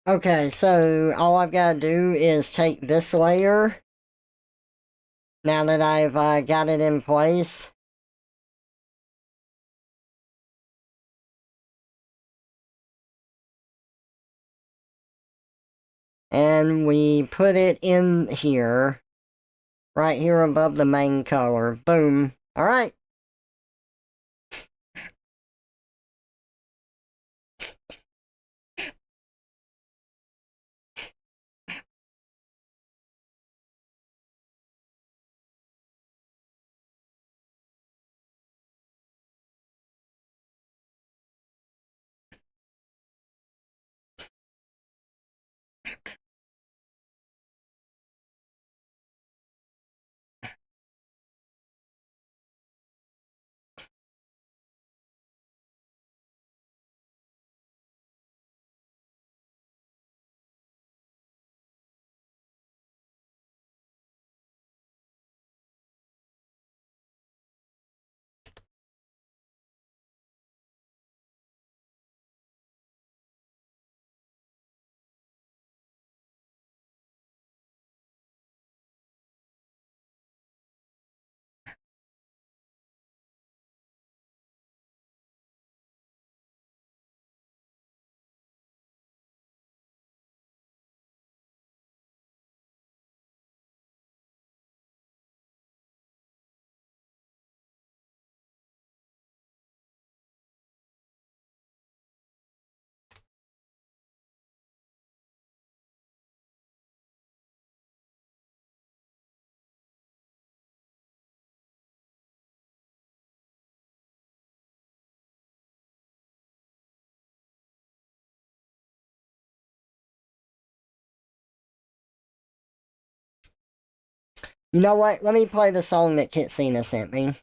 Okay, so all I've got to do is take this layer, now that I've got it in place. And we put it in here, right here above the main color. Boom. Alright. You know what? Let me play the song that Kitsina sent me.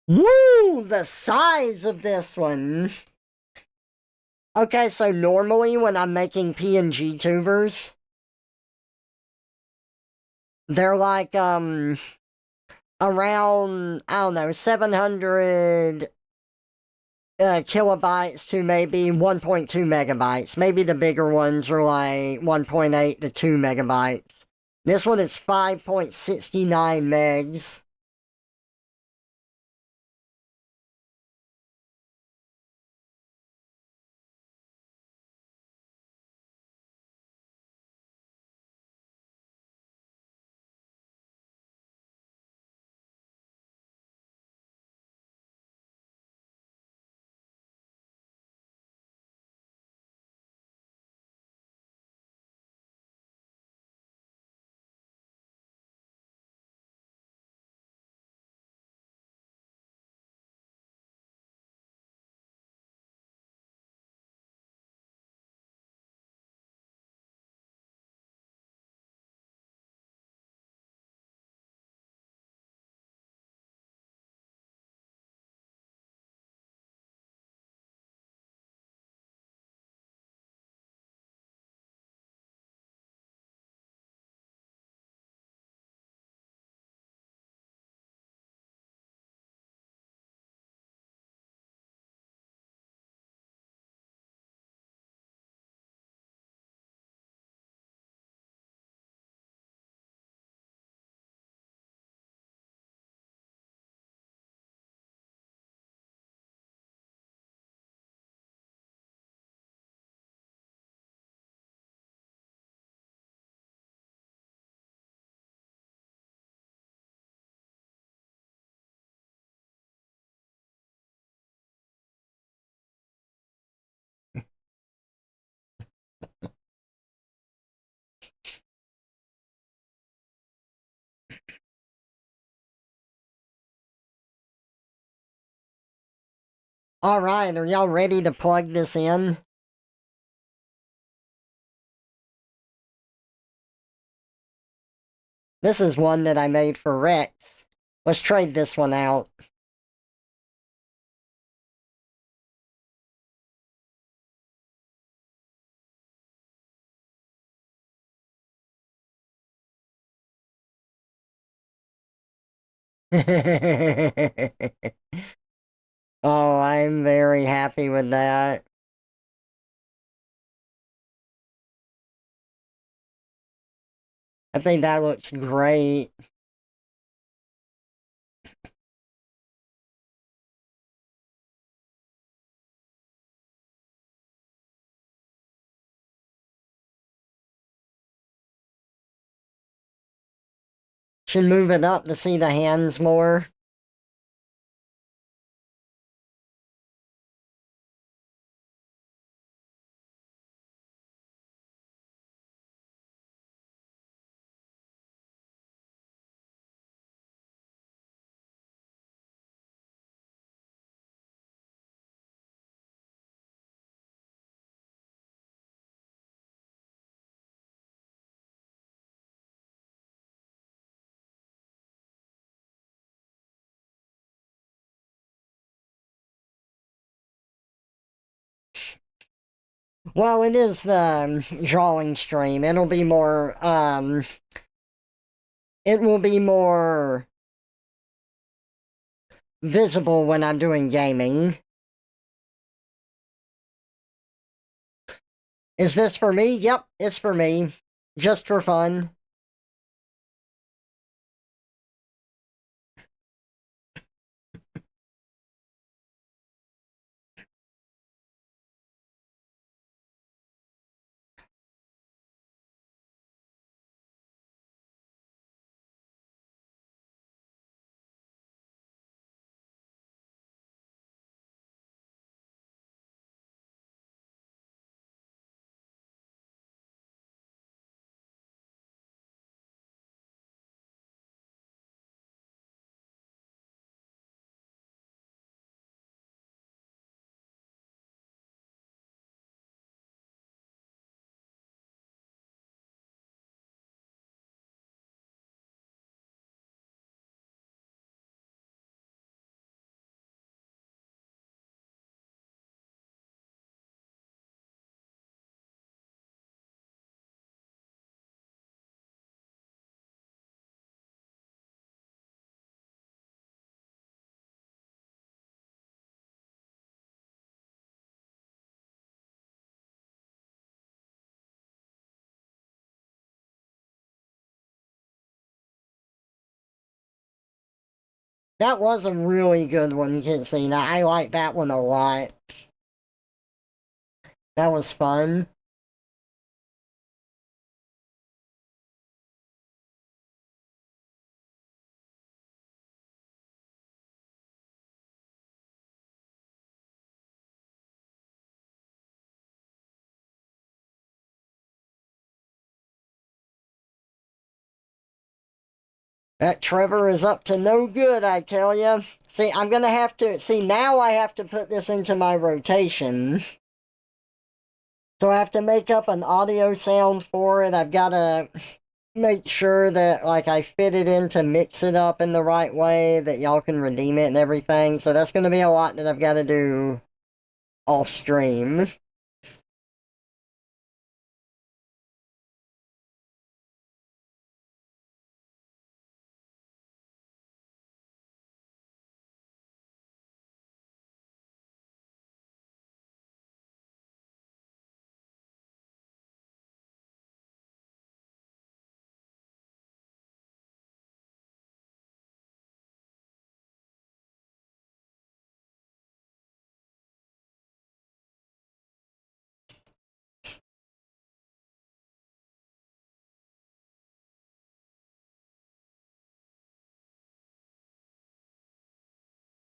Woo! The size of this one. Okay, so normally when I'm making PNG tubers, they're like, around, I don't know, 700 kilobytes to maybe 1.2 megabytes. Maybe the bigger ones are like 1.8 to 2 megabytes. This one is 5.69 megs. Alright, are y'all ready to plug this in? This is one that I made for Rex. Let's trade this one out. Oh, I'm very happy with that. I think that looks great. Should move it up to see the hands more. Well, it is the drawing stream. It will be more visible when I'm doing gaming. Is this for me? Yep, it's for me. Just for fun. That was a really good one, Kitsina. I like that one a lot. That was fun. That Trevor is up to no good, I tell you. See, I'm gonna have to. See, now I have to put this into my rotation. So I have to make up an audio sound for it. I've gotta make sure that, like, I fit it in to mix it up in the right way, that y'all can redeem it and everything. So that's gonna be a lot that I've gotta do off stream.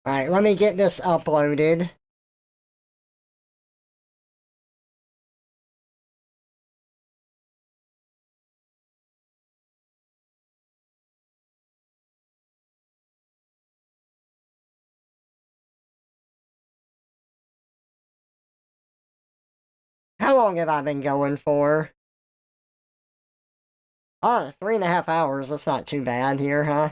Alright, let me get this uploaded. How long have I been going for? Oh, 3.5 hours. That's not too bad here, huh?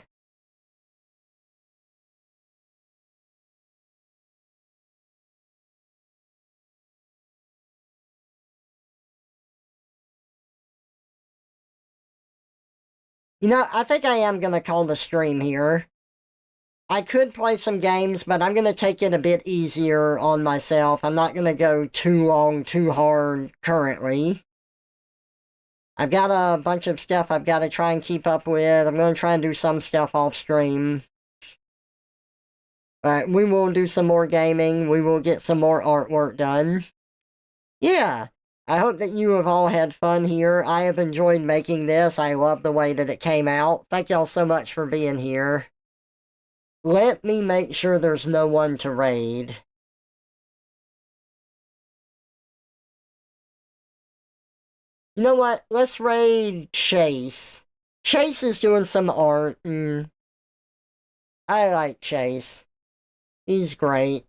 You know, I think I am gonna call the stream here. I could play some games, but I'm gonna take it a bit easier on myself. I'm not gonna go too long, too hard currently. I've got a bunch of stuff I've got to try and keep up with. I'm gonna try and do some stuff off stream. But we will do some more gaming. We will get some more artwork done. Yeah. I hope that you have all had fun here. I have enjoyed making this. I love the way that it came out. Thank y'all so much for being here. Let me make sure there's no one to raid. You know what? Let's raid Chase. Chase is doing some art, and I like Chase. He's great.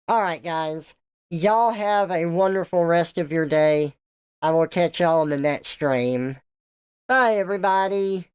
Alright, guys. Y'all have a wonderful rest of your day. I will catch y'all on the next stream. Bye, everybody.